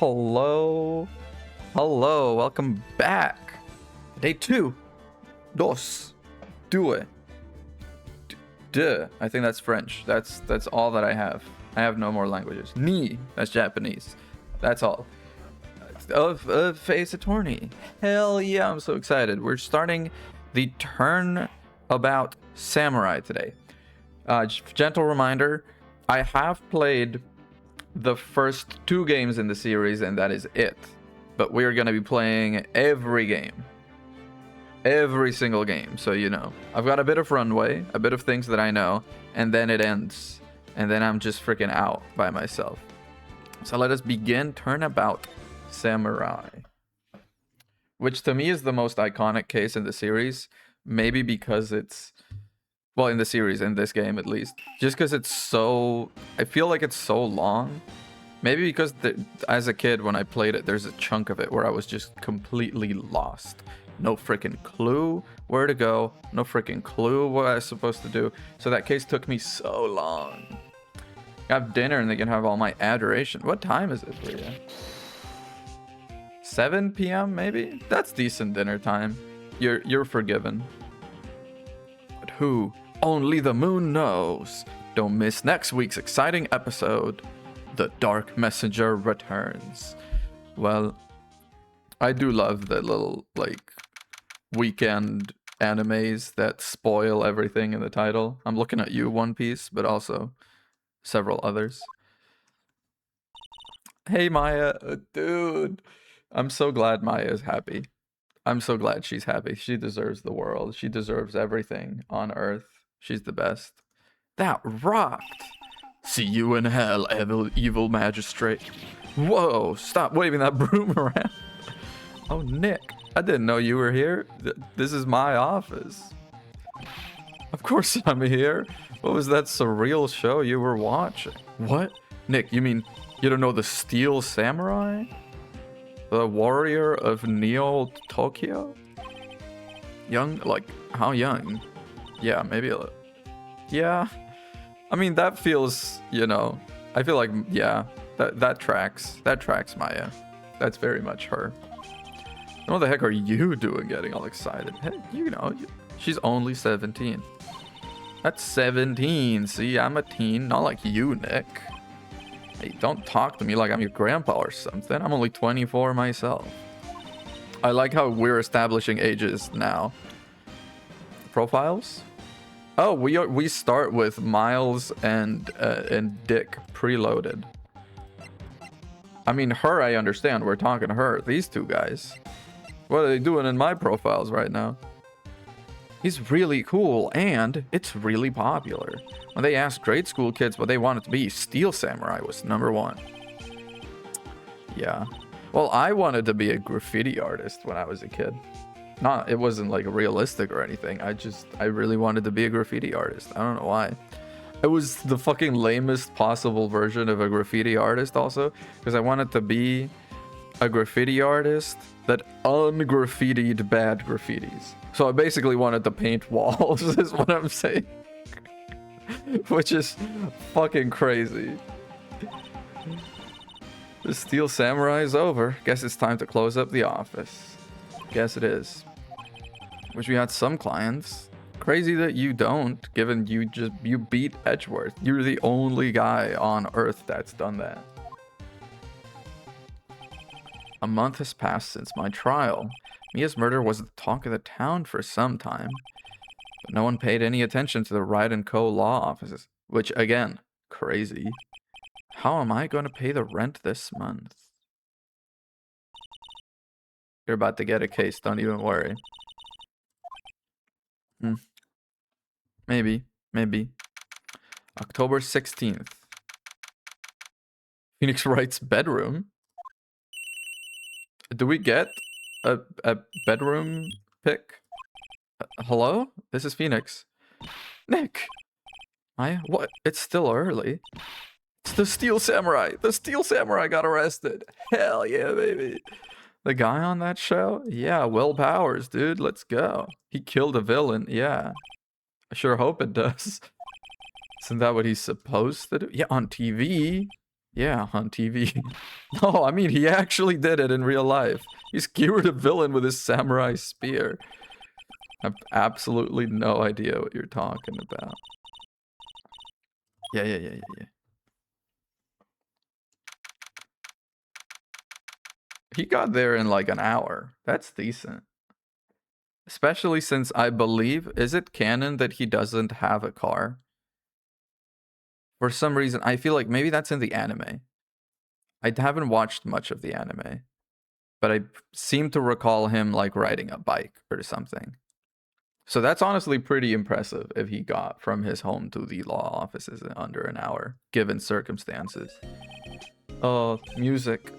Hello. Hello. Welcome back. Day 2. Dos. Due. Duh. I think that's French. That's all that I have. I have no more languages. Ni. That's Japanese. That's all. Face Attorney. Hell yeah, I'm so excited. We're starting the Turnabout Samurai today. Gentle reminder, I have played the first 2 games in the series and that is it. But we're going to be playing every game. Every single game, so you know. I've got a bit of runway, a bit of things that I know, and then it ends. And then I'm just freaking out by myself. So let us begin Turnabout Samurai. Which to me is the most iconic case in the series. Maybe because it's... Well, in the series, in this game at least. Just because it's so... I feel like it's so long. Maybe because as a kid when I played it, there's a chunk of it where I was just completely lost. No freaking clue where to go. No freaking clue what I was supposed to do. So that case took me so long. Have dinner and they can have all my adoration. What time is it for you? 7 p.m. maybe? That's decent dinner time. You're forgiven. But who? Only the moon knows. Don't miss next week's exciting episode. The Dark Messenger returns. Well, I do love the little, like, weekend animes that spoil everything in the title. I'm looking at you, One Piece, but also several others. Hey, Maya. Dude. I'm so glad Maya is happy. I'm so glad she's happy. She deserves the world. She deserves everything on Earth. She's the best. That rocked. See you in hell, evil magistrate. Whoa, stop waving that broom around. Oh, Nick, I didn't know you were here. This is my office. Of course I'm here. What was that surreal show you were watching? What? Nick, you mean you don't know the Steel Samurai? The warrior of Neo Tokyo? Young? Like, how young? Yeah, maybe a little. Yeah. I mean, that feels, you know, I feel like, yeah, that tracks. That tracks Maya. That's very much her. What the heck are you doing getting all excited? Hey, you know, she's only 17. That's 17. See, I'm a teen, not like you, Nick. Hey, don't talk to me like I'm your grandpa or something. I'm only 24 myself. I like how we're establishing ages now. Profiles? Oh, we start with Miles and Dick preloaded. I mean, her, I understand. We're talking to her. These 2 guys. What are they doing in my profiles right now? He's really cool, and it's really popular. When they asked grade school kids what they wanted to be, Steel Samurai was #1. Yeah. Well, I wanted to be a graffiti artist when I was a kid. It wasn't like realistic or anything. I really wanted to be a graffiti artist. I don't know why. It was the fucking lamest possible version of a graffiti artist also, because I wanted to be a graffiti artist that ungraffitied bad graffitis. So I basically wanted to paint walls, is what I'm saying. Which is fucking crazy. The Steel Samurai is over. Guess it's time to close up the office. Guess it is. Wish we had some clients. Crazy that you don't, given you beat Edgeworth. You're the only guy on Earth that's done that. A month has passed since my trial. Mia's murder was the talk of the town for some time. But no one paid any attention to the Wright & Co. law offices. Which, again, crazy. How am I going to pay the rent this month? You're about to get a case, don't even worry. Maybe. October 16th. Phoenix Wright's bedroom? Do we get a bedroom pic? Hello? This is Phoenix. Nick! Maya? What? It's still early. It's the Steel Samurai! The Steel Samurai got arrested! Hell yeah, baby! The guy on that show? Yeah, Will Powers, dude. Let's go. He killed a villain. Yeah. I sure hope it does. Isn't that what he's supposed to do? Yeah, on TV. Yeah, on TV. No, I mean, he actually did it in real life. He skewered a villain with his samurai spear. I have absolutely no idea what you're talking about. Yeah. He got there in like an hour. That's decent. Especially since I believe, is it canon that he doesn't have a car? For some reason, I feel like maybe that's in the anime. I haven't watched much of the anime, but I seem to recall him like riding a bike or something. So that's honestly pretty impressive if he got from his home to the law offices in under an hour, given circumstances. Music.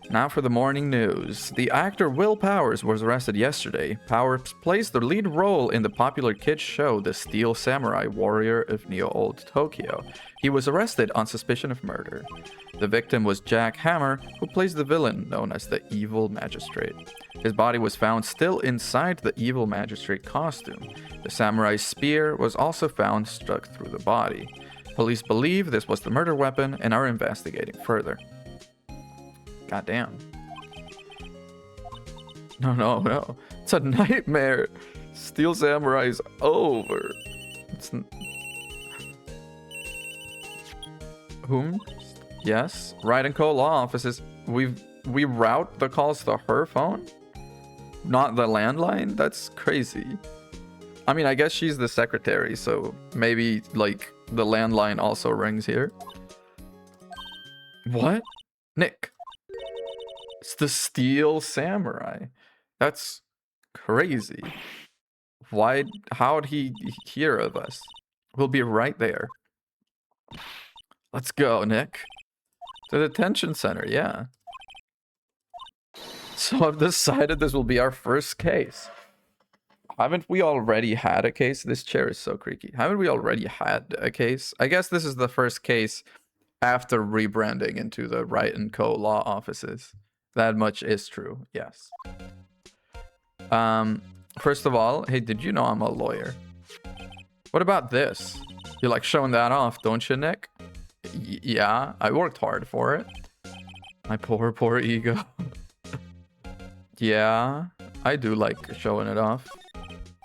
Now for the morning news. The actor Will Powers was arrested yesterday. Powers plays the lead role in the popular kids show The Steel Samurai Warrior of Neo-Old Tokyo. He was arrested on suspicion of murder. The victim was Jack Hammer, who plays the villain known as the Evil Magistrate. His body was found still inside the Evil Magistrate costume. The samurai spear was also found stuck through the body. Police believe this was the murder weapon and are investigating further. Goddamn. No. It's a nightmare. Steel Samurai's over. Whom? Yes. Ride & Co. law offices. We route the calls to her phone? Not the landline? That's crazy. I mean, I guess she's the secretary, so maybe, like, the landline also rings here. What? Nick. It's the Steel Samurai. That's crazy. How'd he hear of us? We'll be right there. Let's go, Nick. To the detention center, yeah. So I've decided this will be our first case. Haven't we already had a case? This chair is so creaky. Haven't we already had a case? I guess this is the first case after rebranding into the Ride & Co. law offices. That much is true, yes. First of all, hey, did you know I'm a lawyer? What about this? You like showing that off, don't you, Nick? Yeah, I worked hard for it. My poor ego. Yeah, I do like showing it off.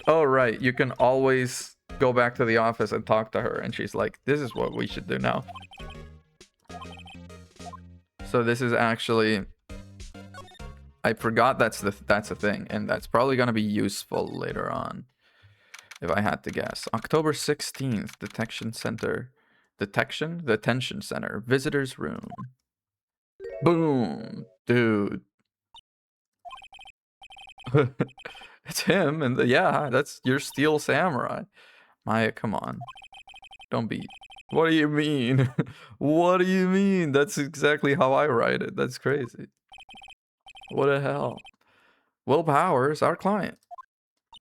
Oh, right, you can always go back to the office and talk to her, and she's like, this is what we should do now. So this is actually... I forgot that's a thing, and that's probably gonna be useful later on, if I had to guess. October 16th, detention center, visitors room. Boom, dude. It's him, and yeah, that's your Steel Samurai. Maya, come on, don't be. What do you mean? What do you mean? That's exactly how I write it. That's crazy. What the hell? Will Powers, our client.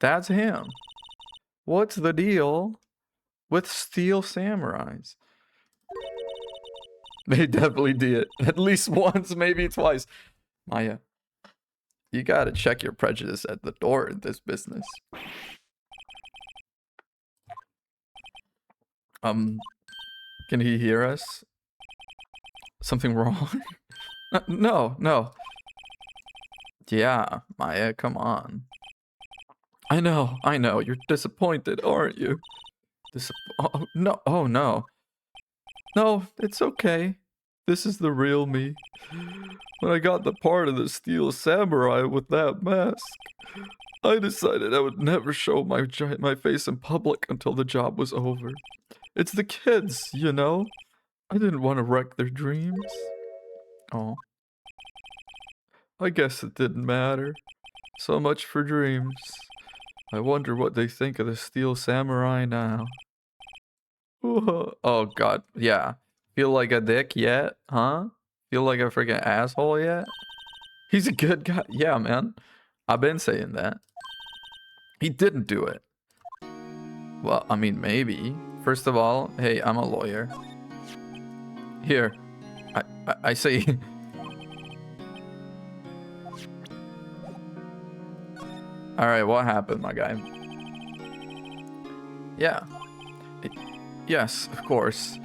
That's him. What's the deal with Steel Samurais? They definitely did. At least once, maybe twice. Maya, you gotta check your prejudice at the door in this business. Can he hear us? Something wrong? No. Yeah, Maya, come on. I know. You're disappointed, aren't you? Oh, no. Oh, no. No, it's okay. This is the real me. When I got the part of the Steel Samurai with that mask, I decided I would never show my face in public until the job was over. It's the kids, you know? I didn't want to wreck their dreams. Oh. I guess it didn't matter. So much for dreams. I wonder what they think of the Steel Samurai now. Oh god, yeah. Feel like a dick yet? Huh? Feel like a freaking asshole yet? He's a good guy. Yeah, man. I've been saying that. He didn't do it. Well, I mean, maybe. First of all, hey, I'm a lawyer. Here. I say... Alright, what happened, my guy? Yeah. Yes, of course.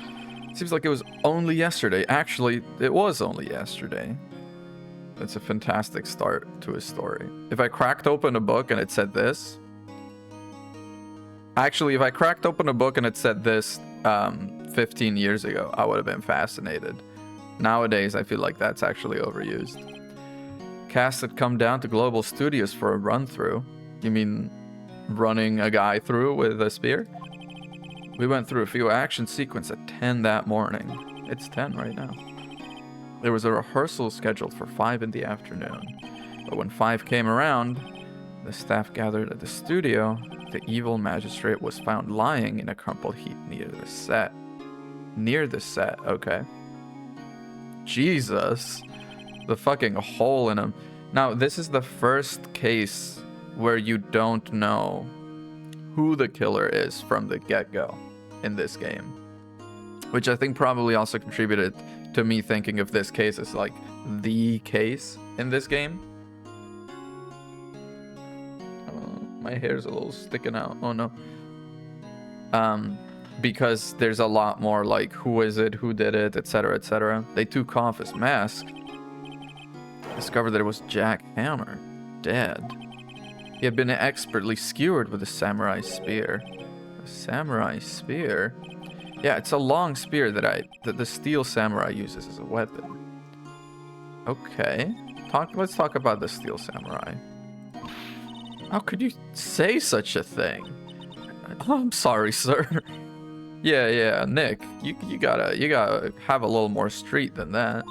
Seems like it was only yesterday. Actually, it was only yesterday. That's a fantastic start to a story. If I cracked open a book and it said this... Actually, if I cracked open a book and it said this 15 years ago, I would have been fascinated. Nowadays, I feel like that's actually overused. Cast had come down to Global Studios for a run-through. You mean running a guy through with a spear? We went through a few action sequences at 10 that morning. It's 10 right now. There was a rehearsal scheduled for 5 in the afternoon. But when 5 came around, the staff gathered at the studio. The evil magistrate was found lying in a crumpled heap near the set. Near the set, okay. Jesus. The fucking hole in him. Now, this is the first case where you don't know who the killer is from the get-go in this game. Which I think probably also contributed to me thinking of this case as like the case in this game. My hair's a little sticking out. Oh no. Because there's a lot more like who is it, who did it, etc., etc. They took off his mask. Discovered that it was Jack Hammer, dead. He had been expertly skewered with a samurai spear. A samurai spear? Yeah, it's a long spear that the steel samurai uses as a weapon. Okay. Let's talk about the steel samurai. How could you say such a thing? Oh, I'm sorry, sir. Yeah, Nick, you gotta have a little more street than that.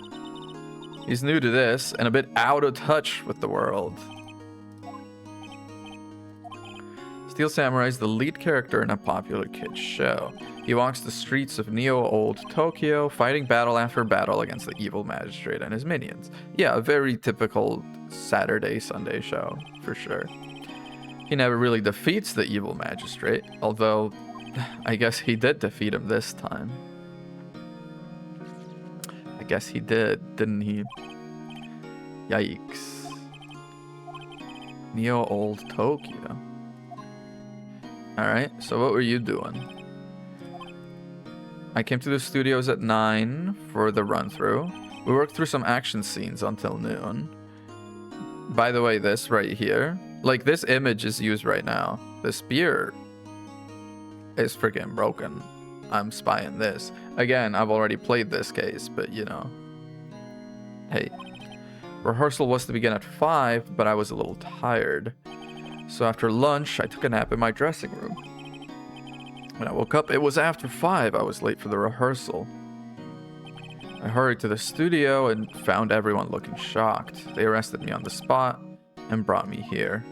He's new to this and a bit out of touch with the world. Steel Samurai is the lead character in a popular kids show. He walks the streets of Neo-Old Tokyo, fighting battle after battle against the evil magistrate and his minions. Yeah, a very typical Saturday, Sunday show, for sure. He never really defeats the evil magistrate, although I guess he did defeat him this time. I guess he did, didn't he? Yikes. Neo-Old Tokyo. Alright, so what were you doing? I came to the studios at 9 for the run-through. We worked through some action scenes until noon. By the way, this right here, like this image is used right now. The spear is freaking broken. I'm spying this. Again, I've already played this case, but you know. Hey. Rehearsal was to begin at 5, but I was a little tired. So after lunch, I took a nap in my dressing room. When I woke up, it was after 5. I was late for the rehearsal. I hurried to the studio and found everyone looking shocked. They arrested me on the spot and brought me here.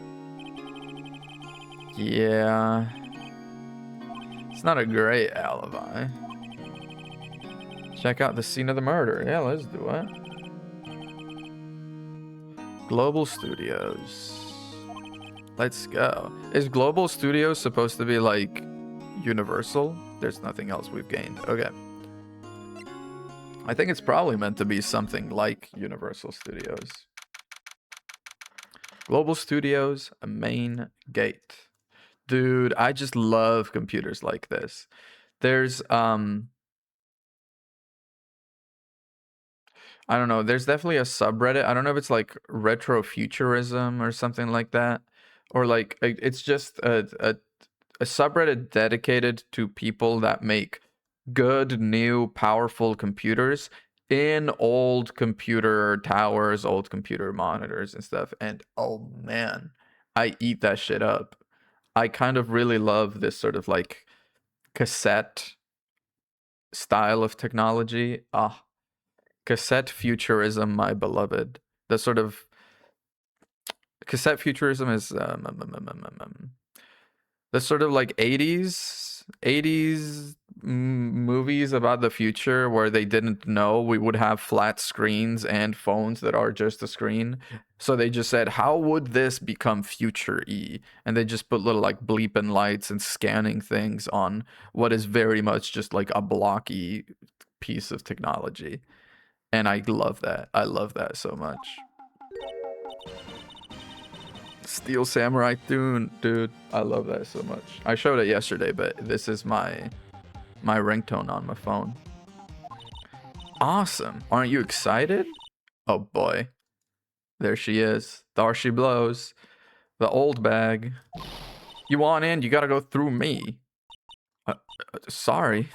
Yeah. It's not a great alibi. Check out the scene of the murder. Yeah, let's do it. Global Studios. Let's go. Is Global Studios supposed to be like Universal? There's nothing else we've gained. Okay. I think it's probably meant to be something like Universal Studios. Global Studios, a main gate. Dude, I just love computers like this. There's I don't know, there's definitely a subreddit. I don't know if it's like retrofuturism or something like that. Or like it's just a subreddit dedicated to people that make good, new, powerful computers in old computer towers, old computer monitors and stuff. And oh man, I eat that shit up. I kind of really love this sort of like cassette style of technology. Cassette futurism, my beloved. The sort of cassette futurism is the sort of like 80s movies about the future where they didn't know we would have flat screens and phones that are just a screen. So they just said, how would this become future-y? And they just put little like bleeping lights and scanning things on what is very much just like a blocky piece of technology. And I love that. I love that so much. Steel Samurai Tune, dude. I love that so much. I showed it yesterday, but this is my ringtone on my phone. awesome. Aren't you excited? Oh boy. There she is. There she blows. The old bag. You want in, you gotta go through me. Sorry.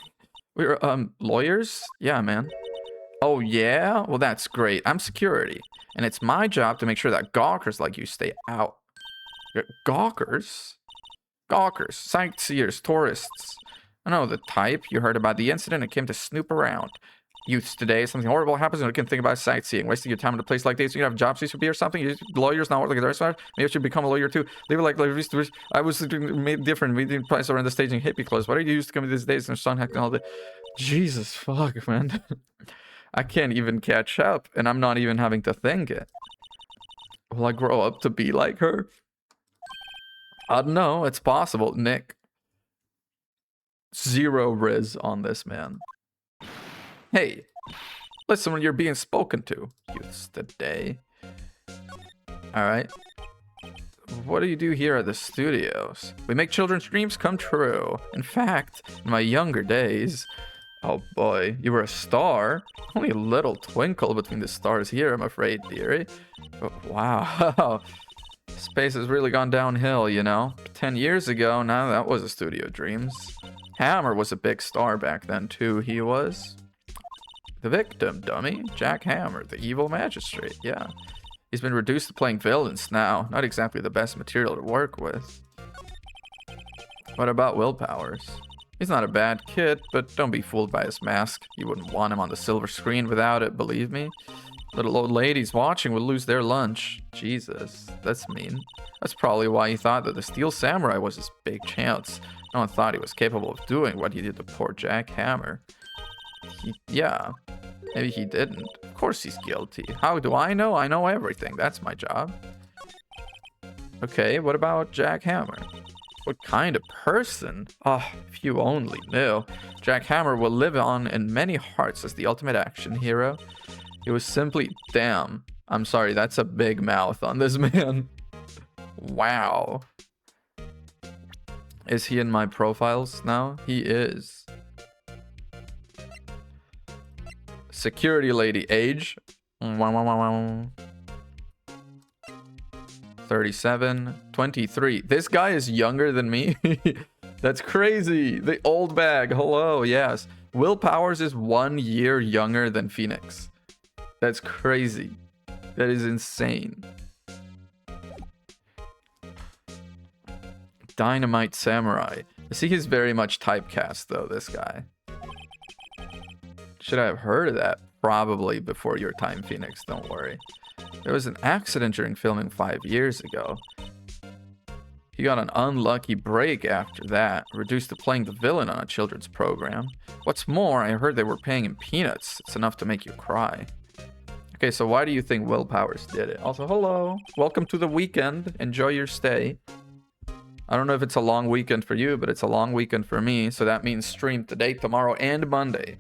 We're, lawyers? Yeah, man. Oh, yeah? Well, that's great. I'm security. And it's my job to make sure that gawkers like you stay out. Gawkers? Gawkers. Sightseers. Tourists. I know the type. You heard about the incident and came to snoop around. Youths today, something horrible happens and you can think about sightseeing. Wasting your time in a place like this, you can have job cease or something. Lawyers not like the rest of us. Maybe I should become a lawyer too. They were like I was made different. We didn't price around the staging hippie clothes. What are you used to come these days and sun hacking all day? Jesus fuck, man. I can't even catch up, and I'm not even having to think it. Will I grow up to be like her? I don't know. It's possible, Nick. Zero riz on this, man. Hey, listen when you're being spoken to, youths today. Alright. What do you do here at the studios? We make children's dreams come true. In fact, in my younger days... Oh boy, you were a star? Only a little twinkle between the stars here, I'm afraid, dearie. But wow, space has really gone downhill, you know? 10 years ago, now that was a studio dreams. Hammer was a big star back then too, he was. The victim, dummy. Jack Hammer, the evil magistrate, yeah. He's been reduced to playing villains now. Not exactly the best material to work with. What about Will Powers? He's not a bad kid, but don't be fooled by his mask. You wouldn't want him on the silver screen without it, believe me. Little old ladies watching would lose their lunch. Jesus, that's mean. That's probably why he thought that the Steel Samurai was his big chance. No one thought he was capable of doing what he did to poor Jack Hammer. Yeah, maybe he didn't. Of course he's guilty. How do I know? I know everything. That's my job. Okay, what about Jack Hammer? What kind of person? Oh, if you only knew. Jack Hammer will live on in many hearts as the ultimate action hero. He was simply... Damn. I'm sorry, that's a big mouth on this man. Wow. Is he in my profiles now? He is. Security lady, age 37, 23. This guy is younger than me. That's crazy. The old bag. Hello, yes. Will Powers is 1 year younger than Phoenix. That's crazy. That is insane. Dynamite Samurai. I see he's very much typecast though, this guy. Should I have heard of that? Probably before your time, Phoenix, don't worry. There was an accident during filming 5 years ago. He got an unlucky break after that, reduced to playing the villain on a children's program. What's more, I heard they were paying him peanuts. It's enough to make you cry. Okay, so why do you think Will Powers did it? Also, hello. Welcome to the weekend. Enjoy your stay. I don't know if it's a long weekend for you, but it's a long weekend for me. So that means stream today, tomorrow, and Monday.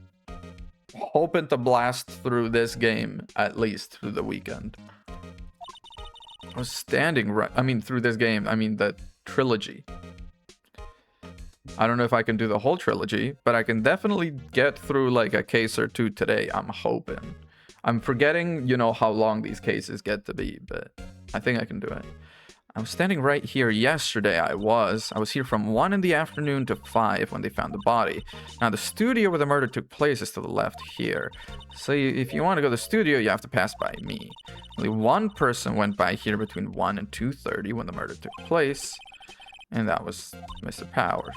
Hoping to blast through this game, at least through the weekend. I was standing right... I mean, through this game, I mean the trilogy. I don't know if I can do the whole trilogy, but I can definitely get through like a case or two today, I'm hoping. I'm forgetting, you know, how long these cases get to be, but I think I can do it. I was standing right here yesterday, I was here from 1 in the afternoon to 5 when they found the body. Now, the studio where the murder took place is to the left here. So if you want to go to the studio, you have to pass by me. Only one person went by here between 1 and 2:30 when the murder took place. And that was Mr. Powers.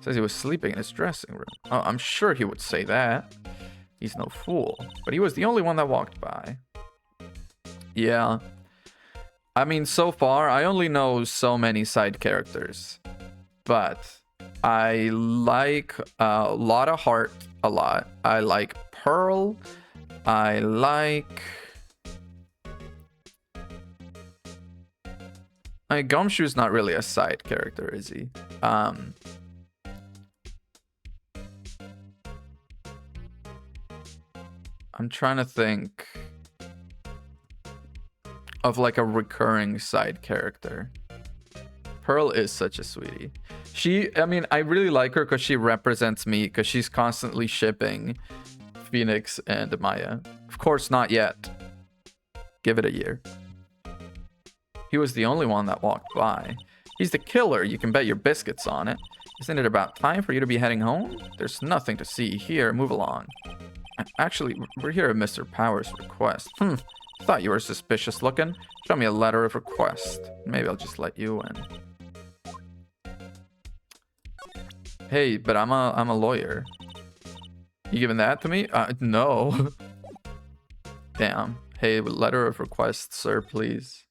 Says he was sleeping in his dressing room. Oh, I'm sure he would say that. He's no fool. But he was the only one that walked by. Yeah. I mean, so far, I only know so many side characters. But I like Lotta Hart a lot. I like Pearl. I like... Gumshoe's not really a side character, is he? I'm trying to think of like a recurring side character. Pearl is such a sweetie. I mean, I really like her because she represents me, because she's constantly shipping Phoenix and Maya. Of course, not yet. Give it a year. He was the only one that walked by. He's the killer. You can bet your biscuits on it. Isn't it about time for you to be heading home? There's nothing to see here. Move along. Actually, we're here at Mr. Powers' request. Thought you were suspicious looking. Show me a letter of request. Maybe I'll just let you in. Hey, but I'm a lawyer. You giving that to me? No. Damn. Hey, letter of request, sir, please.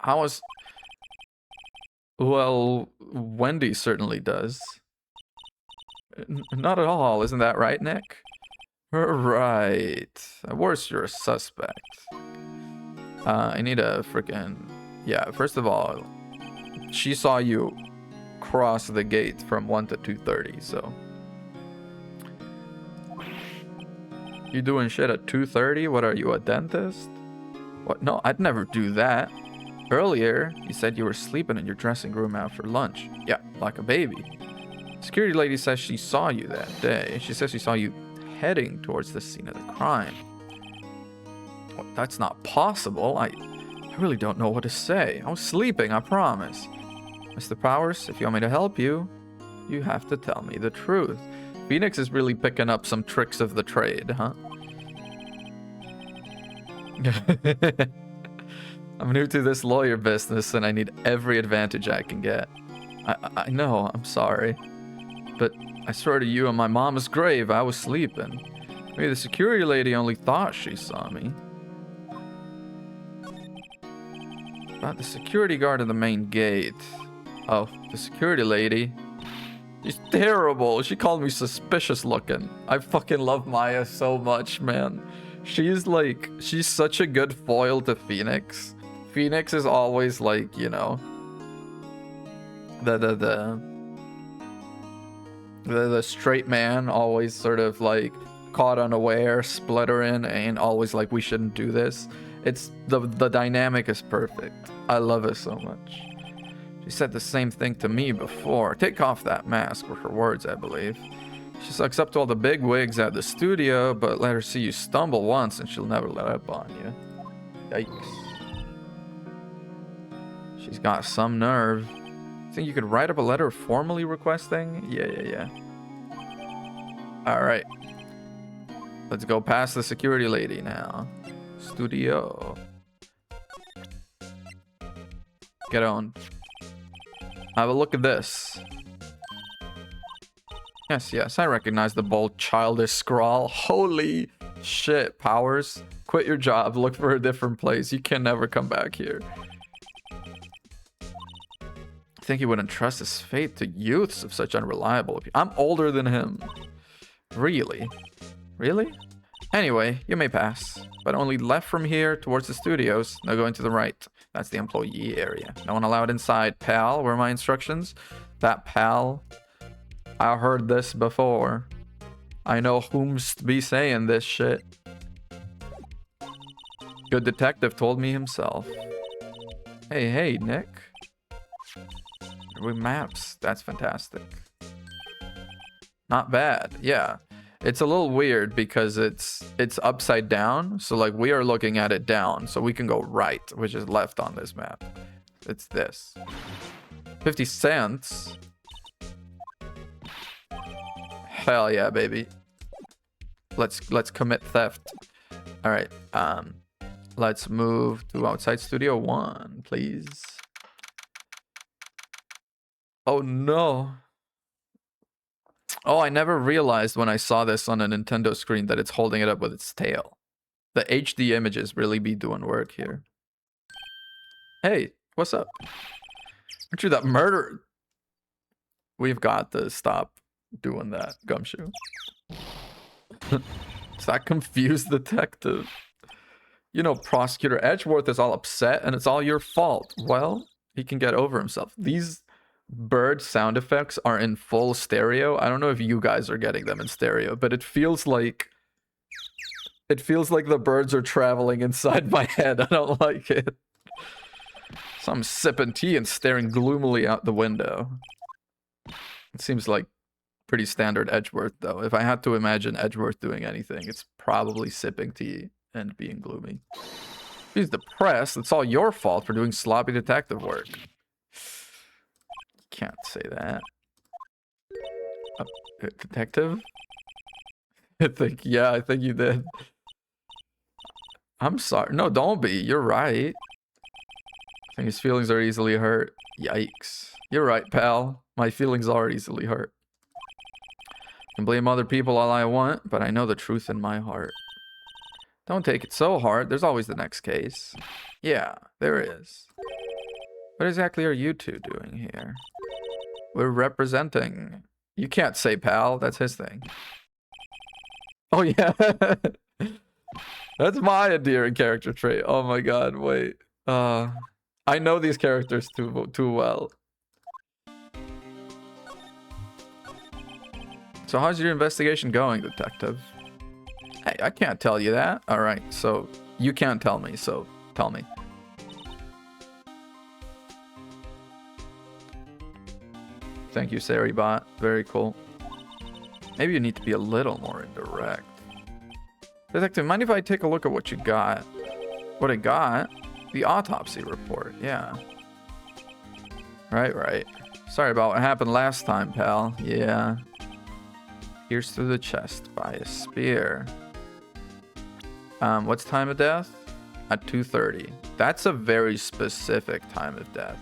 How was... Well, Wendy certainly does. Not at all, isn't that right, Nick? Right. Worse, you're a suspect. I need a freaking... Yeah, first of all, she saw you cross the gate from 1 to 2:30, so... You doing shit at 2:30? What are you, a dentist? What? No, I'd never do that. Earlier, you said you were sleeping in your dressing room after lunch. Yeah, like a baby. Security lady says she saw you that day. She says she saw you heading towards the scene of the crime. Well, that's not possible. I really don't know what to say. I was sleeping, I promise. Mr. Powers, if you want me to help you, you have to tell me the truth. Phoenix is really picking up some tricks of the trade, huh? I'm new to this lawyer business and I need every advantage I can get. I know, I'm sorry. But I swear to you on my mama's grave, I was sleeping. Maybe the security lady only thought she saw me. About the security guard at the main gate. Oh, the security lady. She's terrible. She called me suspicious looking. I fucking love Maya so much, man. She's such a good foil to Phoenix. Phoenix is always like, you know, the straight man, always sort of like caught unaware, splittering, and always like, we shouldn't do this. It's the dynamic is perfect. I love it so much. She said the same thing to me before. Take off that mask, were her words, I believe. She sucks up to all the big wigs at the studio, but let her see you stumble once and she'll never let up on you. Yikes. She's got some nerve. Think you could write up a letter formally requesting? Yeah. Alright. Let's go past the security lady now. Studio. Get on. Have a look at this. Yes, I recognize the bold, childish scrawl. Holy shit, Powers. Quit your job, look for a different place. You can never come back here. I think he wouldn't trust his fate to youths of such unreliable people. I'm older than him. Really? Really? Anyway, you may pass, but only left from here towards the studios. No going to the right. That's the employee area. No one allowed inside. Pal, were my instructions? That pal. I heard this before. I know whom's be saying this shit. Good detective told me himself. Hey, Nick. With maps. That's fantastic. Not bad. Yeah. It's a little weird because it's upside down. So like we are looking at it down. So we can go right, which is left on this map. It's this. 50 cents. Hell yeah, baby. Let's commit theft. All right. Let's move to outside studio 1, please. Oh no. Oh, I never realized when I saw this on a Nintendo screen that it's holding it up with its tail. The HD images really be doing work here. Hey, what's up? Aren't you that murderer? We've got to stop doing that, Gumshoe. It's that confused detective. You know, Prosecutor Edgeworth is all upset and it's all your fault. Well, he can get over himself. These bird sound effects are in full stereo. I don't know if you guys are getting them in stereo, but it feels like the birds are traveling inside my head. I don't like it. So I'm sipping tea and staring gloomily out the window. It seems like pretty standard Edgeworth, though. If I had to imagine Edgeworth doing anything, it's probably sipping tea and being gloomy. He's depressed. It's all your fault for doing sloppy detective work. Can't say that. Detective? I think you did. I'm sorry. No, don't be. You're right. I think his feelings are easily hurt. Yikes. You're right, pal. My feelings are easily hurt. I can blame other people all I want, but I know the truth in my heart. Don't take it so hard. There's always the next case. Yeah, there is. What exactly are you two doing here? We're representing. You can't say pal. That's his thing. Oh, yeah. That's my endearing character trait. Oh my god, wait. I know these characters too well. So how's your investigation going, detective? Hey, I can't tell you that. Alright, so you can't tell me, so tell me. Thank you, Saribot. Very cool. Maybe you need to be a little more indirect. Detective, mind if I take a look at what you got? What I got? The autopsy report, yeah. Right. Sorry about what happened last time, pal. Yeah. Pierced through the chest by a spear. What's time of death? At 2:30. That's a very specific time of death.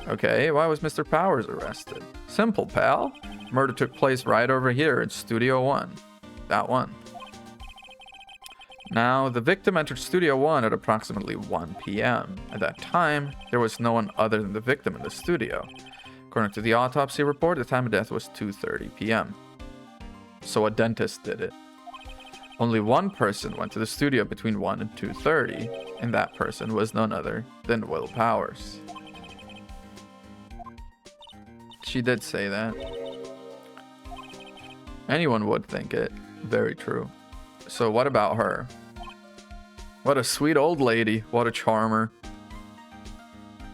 Okay, why was Mr. Powers arrested? Simple, pal. Murder took place right over here in Studio 1. That one. Now, the victim entered Studio 1 at approximately 1 p.m. At that time, there was no one other than the victim in the studio. According to the autopsy report, the time of death was 2:30 p.m. So a dentist did it. Only one person went to the studio between 1 and 2:30, and that person was none other than Will Powers. She did say that. Anyone would think it. Very true. So what about her? What a sweet old lady. What a charmer.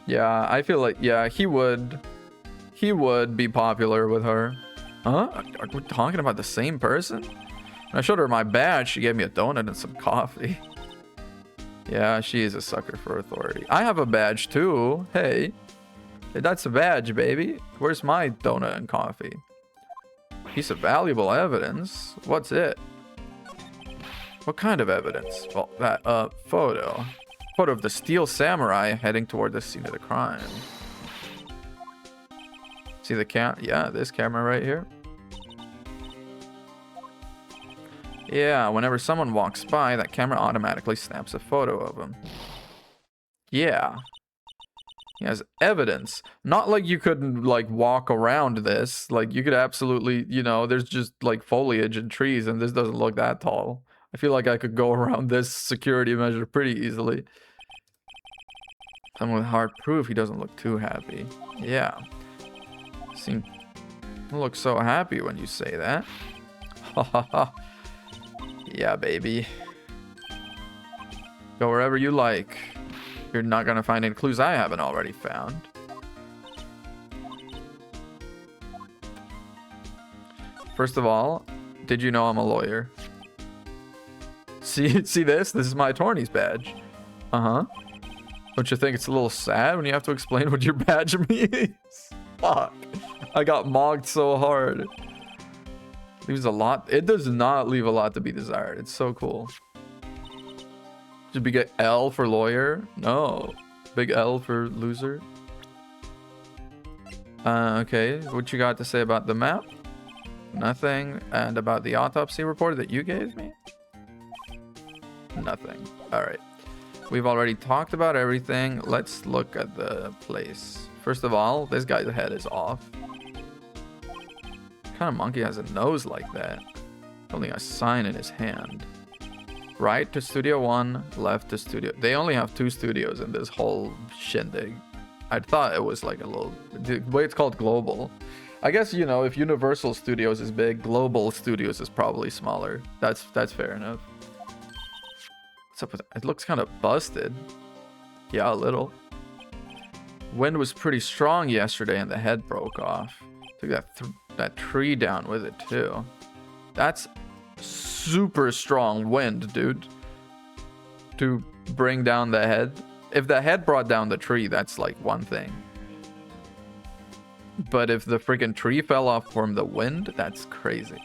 Yeah, I feel like, yeah, he would be popular with her. Huh? Are we talking about the same person? When I showed her my badge, she gave me a donut and some coffee. Yeah, she is a sucker for authority. I have a badge too. Hey, that's a badge, baby. Where's my donut and coffee? Piece of valuable evidence. What's it? What kind of evidence? Well, that photo of the steel samurai heading toward the scene of the crime. See the yeah, this camera right here. Yeah, whenever someone walks by, that camera automatically snaps a photo of him. Yeah. He has evidence. Not like you couldn't, like, walk around this. Like, you could absolutely, you know, there's just, like, foliage and trees, and this doesn't look that tall. I feel like I could go around this security measure pretty easily. Someone with hard proof, he doesn't look too happy. Yeah. You look so happy when you say that. Ha ha ha. Yeah, baby. Go wherever you like. You're not gonna find any clues I haven't already found. First of all, did you know I'm a lawyer? See this? This is my attorney's badge. Uh-huh. Don't you think it's a little sad when you have to explain what your badge means? Fuck. I got mogged so hard. Leaves a lot. It does not leave a lot to be desired. It's so cool. Should we get L for lawyer? No. Big L for loser. Okay. What you got to say about the map? Nothing. And about the autopsy report that you gave me? Nothing. Alright. We've already talked about everything. Let's look at the place. First of all, this guy's head is off. What kind of monkey has a nose like that? Holding a sign in his hand. Right to Studio 1, left to Studio... They only have 2 studios in this whole shindig. I thought it was like a little... The way it's called Global. I guess, you know, if Universal Studios is big, Global Studios is probably smaller. That's fair enough. What's up with it? It looks kind of busted. Yeah, a little. Wind was pretty strong yesterday and the head broke off. Took that tree down with it too. That's super strong wind, dude. To bring down the head. If the head brought down the tree, that's like one thing. But if the freaking tree fell off from the wind, that's crazy.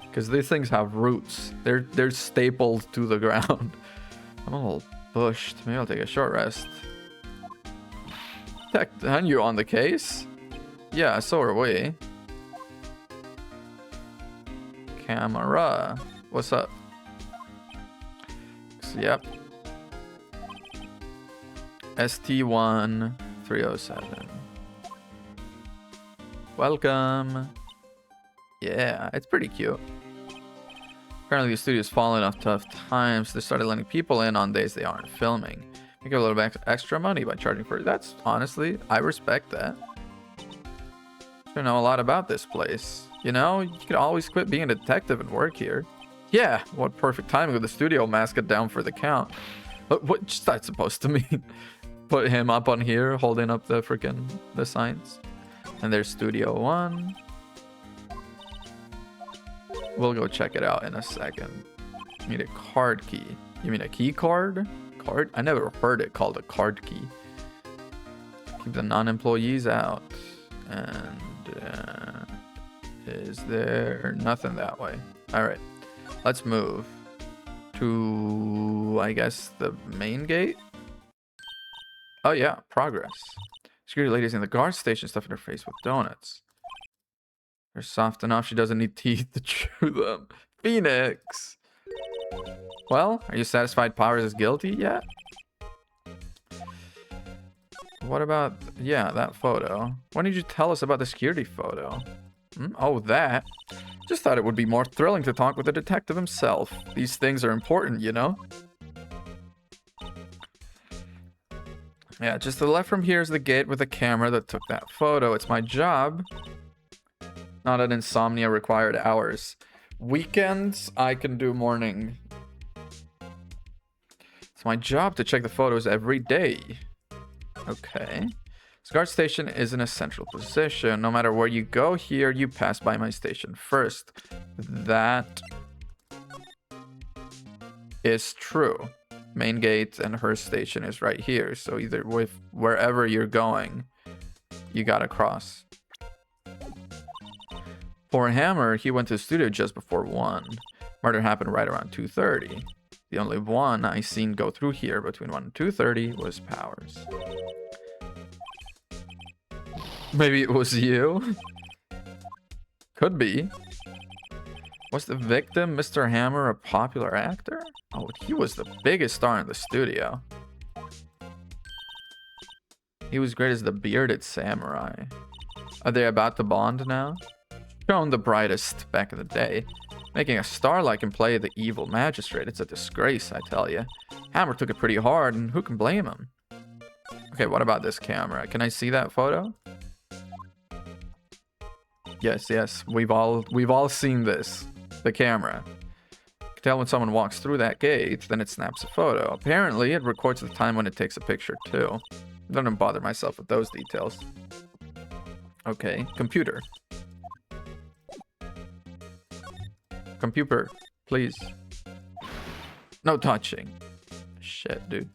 Because these things have roots. They're stapled to the ground. I'm a little pushed. Maybe I'll take a short rest. And you on the case? Yeah, so are we. Camera. What's up? Yep. ST1 307. Welcome. Yeah, it's pretty cute. Apparently the studio's fallen off tough times. They started letting people in on days they aren't filming. Make a little bit extra money by charging for it. That's honestly, I respect that. I know a lot about this place. You know, you could always quit being a detective and work here. Yeah, what perfect timing with the studio mascot down for the count. But what's that supposed to mean? Put him up on here, holding up the freaking the signs. And there's Studio 1. We'll go check it out in a second. Need a card key. You mean a key card? Card? I never heard it called a card key. Keep the non-employees out. And is there nothing that way? All right, let's move to, I guess, the main gate. Oh yeah, progress. Security ladies in the guard station stuffing her face with donuts. They're soft enough she doesn't need teeth to chew them. Phoenix! Well, are you satisfied Powers is guilty yet? What about, yeah, that photo? Why didn't you tell us about the security photo? Oh, that. Just thought it would be more thrilling to talk with the detective himself. These things are important, you know? Yeah, just to the left from here is the gate with the camera that took that photo. It's my job. Not an insomnia required hours. Weekends, I can do morning. It's my job to check the photos every day. Okay. This guard station is in a central position. No matter where you go here, you pass by my station first. That is true. Main gate and her station is right here. So either with wherever you're going, you gotta cross. For Hammer, he went to the studio just before 1. Murder happened right around 2:30. The only one I seen go through here between 1 and 2:30 was Powers. Maybe it was you? Could be. Was the victim, Mr. Hammer, a popular actor? Oh, he was the biggest star in the studio. He was great as the bearded samurai. Are they about to bond now? Shown the brightest back in the day. Making a star like him play the evil magistrate, it's a disgrace, I tell you. Hammer took it pretty hard, and who can blame him? Okay, what about this camera? Can I see that photo? Yes, we've all seen this. The camera. You can tell when someone walks through that gate, then it snaps a photo. Apparently, it records the time when it takes a picture too. Don't even bother myself with those details. Okay, computer. Computer, please. No touching. Shit, dude.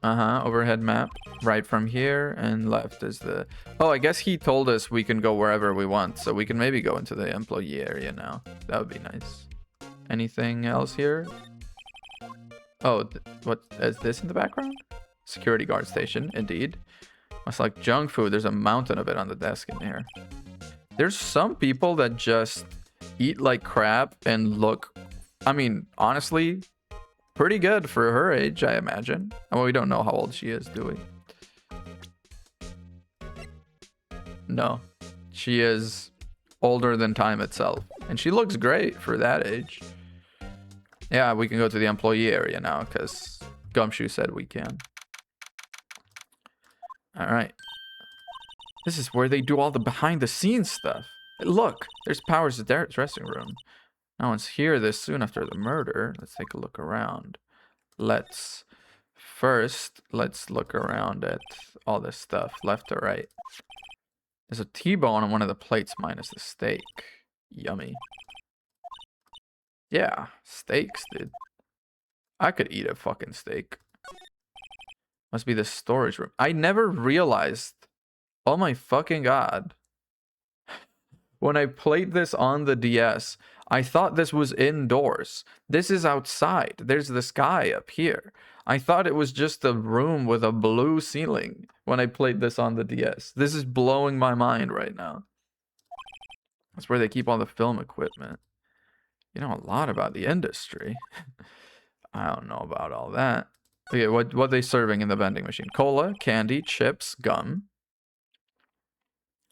Overhead map. Right from here, and left is the... Oh, I guess he told us we can go wherever we want, so we can maybe go into the employee area now. That would be nice. Anything else here? Oh, what is this in the background? Security guard station, indeed. It's like junk food. There's a mountain of it on the desk in here. There's some people that just eat like crap and look, I mean, honestly, pretty good for her age, I imagine. Well, we don't know how old she is, do we? No, she is older than time itself, and she looks great for that age. Yeah, we can go to the employee area now because Gumshoe said we can. All right. This is where they do all the behind the scenes stuff. Look, there's Powers' dressing room. No one's here this soon after the murder. Let's take a look around. Let's First, let's look around at all this stuff, left to right. There's a T-bone on one of the plates minus the steak. Yummy. Yeah, steaks, dude. I could eat a fucking steak. Must be the storage room. I never realized. Oh my fucking god. When I played this on the DS, I thought this was indoors. This is outside. There's the sky up here. I thought it was just a room with a blue ceiling when I played this on the DS. This is blowing my mind right now. That's where they keep all the film equipment. You know a lot about the industry. I don't know about all that. Okay, what are they serving in the vending machine? Cola, candy, chips, gum.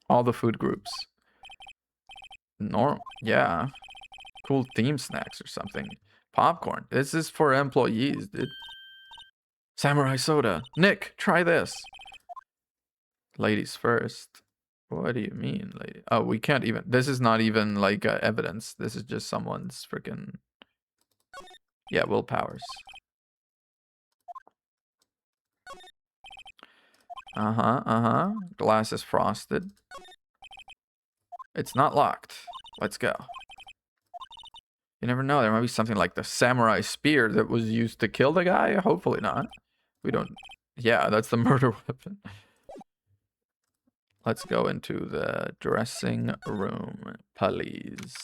All the food groups. Normal, yeah. Cool theme snacks or something. Popcorn. This is for employees, dude. Samurai soda. Nick, try this. Ladies first. What do you mean, lady? Oh, we can't even. This is not even like evidence. This is just someone's freaking. Yeah, willpowers. Glass is frosted. It's not locked. Let's go. You never know. There might be something like the samurai spear that was used to kill the guy. Hopefully not. We don't. Yeah, that's the murder weapon. Let's go into the dressing room, please.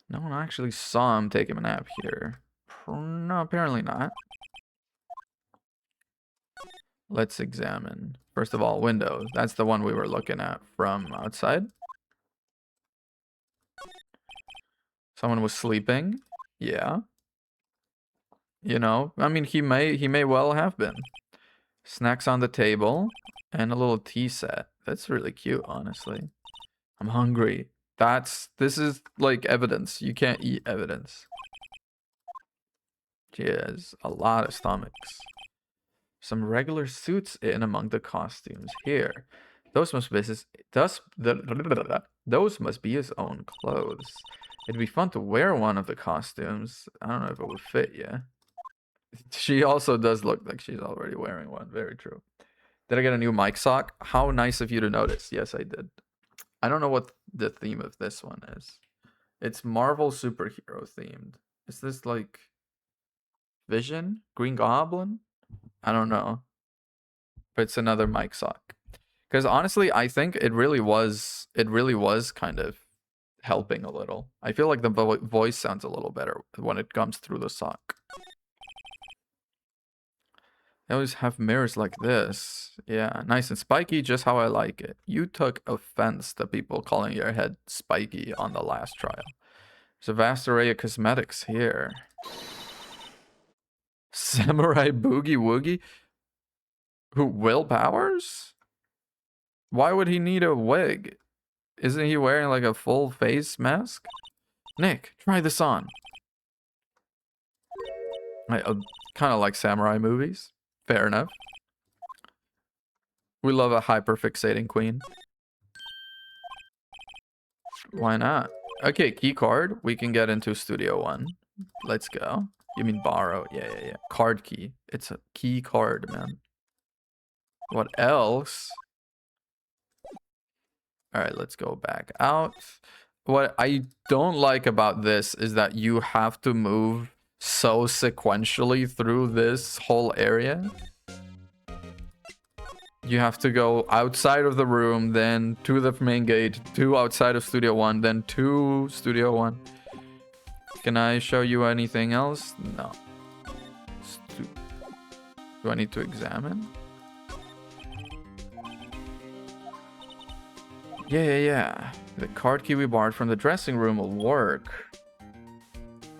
No one actually saw him take him a nap here. No, apparently not. Let's examine. First of all, windows. That's the one we were looking at from outside. Someone was sleeping. Yeah. You know, I mean, he may well have been. Snacks on the table and a little tea set. That's really cute, honestly. I'm hungry. This is like evidence. You can't eat evidence. She has a lot of stomachs. Some regular suits in among the costumes here. Those must be his own clothes. It'd be fun to wear one of the costumes. I don't know if it would fit you. She also does look like she's already wearing one. Very true. Did I get a new mic sock? How nice of you to notice. Yes, I did. I don't know what the theme of this one is. It's Marvel superhero themed. Is this like Vision? Green Goblin? I don't know. But it's another mic sock. Because honestly, I think it really was kind of helping a little. I feel like the voice sounds a little better when it comes through the sock. They always have mirrors like this. Yeah, nice and spiky, just how I like it. You took offense to people calling your head spiky on the last trial. There's a vast array of cosmetics here. Samurai Boogie Woogie? Who, Will Powers? Why would he need a wig? Isn't he wearing like a full face mask? Nick, try this on. I kind of like samurai movies. Fair enough. We love a hyperfixating queen. Why not? Okay, key card. We can get into Studio One. Let's go. You mean borrow? Yeah. Card key. It's a key card, man. What else? All right, let's go back out. What I don't like about this is that you have to move so sequentially through this whole area. You have to go outside of the room, then to the main gate, to outside of Studio One, then to Studio One. Can I show you anything else? No. Do I need to examine? Yeah. The card key we borrowed from the dressing room will work.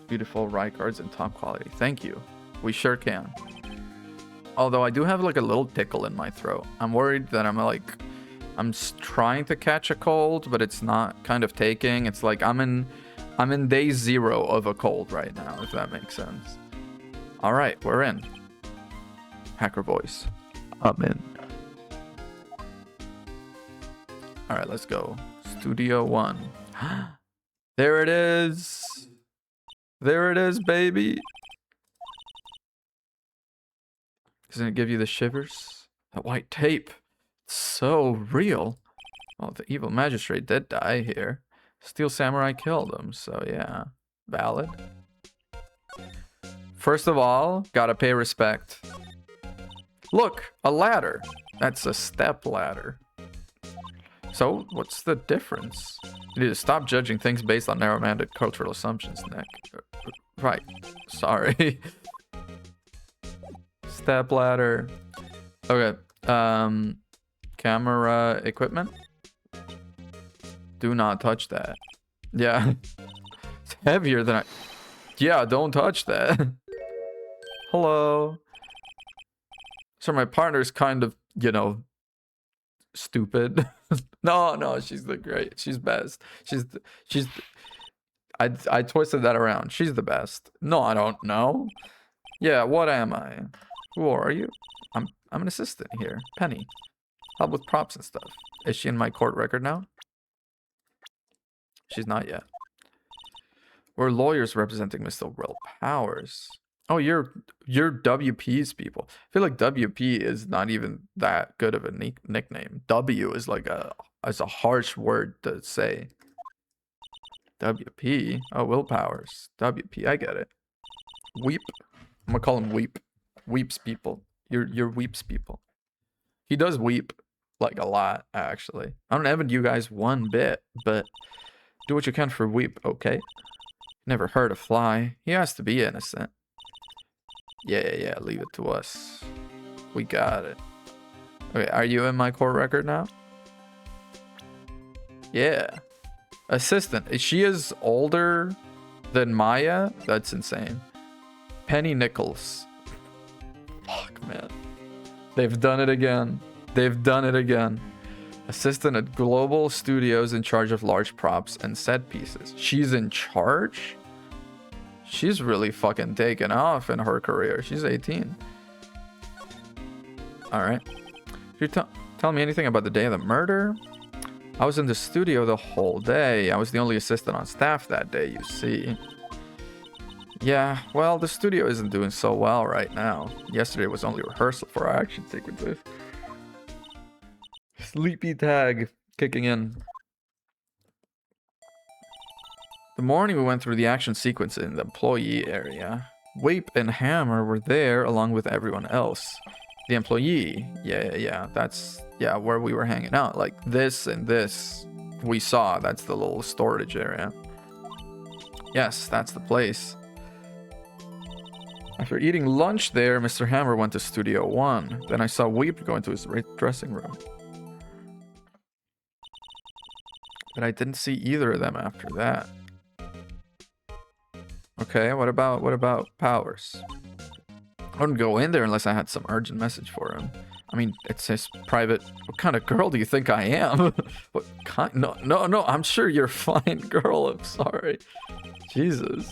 Beautiful ride cards and top quality. Thank you. We sure can. Although I do have like a little tickle in my throat. I'm worried that I'm trying to catch a cold, but it's not kind of taking. It's like I'm in day 0 of a cold right now, if that makes sense. All right, we're in. Hacker voice. I'm in. All right, let's go. Studio One. There it is. There it is, baby. Doesn't it give you the shivers? That white tape. It's so real. Well, the evil magistrate did die here. Steel Samurai killed him, so yeah. Valid. First of all, gotta pay respect. Look, a ladder. That's a step ladder. So, what's the difference? You need to stop judging things based on narrow-minded cultural assumptions, Nick. Right. Sorry. Step ladder. Okay. Camera equipment. Do not touch that. Yeah. It's heavier than I... Yeah, don't touch that. Hello. So my partner's kind of, you know, stupid. No, she's the great. She's best. I twisted that around. She's the best. No, I don't know. Yeah, what am I? Who are you? I'm an assistant here. Penny. Help with props and stuff. Is she in my court record now? She's not yet. We're lawyers representing Mr. Will Powers. Oh, you're WP's people. I feel like WP is not even that good of a nickname. W is like a harsh word to say. WP. Oh, Will Powers. WP. I get it. Weep. I'm gonna call him Weep. Weeps people. You're Weeps people. He does weep like a lot, actually. I don't envy you guys one bit, but do what you can for Weep, okay? Never hurt a fly. He has to be innocent. Yeah, leave it to us. We got it. Okay, are you in my court record now? Yeah. Assistant. She is older than Maya? That's insane. Penny Nichols. Fuck, man. They've done it again. They've done it again. Assistant at Global Studios in charge of large props and set pieces. She's in charge? She's really fucking taken off in her career. She's 18. Alright. Could you tell me anything about the day of the murder? I was in the studio the whole day. I was the only assistant on staff that day, you see. Yeah, well, the studio isn't doing so well right now. Yesterday was only rehearsal for our action sequences. Sleepy tag kicking in. The morning we went through the action sequence in the employee area. Wape and Hammer were there along with everyone else. The employee, yeah, that's, yeah, where we were hanging out. Like this and this we saw, that's the little storage area. Yes, that's the place. After eating lunch there, Mr. Hammer went to Studio 1. Then I saw Weep go into his dressing room. But I didn't see either of them after that. Okay, what about Powers? I wouldn't go in there unless I had some urgent message for him. I mean, it's his private... What kind of girl do you think I am? What kind... No, I'm sure you're a fine girl. I'm sorry. Jesus.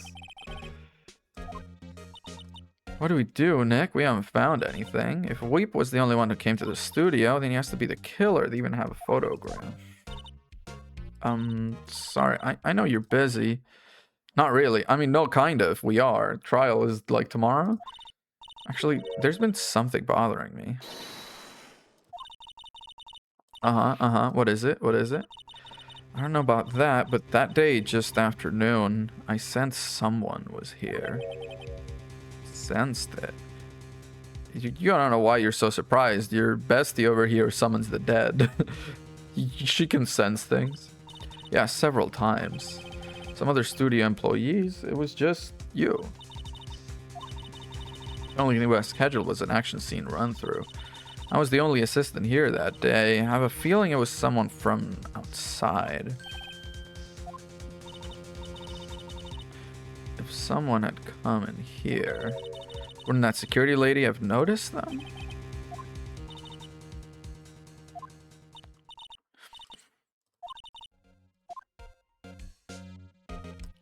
What do we do, Nick? We haven't found anything. If Weep was the only one who came to the studio, then he has to be the killer. They even have a photograph. Sorry. I know you're busy. Not really. I mean, no, kind of. We are. Trial is like tomorrow. Actually, there's been something bothering me. What is it? I don't know about that, but that day, just after noon, I sensed someone was here. Sensed it. You don't know why you're so surprised. Your bestie over here summons the dead. She can sense things. Yeah, several times. Some other studio employees. It was just you. The only thing we scheduled was an action scene run through. I was the only assistant here that day. I have a feeling it was someone from outside. If someone had come in here, wouldn't that security lady have noticed them?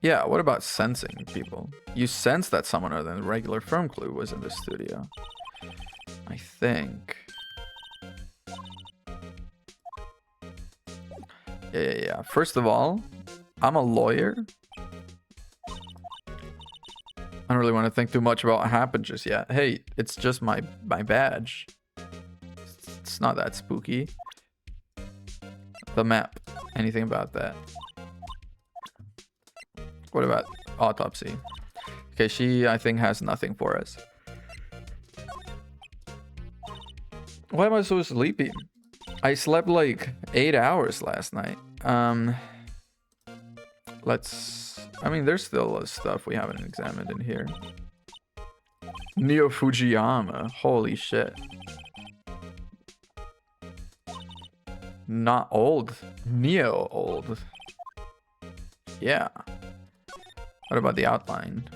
Yeah, what about sensing people? You sense that someone other than the regular film crew was in the studio. I think. Yeah. First of all, I'm a lawyer. I don't really want to think too much about what happened just yet. Hey, it's just my badge. It's not that spooky. The map. Anything about that? What about autopsy? Okay, she, I think, has nothing for us. Why am I so sleepy? I slept like 8 hours last night. I mean, there's still stuff we haven't examined in here. Neo Fujiyama. Holy shit. Not old. Neo old. Yeah. What about the outline?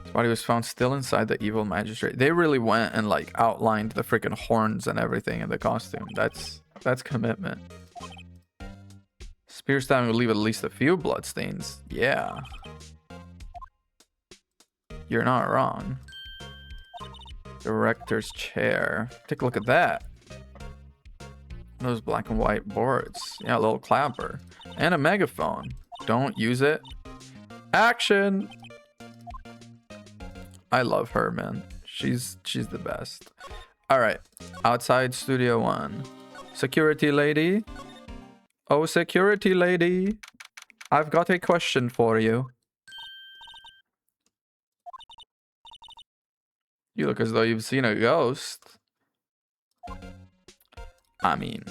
His body was found still inside the evil magistrate. They really went and like outlined the freaking horns and everything in the costume. That's commitment. Spear stabbing will leave at least a few bloodstains. Yeah. You're not wrong. Director's chair. Take a look at that. Those black and white boards. Yeah, a little clapper. And a megaphone. Don't use it. Action! I love her, man. She's the best. Alright. Outside Studio 1. Security lady. Oh, security lady. I've got a question for you. You look as though you've seen a ghost. I mean...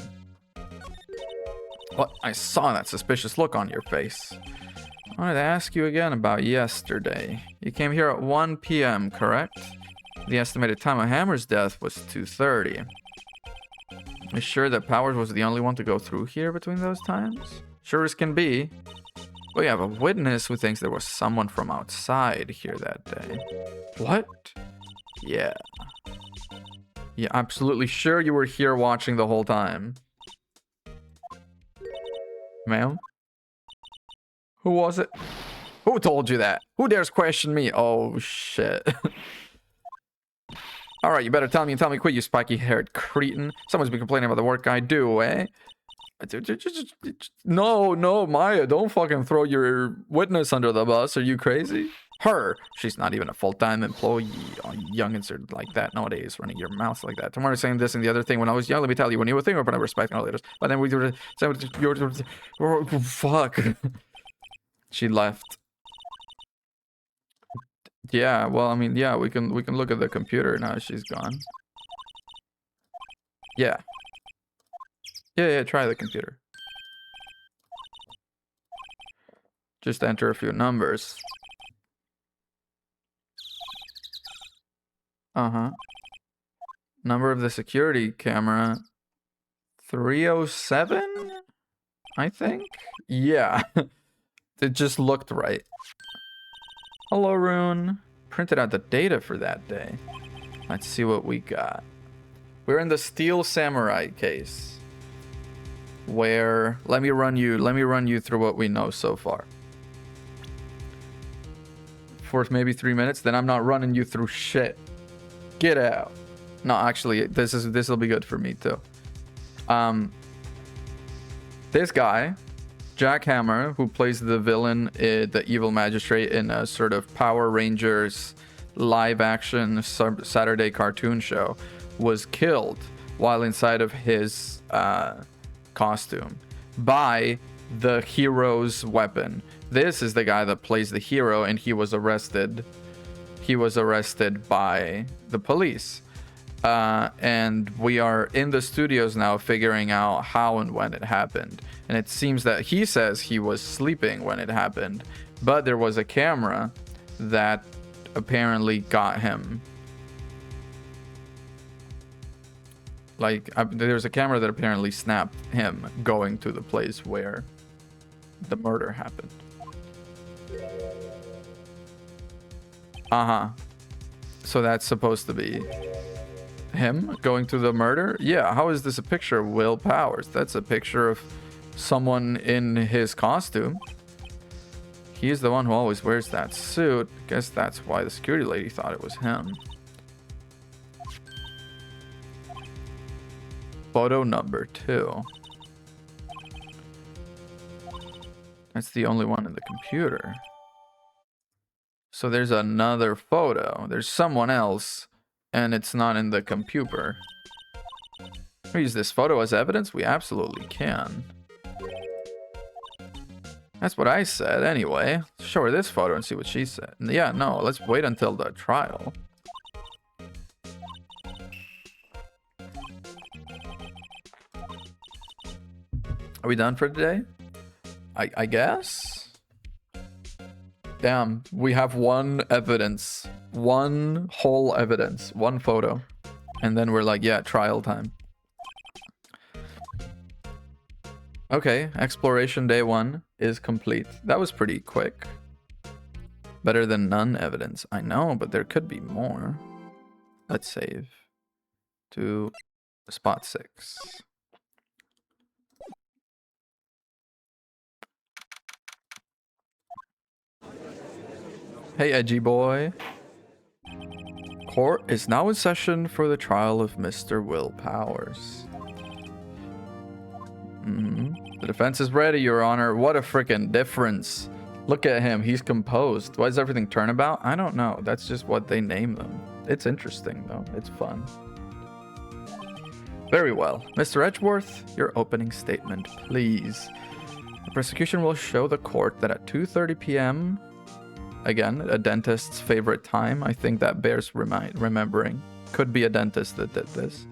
What? I saw that suspicious look on your face. I wanted to ask you again about yesterday. You came here at 1 p.m., correct? The estimated time of Hammer's death was 2:30. You sure that Powers was the only one to go through here between those times? Sure as can be. We have a witness who thinks there was someone from outside here that day. What? Yeah. Yeah, absolutely sure you were here watching the whole time. Ma'am? Who was it? Who told you that? Who dares question me? Oh, shit. Alright, you better tell me quick, you spiky-haired cretin. Someone's been complaining about the work I do, eh? No, Maya, don't fucking throw your witness under the bus. Are you crazy? Her. She's not even a full-time employee. Oh, youngins are like that nowadays, running your mouth like that. Tomorrow saying this and the other thing when I was young, let me tell you, when you were thinking about respecting our leaders, but then we were fuck. She left. Yeah, well, I mean, yeah, we can look at the computer now she's gone. Yeah. Yeah, try the computer. Just enter a few numbers. Uh-huh. Number of the security camera. 307? I think? Yeah. It just looked right. Hello, Rune. Printed out the data for that day. Let's see what we got. We're in the Steel Samurai case. Where let me run you through what we know so far. For maybe 3 minutes, then I'm not running you through shit. Get out. No, actually, this will be good for me too. This guy, Jack Hammer, who plays the villain, the evil magistrate in a sort of Power Rangers live action Saturday cartoon show, was killed while inside of his costume by the hero's weapon. This is the guy that plays the hero, and he was arrested. He was arrested by the police. And we are in the studios now figuring out how and when it happened. And it seems that he says he was sleeping when it happened, but there was a camera that apparently got him. Like, there's a camera that apparently snapped him going to the place where the murder happened. Uh-huh. So that's supposed to be him going to the murder? Yeah, how is this a picture of Will Powers? That's a picture of someone in his costume. He's the one who always wears that suit. Guess that's why the security lady thought it was him. Photo number 2. That's the only one in the computer. So there's another photo. There's someone else, and it's not in the computer. Can we use this photo as evidence? We absolutely can. That's what I said, anyway. Show her this photo and see what she said. Yeah, no, let's wait until the trial. Are we done for today? I guess? Damn, we have one evidence. One whole evidence. One photo. And then we're like, yeah, trial time. Okay, exploration day 1 is complete. That was pretty quick. Better than none evidence. I know, but there could be more. Let's save. To spot 6. Hey, edgy boy. Court is now in session for the trial of Mr. Will Powers. The defense is ready, Your Honor. What a freaking difference. Look at him. He's composed. Why is everything turnabout? I don't know. That's just what they name them. It's interesting, though. It's fun. Very well. Mr. Edgeworth, your opening statement, please. The prosecution will show the court that at 2:30 p.m., again, a dentist's favorite time. I think that bears remembering. Could be a dentist that did this.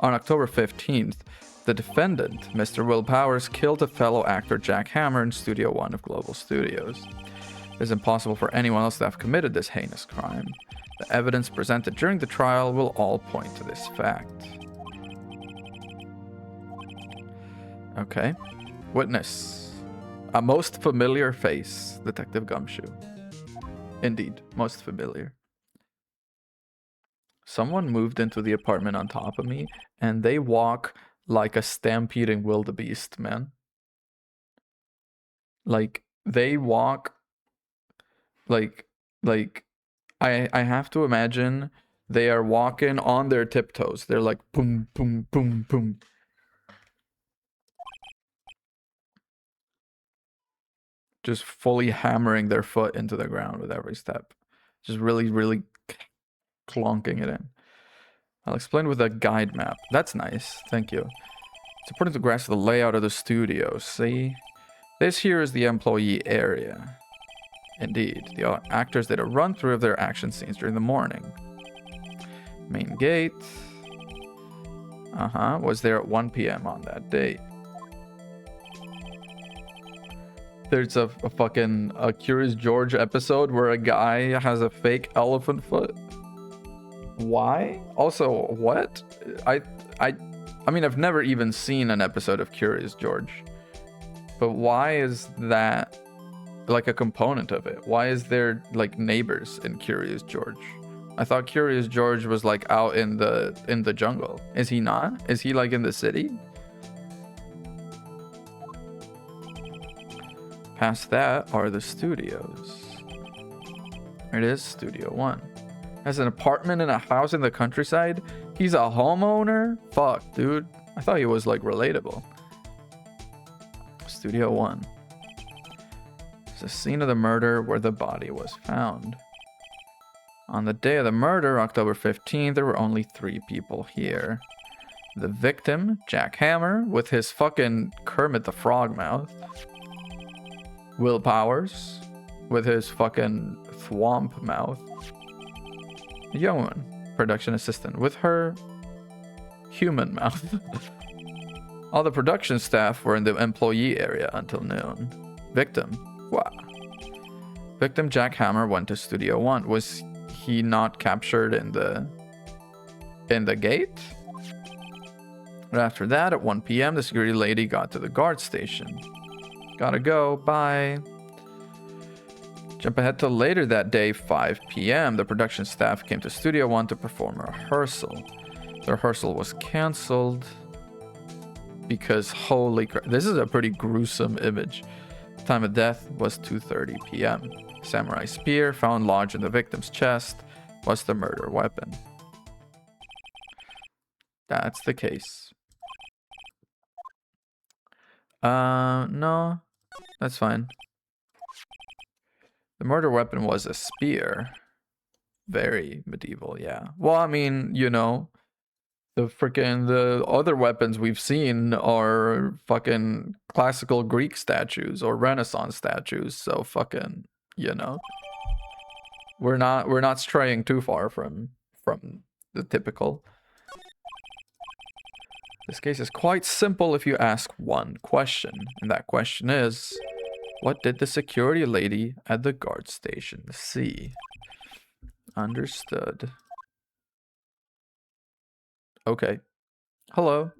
On October 15th, the defendant, Mr. Will Powers, killed a fellow actor, Jack Hammer, in Studio One of Global Studios. It is impossible for anyone else to have committed this heinous crime. The evidence presented during the trial will all point to this fact. Okay. Witness. A most familiar face, Detective Gumshoe. Indeed, most familiar. Someone moved into the apartment on top of me, and they walk like a stampeding wildebeest, man. Like, they walk like I have to imagine they are walking on their tiptoes. They're like boom, boom, boom, boom. Just fully hammering their foot into the ground with every step. Just really, really clonking it in. I'll explain with a guide map. That's nice. Thank you. It's important to grasp the layout of the studio. See? This here is the employee area. Indeed. The actors did a run-through of their action scenes during the morning. Main gate. Was there at 1 p.m. on that date. There's a fucking Curious George episode where a guy has a fake elephant foot. Why? Also, what? I mean, I've never even seen an episode of Curious George. But why is that like a component of it? Why is there like neighbors in Curious George? I thought Curious George was like out in the jungle. Is he not? Is he like in the city? Past that are the studios. There it is, Studio One. Has an apartment in a house in the countryside? He's a homeowner? Fuck, dude. I thought he was like relatable. Studio One. It's the scene of the murder where the body was found. On the day of the murder, October 15th, there were only 3 people here. The victim, Jack Hammer, with his fucking Kermit the Frog mouth. Will Powers, with his fucking thwomp mouth. Yeoman, production assistant, with her human mouth. All the production staff were in the employee area until noon. Victim, wow. Victim Jack Hammer went to Studio One. Was he not captured in the gate? But after that, at 1 p.m., the security lady got to the guard station. Gotta go, bye. Jump ahead to later that day, 5 p.m. The production staff came to Studio One to perform a rehearsal. The rehearsal was cancelled because holy crap, this is a pretty gruesome image. Time of death was 2:30 p.m. Samurai spear found lodged in the victim's chest was the murder weapon. That's the case. No, that's fine. The murder weapon was a spear. Very medieval, yeah. Well, I mean, you know, the other weapons we've seen are fucking classical Greek statues or Renaissance statues. So fucking, you know, we're not straying too far from the typical. This case is quite simple if you ask one question, and that question is, what did the security lady at the guard station see? Understood. Okay. Hello.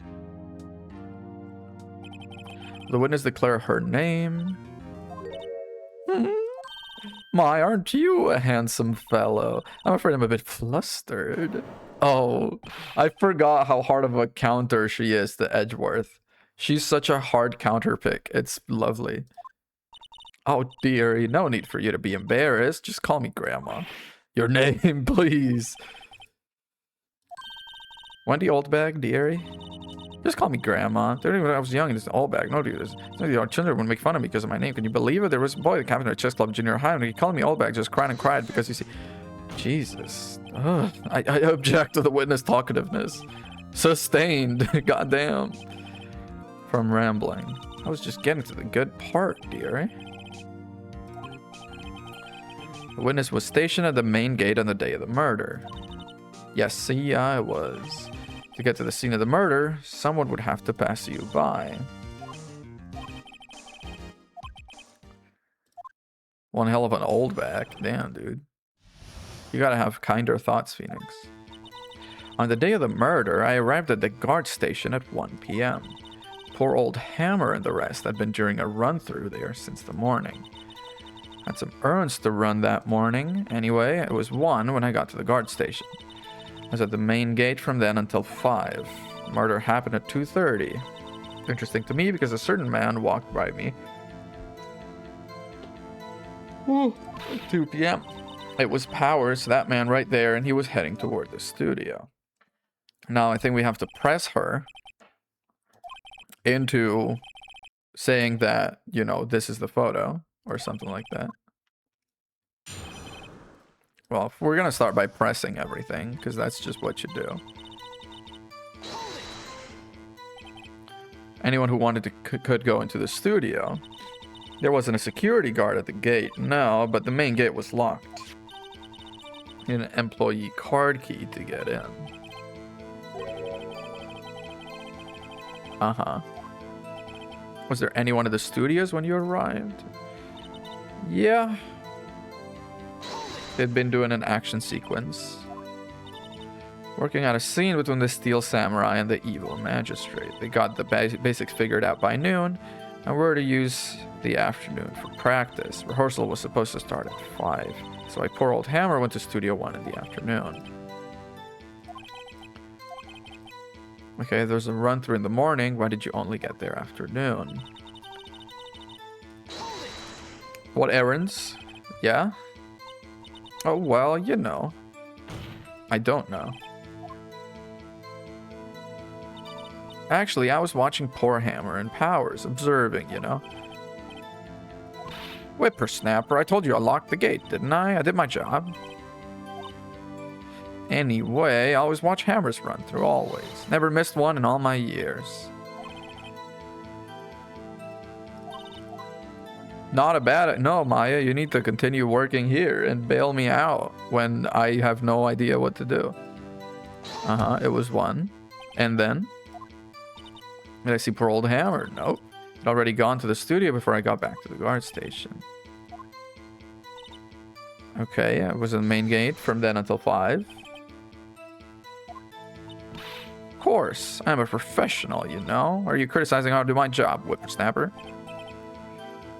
The witness declare her name. My, aren't you a handsome fellow? I'm afraid I'm a bit flustered. Oh, I forgot how hard of a counter she is to Edgeworth. She's such a hard counter pick. It's lovely. Oh, dearie, no need for you to be embarrassed. Just call me Grandma. Your name, please. Wendy Oldbag, dearie. Just call me Grandma. When I was young, it's Oldbag. No, dude. Our children would make fun of me because of my name. Can you believe it? There was a boy that captained our chess club junior high, and he called me Oldbag, just cried and cried because you see... Jesus. Ugh. I object to the witness talkativeness. Sustained. Goddamn. From rambling. I was just getting to the good part, dearie. The witness was stationed at the main gate on the day of the murder. Yes, see, I was. To get to the scene of the murder, someone would have to pass you by. One hell of an old back. Damn, dude. You gotta have kinder thoughts, Phoenix. On the day of the murder, I arrived at the guard station at 1 p.m. Poor old Hammer and the rest had been doing a run-through there since the morning. Had some errands to run that morning. Anyway, it was 1 when I got to the guard station. I was at the main gate from then until 5. Murder happened at 2:30. Interesting to me because a certain man walked by me. Woo, 2 p.m. It was Powers, that man right there, and he was heading toward the studio. Now, I think we have to press her into saying that, you know, this is the photo or something like that. Well, we're going to start by pressing everything because that's just what you do. Anyone who wanted to could go into the studio. There wasn't a security guard at the gate, no, but the main gate was locked. You need an employee card key to get in. Uh-huh. Was there anyone at the studios when you arrived? Yeah. They'd been doing an action sequence. Working out a scene between the Steel Samurai and the Evil Magistrate. They got the basics figured out by noon, and were to use the afternoon for practice. Rehearsal was supposed to start at 5, so my poor old Hammer went to Studio 1 in the afternoon. Okay, there's a run-through in the morning. Why did you only get there afternoon? What errands? Yeah? Oh, well, you know. I don't know. Actually, I was watching poor Hammer and Powers, observing, you know. Whippersnapper, I told you I locked the gate, didn't I? I did my job. Anyway, I always watch Hammers run through, always. Never missed one in all my years. Not a bad... No, Maya, you need to continue working here and bail me out when I have no idea what to do. Uh-huh, it was 1. And then? Did I see poor old Hammer? Nope. I'd already gone to the studio before I got back to the guard station. Okay, I was in the main gate from then until 5. Of course, I'm a professional, you know. Are you criticizing how I do my job, Whippersnapper?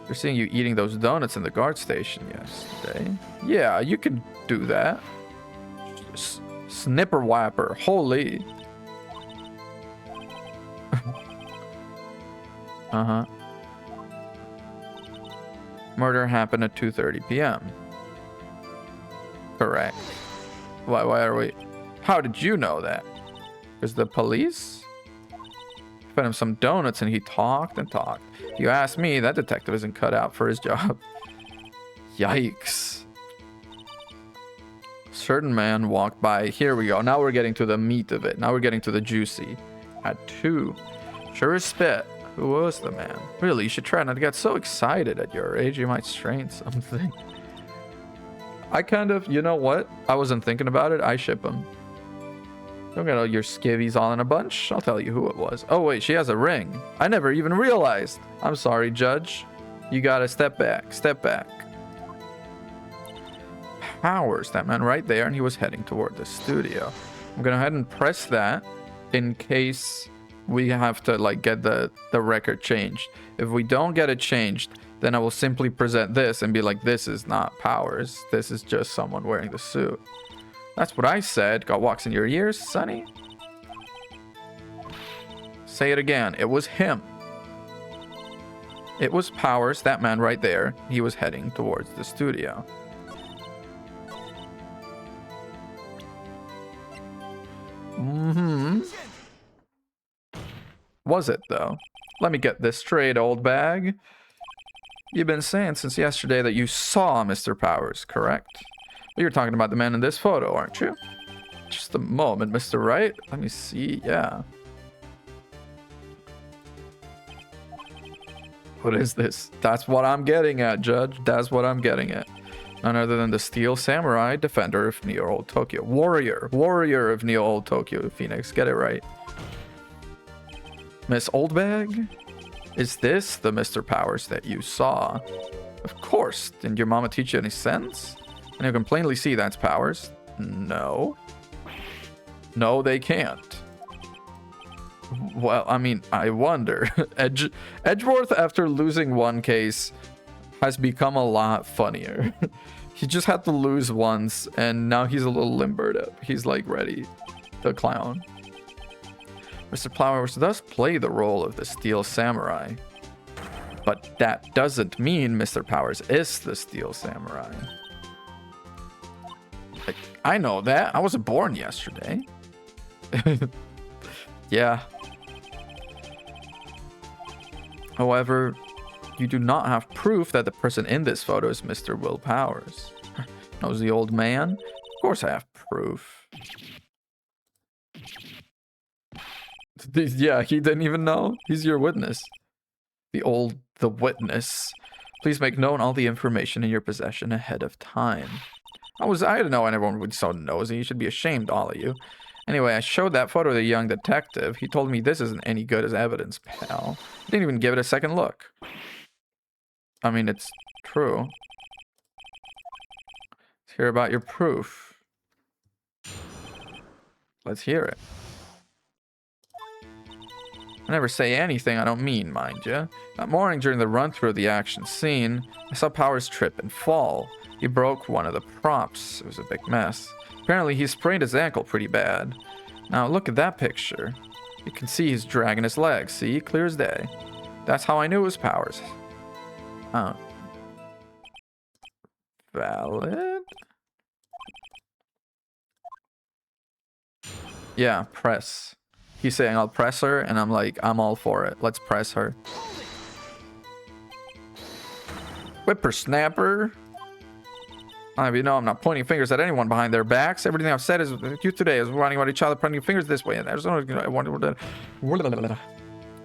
They're seeing you eating those donuts in the guard station yesterday. Yeah, you can do that. Snipper whapper, holy. Uh-huh. Murder happened at 2:30 p.m. Correct. Why are we... How did you know that? Because the police? Fed him some donuts and he talked and talked. If you ask me, that detective isn't cut out for his job. Yikes. Certain man walked by. Here we go. Now we're getting to the meat of it. Now we're getting to the juicy. Had 2. Sure as spit. Who was the man? Really, you should try not to get so excited at your age. You might strain something. I kind of, you know what? I wasn't thinking about it. I ship him. Don't get all your skivvies all in a bunch. I'll tell you who it was. Oh, wait, she has a ring. I never even realized. I'm sorry, Judge. You gotta step back. Step back. Powers, that man right there, and he was heading toward the studio. I'm gonna go ahead and press that in case we have to, like, get the record changed. If we don't get it changed, then I will simply present this and be like, this is not Powers. This is just someone wearing the suit. That's what I said. Got walks in your ears, Sonny? Say it again. It was him. It was Powers, that man right there. He was heading towards the studio. Was it, though? Let me get this straight, old bag. You've been saying since yesterday that you saw Mr. Powers, correct? You're talking about the man in this photo, aren't you? Just a moment, Mr. Wright. Let me see. Yeah. What is this? That's what I'm getting at, Judge. That's what I'm getting at. None other than the Steel Samurai, defender of Neo Old Tokyo. Warrior of Neo Old Tokyo, Phoenix. Get it right. Miss Oldbag? Is this the Mr. Powers that you saw? Of course. Didn't your mama teach you any sense? And you can plainly see that's Powers. No. No, they can't. Well, I mean, I wonder. Edgeworth, after losing one case, has become a lot funnier. He just had to lose once, and now he's a little limbered up. He's, like, ready to clown. Mr. Powers does play the role of the Steel Samurai. But that doesn't mean Mr. Powers is the Steel Samurai. Like, I know that. I wasn't born yesterday. Yeah. However, you do not have proof that the person in this photo is Mr. Will Powers. Knows the old man? Of course I have proof. Yeah, he didn't even know. He's your witness. The witness. Please make known all the information in your possession ahead of time. I didn't know anyone would be so nosy. You should be ashamed, all of you. Anyway, I showed that photo to the young detective. He told me this isn't any good as evidence, pal. He didn't even give it a second look. I mean, it's true. Let's hear about your proof. Let's hear it. I never say anything I don't mean, mind you. That morning during the run-through of the action scene, I saw Powers trip and fall. He broke one of the props. It was a big mess. Apparently, he sprained his ankle pretty bad. Now, look at that picture. You can see he's dragging his legs. See? Clear as day. That's how I knew it was Powers. Oh. Valid? Yeah, press. He's saying I'll press her, and I'm like, I'm all for it. Let's press her. Whippersnapper. You know, I'm not pointing fingers at anyone behind their backs. Everything I've said is you today is running at each other, pointing fingers this way. And there's no,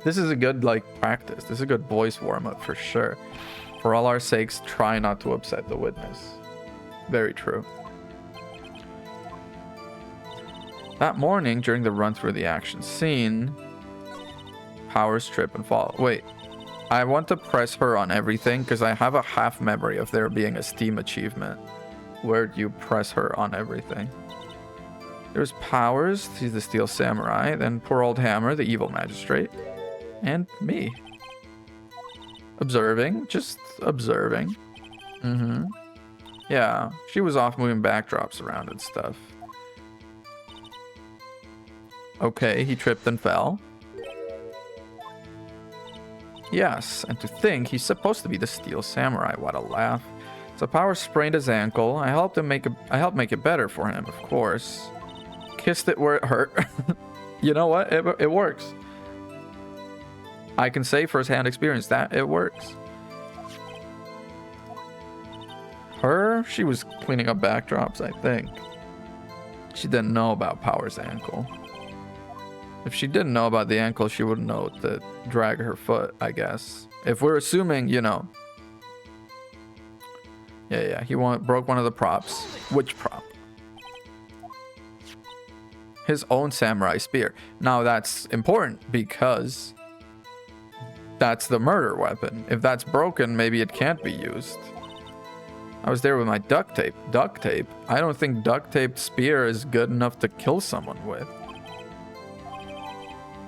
this is a good, like, practice. This is a good voice warm-up for sure. For all our sakes, try not to upset the witness. Very true. That morning, during the run through the action scene, Powers trip and fall. Wait, I want to press her on everything because I have a half memory of there being a Steam achievement where you press her on everything. There's Powers, he's the Steel Samurai, then poor old Hammer, the evil magistrate, and me. Observing, just observing. Yeah, she was off moving backdrops around and stuff. Okay, he tripped and fell. Yes, and to think he's supposed to be the Steel Samurai. What a laugh. So Powers sprained his ankle. I helped make it better for him, of course. Kissed it where it hurt. You know what? It works. I can say firsthand experience that it works. Her? She was cleaning up backdrops, I think. She didn't know about Power's ankle. If she didn't know about the ankle, she wouldn't know to drag her foot, I guess. If we're assuming, you know. Yeah, he broke one of the props. Which prop? His own samurai spear. Now that's important because that's the murder weapon. If that's broken, maybe it can't be used. I was there with my duct tape. Duct tape? I don't think duct taped spear is good enough to kill someone with.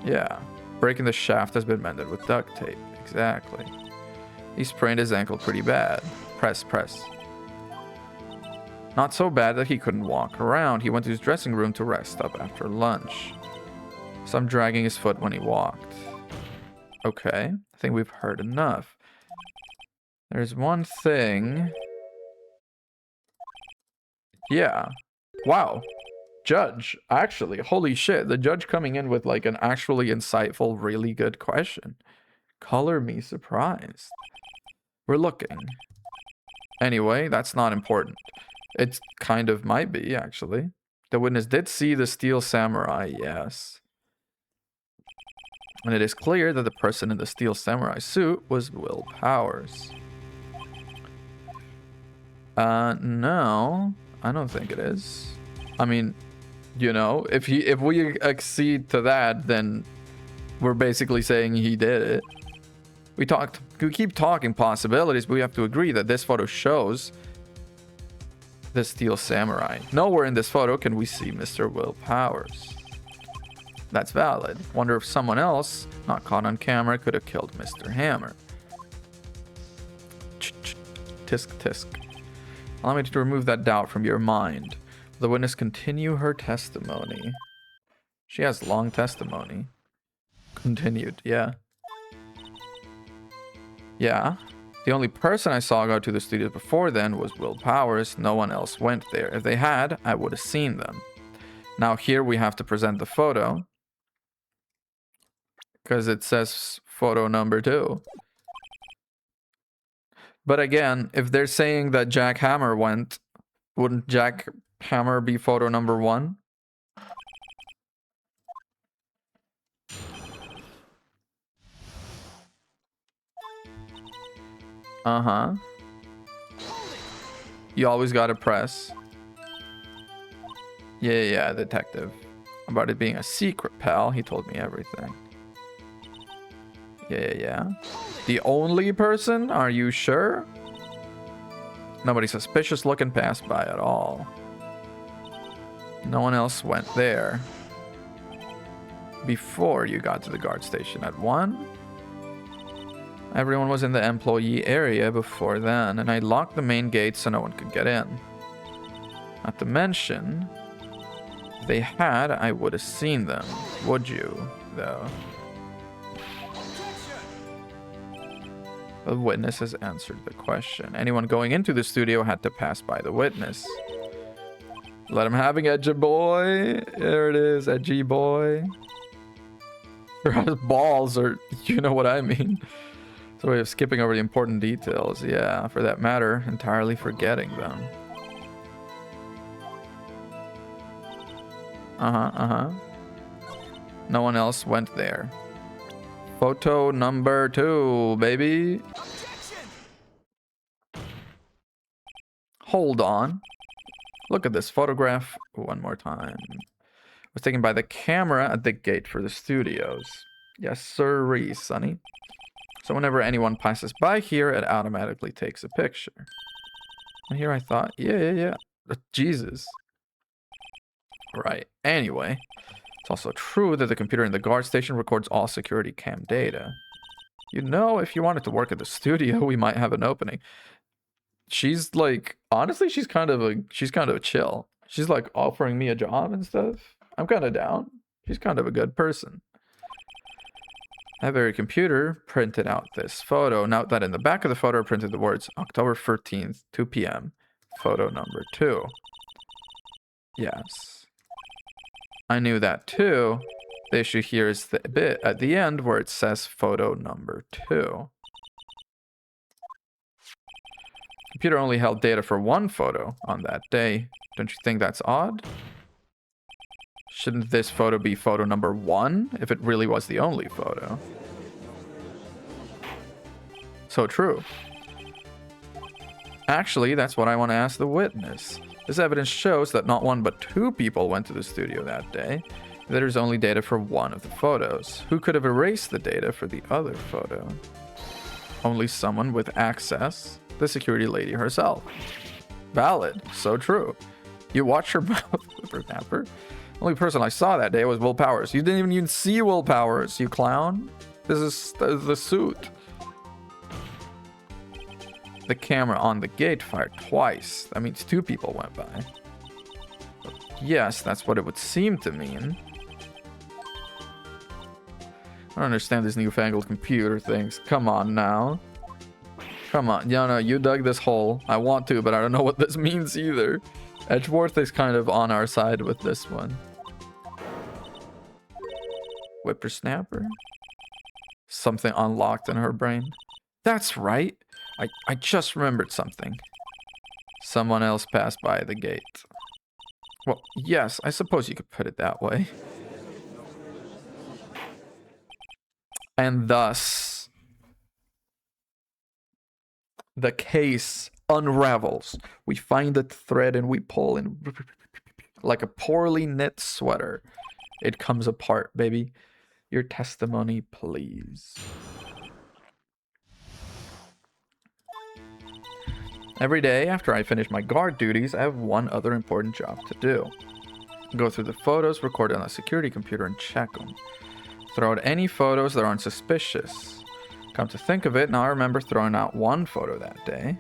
Yeah. Breaking the shaft has been mended with duct tape. Exactly. He sprained his ankle pretty bad. Press. Not so bad that he couldn't walk around. He went to his dressing room to rest up after lunch. Some dragging his foot when he walked. Okay. I think we've heard enough. There's one thing. Yeah. Wow. Judge. Actually, holy shit. The judge coming in with like an actually insightful, really good question. Color me surprised. We're looking. Anyway, that's not important. It kind of might be, actually. The witness did see the steel samurai, yes. And it is clear that the person in the steel samurai suit was Will Powers. No, I don't think it is. I mean, you know, if we accede to that, then we're basically saying he did it. We keep talking possibilities, but we have to agree that this photo shows the steel samurai. Nowhere in this photo can we see Mr. Will Powers. That's valid. Wonder if someone else, not caught on camera, could have killed Mr. Hammer. Tisk. Allow me to remove that doubt from your mind. The witness continue her testimony. She has long testimony. Continued, yeah. Yeah. The only person I saw go to the studio before then was Will Powers. No one else went there. If they had, I would have seen them. Now here we have to present the photo. Because it says photo number 2. But again, if they're saying that Jack Hammer went, wouldn't Jack Hammer be photo number 1? Uh-huh. You always gotta press. Yeah, detective. About it being a secret, pal. He told me everything. Yeah. The only person? Are you sure? Nobody suspicious looking passed by at all. No one else went there. Before you got to the guard station at 1? Everyone was in the employee area before then, and I locked the main gate so no one could get in. Not to mention, if they had, I would have seen them. Would you, though? The witness has answered the question. Anyone going into the studio had to pass by the witness. Let him have it, edgy boy. There it is, edgy boy. Her balls are, you know what I mean. It's a way of skipping over the important details. Yeah, for that matter, entirely forgetting them. No one else went there. Photo number 2, baby. Hold on. Look at this photograph one more time. It was taken by the camera at the gate for the studios. Yes, sirree, sonny. So whenever anyone passes by here, it automatically takes a picture. And here I thought, yeah. Jesus. Right. Anyway, it's also true that the computer in the guard station records all security cam data. You know, if you wanted to work at the studio, we might have an opening. She's like, honestly, she's kind of a chill. She's like offering me a job and stuff. I'm kind of down. She's kind of a good person. That very computer printed out this photo. Note that in the back of the photo printed the words October 13th, 2 p.m. Photo number 2. Yes. I knew that too. The issue here is the bit at the end where it says photo number 2. Computer only held data for one photo on that day. Don't you think that's odd? Shouldn't this photo be photo number 1 if it really was the only photo? So true. Actually, that's what I want to ask the witness. This evidence shows that not one but 2 people went to the studio that day. There's only data for one of the photos. Who could have erased the data for the other photo? Only someone with access. The security lady herself. Valid. So true. You watch her mouth, whippersnapper. Only person I saw that day was Will Powers. You didn't even see Will Powers, you clown. This is the suit. The camera on the gate fired twice. That means 2 people went by. Yes, that's what it would seem to mean. I don't understand these newfangled computer things. Come on now. Come on. No, you dug this hole. I want to, but I don't know what this means either. Edgeworth is kind of on our side with this one. Whippersnapper? Something unlocked in her brain. That's right. I just remembered something. Someone else passed by the gate. Well, yes, I suppose you could put it that way. And thus, the case unravels. We find a thread and we pull, and like a poorly knit sweater, it comes apart, baby. Your testimony, please. Every day after I finish my guard duties, I have one other important job to do. Go through the photos recorded on a security computer and check them. Throw out any photos that aren't suspicious. Come to think of it, now I remember throwing out one photo that day.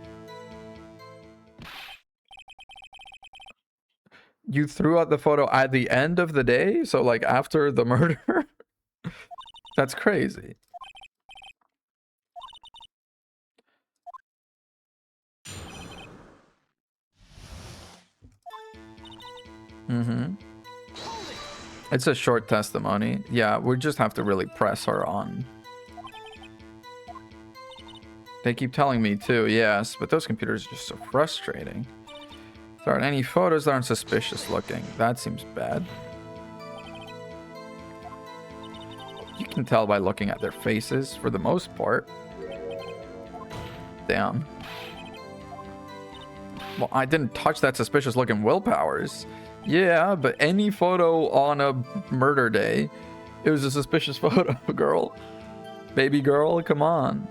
You threw out the photo at the end of the day? So like after the murder? That's crazy. It's a short testimony. Yeah, we just have to really press her on. They keep telling me too, yes, but those computers are just so frustrating. If there aren't any photos that aren't suspicious looking, that seems bad. You can tell by looking at their faces, for the most part. Damn. Well, I didn't touch that suspicious looking Will Powers. Yeah, but any photo on a murder day, it was a suspicious photo, girl. Baby girl, come on.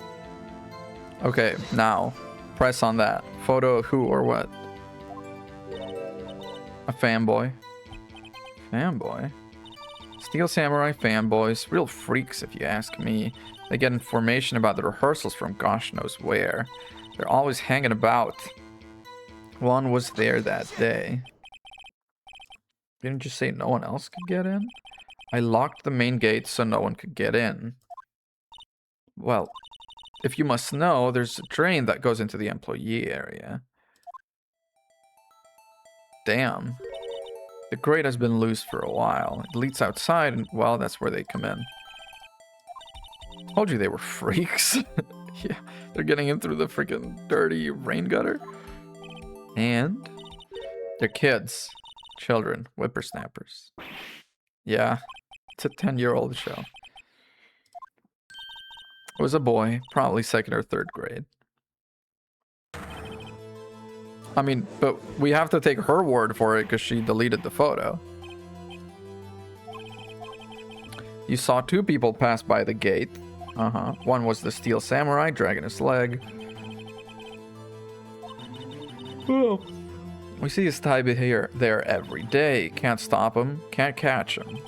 Okay, now, press on that. Photo of who or what? A fanboy. Fanboy? Steel Samurai fanboys, real freaks if you ask me. They get information about the rehearsals from gosh knows where. They're always hanging about. One was there that day. Didn't you say no one else could get in? I locked the main gate so no one could get in. Well, if you must know, there's a drain that goes into the employee area. Damn. The grate has been loose for a while. It leads outside, and, well, that's where they come in. Told you they were freaks. Yeah, they're getting in through the freaking dirty rain gutter. And they're kids. Children. Whippersnappers. Yeah, it's a 10-year-old show. It was a boy, probably 2nd or 3rd grade. I mean, but we have to take her word for it because she deleted the photo. You saw 2 people pass by the gate. One was the Steel Samurai dragging his leg. Oh. We see his type here there every day. Can't stop him, can't catch him.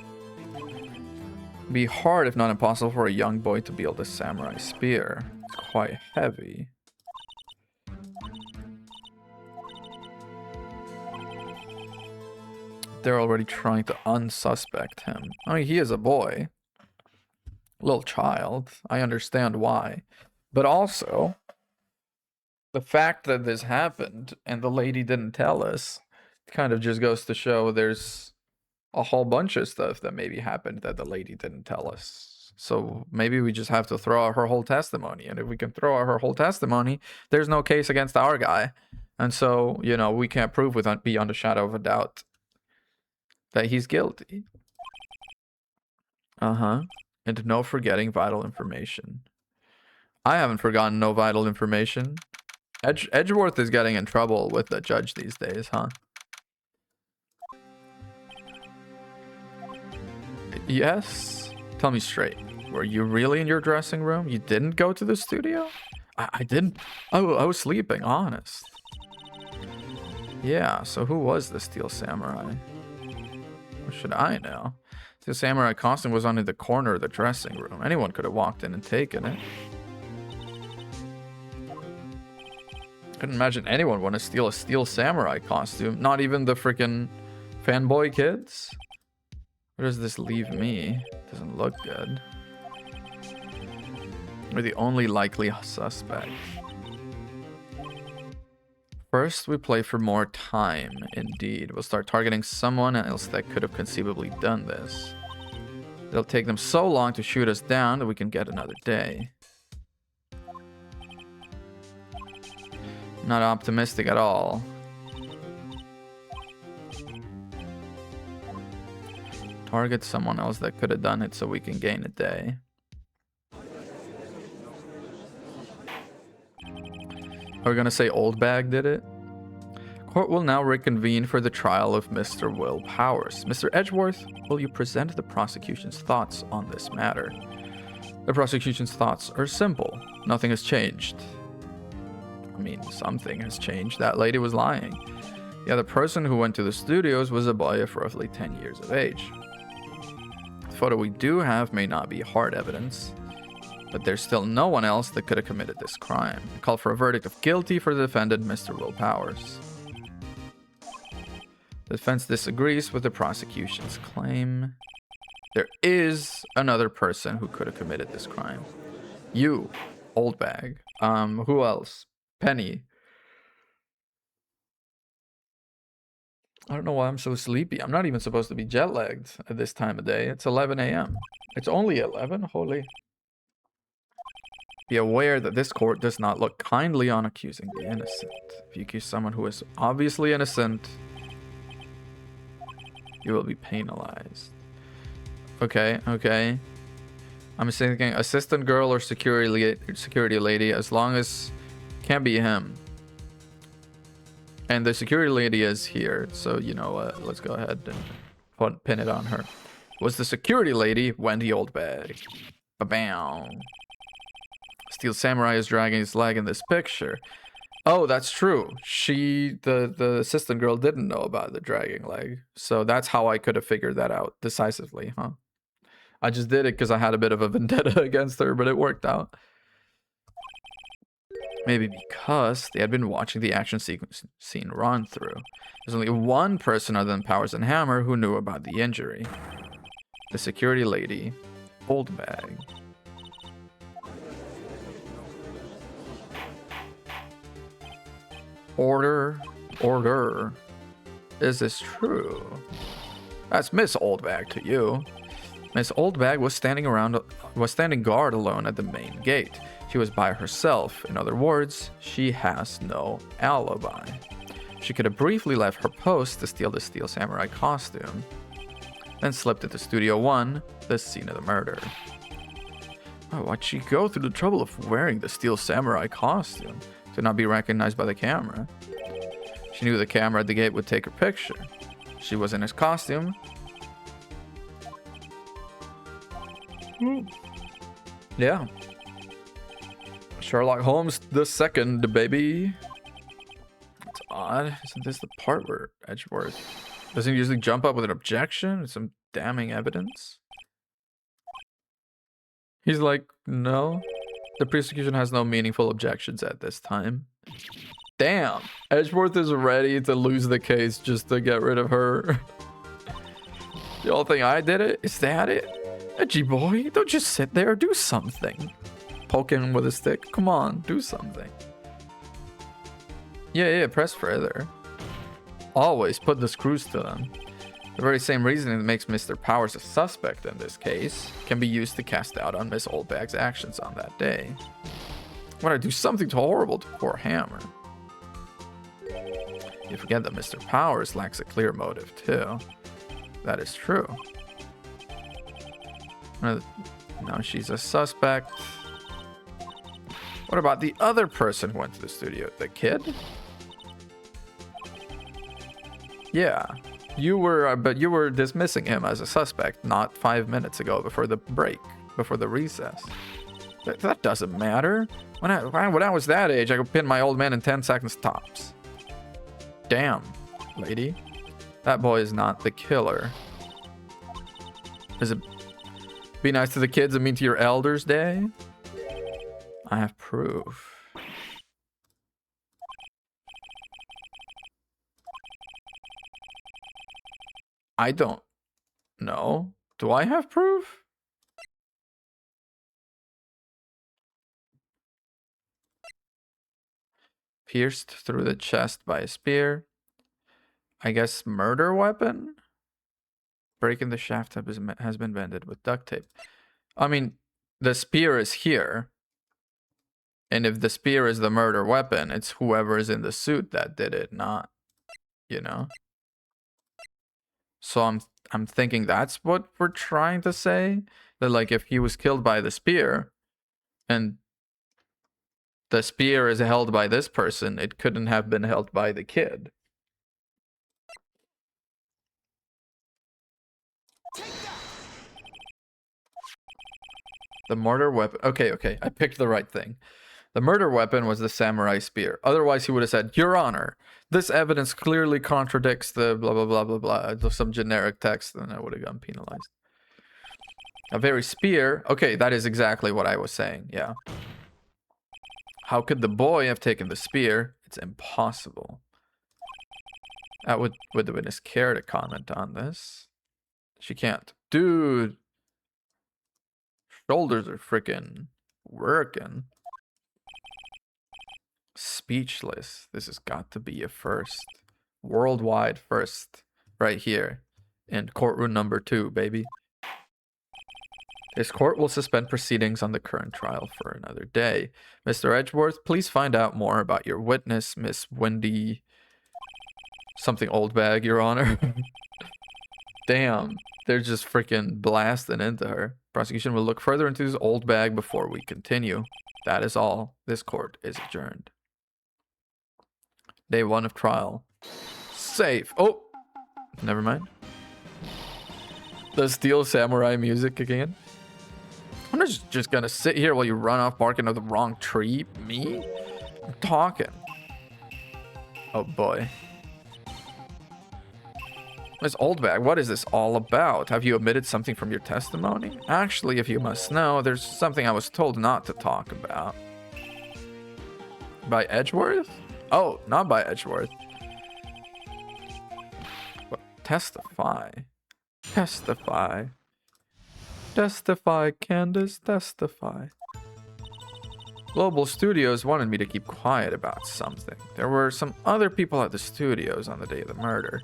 Be hard, if not impossible, for a young boy to wield a samurai spear. It's quite heavy. They're already trying to unsuspect him. I mean, he is a boy. A little child. I understand why. But also, the fact that this happened and the lady didn't tell us kind of just goes to show there's a whole bunch of stuff that maybe happened that the lady didn't tell us. So maybe we just have to throw out her whole testimony. And if we can throw out her whole testimony, there's no case against our guy. And so, you know, we can't prove beyond a shadow of a doubt that he's guilty. And no forgetting vital information. I haven't forgotten no vital information. Edgeworth is getting in trouble with the judge these days, huh? Yes? Tell me straight. Were you really in your dressing room? You didn't go to the studio? I didn't. Oh, I was sleeping, honest. Yeah, so who was the Steel Samurai? What should I know? The samurai costume was on in the corner of the dressing room. Anyone could have walked in and taken it. Couldn't imagine anyone want to steal a Steel Samurai costume. Not even the freaking fanboy kids. Where does this leave me? Doesn't look good. We're the only likely suspect. First, we play for more time. Indeed, we'll start targeting someone else that could have conceivably done this. It'll take them so long to shoot us down that we can get another day. Not optimistic at all. Target someone else that could have done it so we can gain a day. Are we gonna say Old Bag did it? Court will now reconvene for the trial of Mr. Will Powers. Mr. Edgeworth, will you present the prosecution's thoughts on this matter? The prosecution's thoughts are simple. Nothing has changed. I mean, something has changed. That lady was lying. The other person who went to the studios was a boy of roughly 10 years of age. The photo we do have may not be hard evidence, but there's still no one else that could have committed this crime. I call for a verdict of guilty for the defendant, Mr. Will Powers. The defense disagrees with the prosecution's claim. There is another person who could have committed this crime. You, Old Bag. Who else? Penny. I don't know why I'm so sleepy. I'm not even supposed to be jet lagged at this time of day. It's 11 a.m. It's only 11? Holy. Be aware that this court does not look kindly on accusing the innocent. If you accuse someone who is obviously innocent, you will be penalized. Okay. I'm thinking assistant girl or security lady, as long as can't be him. And the security lady is here, so you know what? Let's go ahead and pin it on her. Was the security lady Wendy Old Bag? Ba-bam. Steel Samurai is dragging his leg in this picture. Oh, that's true. The assistant girl didn't know about the dragging leg. So that's how I could have figured that out decisively, huh? I just did it because I had a bit of a vendetta against her, but it worked out. Maybe because they had been watching the action scene run through. There's only one person other than Powers and Hammer who knew about the injury. The security lady, Old Bag. Order. Is this true? That's Miss Old Bag to you. Miss Old Bag was standing guard alone at the main gate. She was by herself. In other words, she has no alibi. She could have briefly left her post to steal the Steel Samurai costume, then slipped into Studio 1, the scene of the murder. Oh, why'd she go through the trouble of wearing the Steel Samurai costume to not be recognized by the camera? She knew the camera at the gate would take her picture. She was in his costume. Yeah. Sherlock Holmes the second, baby. It's odd. Isn't this the part where Edgeworth doesn't usually jump up with an objection? Some damning evidence? He's like, no. The prosecution has no meaningful objections at this time. Damn. Edgeworth is ready to lose the case just to get rid of her. Y'all think I did it? Is that it? Edgy boy, don't just sit there. Do something. Poke him with a stick. Come on, do something. Yeah, press further. Always put the screws to them. The very same reasoning that makes Mr. Powers a suspect in this case can be used to cast doubt on Miss Oldbag's actions on that day. When I do something horrible to poor Hammer. You forget that Mr. Powers lacks a clear motive, too. That is true. Now she's a suspect. What about the other person who went to the studio? The kid? Yeah. You were, but you were dismissing him as a suspect not 5 minutes ago before the break, before the recess. That doesn't matter. When I was that age, I could pin my old man in 10 seconds tops. Damn, lady. That boy is not the killer. Is it be nice to the kids and mean to your elders day? I have proof. I don't know. Do I have proof? Pierced through the chest by a spear. I guess murder weapon? Breaking the shaft has been bended with duct tape. I mean, the spear is here. And if the spear is the murder weapon, it's whoever is in the suit that did it, not, you know? So I'm thinking that's what we're trying to say. That like if he was killed by the spear and the spear is held by this person, it couldn't have been held by the kid. The murder weapon. Okay. I picked the right thing. The murder weapon was the samurai spear. Otherwise, he would have said, Your Honor, this evidence clearly contradicts the blah, blah, blah, blah, blah. Some generic text, and I would have gotten penalized. A very spear. Okay, that is exactly what I was saying. Yeah. How could the boy have taken the spear? It's impossible. Would the witness care to comment on this? She can't. Dude. Shoulders are freaking working. Speechless. This has got to be a first. Worldwide first. Right here. In courtroom number 2, baby. This court will suspend proceedings on the current trial for another day. Mr. Edgeworth, please find out more about your witness, Miss Wendy... Something Oldbag, Your Honor. Damn. They're just freaking blasting into her. Prosecution will look further into this Oldbag before we continue. That is all. This court is adjourned. Day 1 of trial. Safe. Oh! Never mind. The Steel Samurai music again. I'm just gonna sit here while you run off barking at the wrong tree. Me? I'm talking. Oh boy. Miss Oldbag, what is this all about? Have you omitted something from your testimony? Actually, if you must know, there's something I was told not to talk about. By Edgeworth? Oh, not by Edgeworth. But testify. Testify. Testify, Candace, testify. Global Studios wanted me to keep quiet about something. There were some other people at the studios on the day of the murder.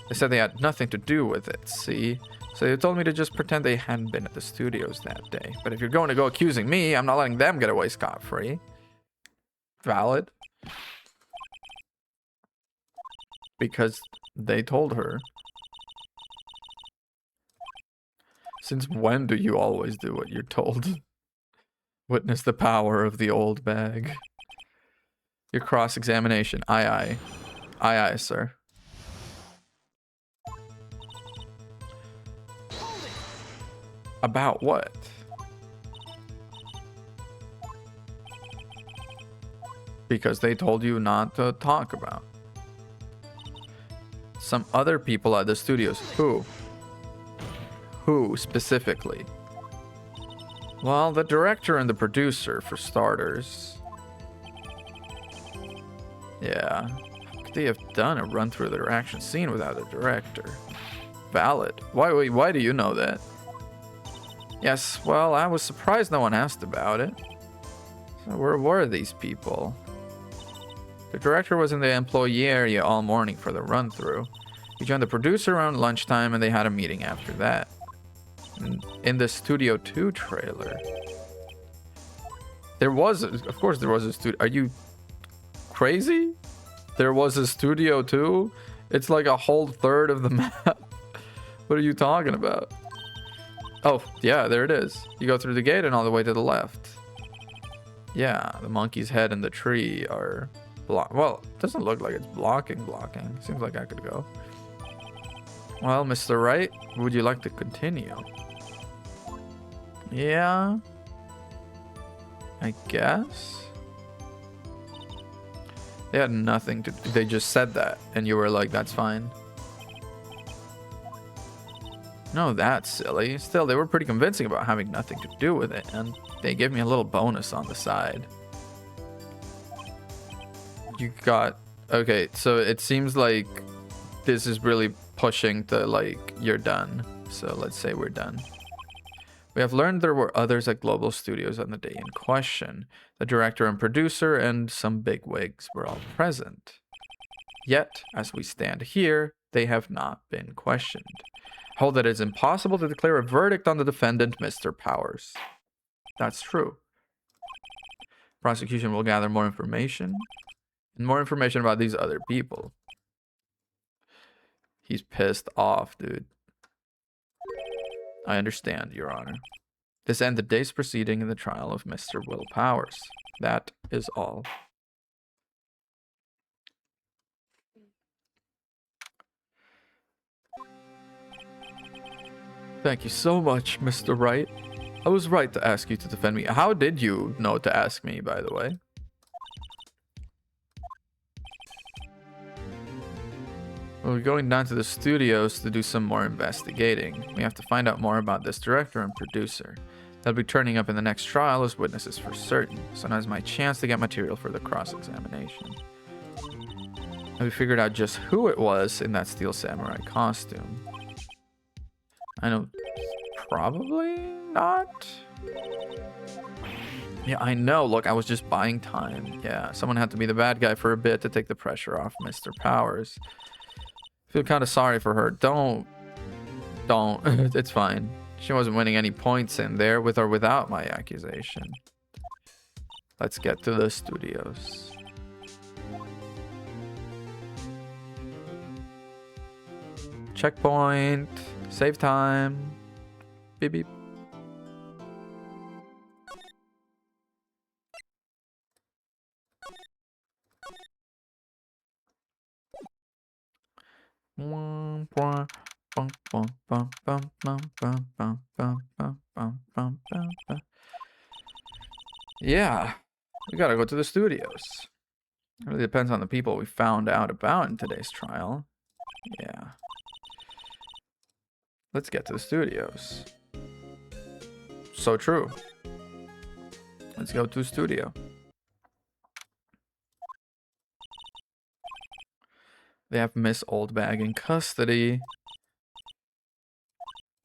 They said they had nothing to do with it, see? So they told me to just pretend they hadn't been at the studios that day. But if you're going to go accusing me, I'm not letting them get away scot-free. Valid. Because they told her. Since when do you always do what you're told? Witness the power of the old bag. Your cross-examination. Aye, aye. Aye, aye, sir. About what? Because they told you not to talk about. Some other people at the studios. Who? Who specifically? Well, the director and the producer, for starters. Yeah. How could they have done a run through their action scene without a director? Valid. Why do you know that? Yes, well, I was surprised no one asked about it. So where were these people? The director was in the employee area all morning for the run-through. He joined the producer around lunchtime and they had a meeting after that. In the Studio 2 trailer. There was, of course there was a studio. Are you crazy? There was a Studio 2? It's like a whole third of the map. What are you talking about? Oh, yeah, there it is. You go through the gate and all the way to the left. Yeah, the monkey's head and the tree are blocked. Well, it doesn't look like it's blocking. Seems like I could go. Well, Mr. Wright, would you like to continue? Yeah, I guess. They had nothing to... They just said that, and you were like, that's fine. No, that's silly. Still, they were pretty convincing about having nothing to do with it, and they gave me a little bonus on the side. You got... Okay, so it seems like this is really pushing to, like, you're done. So let's say we're done. We have learned there were others at Global Studios on the day in question. The director and producer and some bigwigs were all present. Yet, as we stand here, they have not been questioned. Hold that it is impossible to declare a verdict on the defendant, Mr. Powers. That's true. Prosecution will gather more information. And more information about these other people. He's pissed off, dude. I understand, Your Honor. This ends the day's proceeding in the trial of Mr. Will Powers. That is all. Thank you so much, Mr. Wright. I was right to ask you to defend me. How did you know to ask me, by the way? We're going down to the studios to do some more investigating. We have to find out more about this director and producer. They'll be turning up in the next trial as witnesses for certain, so now's my chance to get material for the cross-examination. Have we figured out just who it was in that Steel Samurai costume? I know, probably not? Yeah, I know. Look, I was just buying time. Yeah, someone had to be the bad guy for a bit to take the pressure off Mr. Powers. I feel kind of sorry for her. Don't. It's fine. She wasn't winning any points in there with or without my accusation. Let's get to the studios. Checkpoint. Save time. Beep beep. Yeah, we gotta go to the studios. It really depends on the people we found out about in today's trial. Yeah. Let's get to the studios. So true. Let's go to studio. They have Miss Oldbag in custody.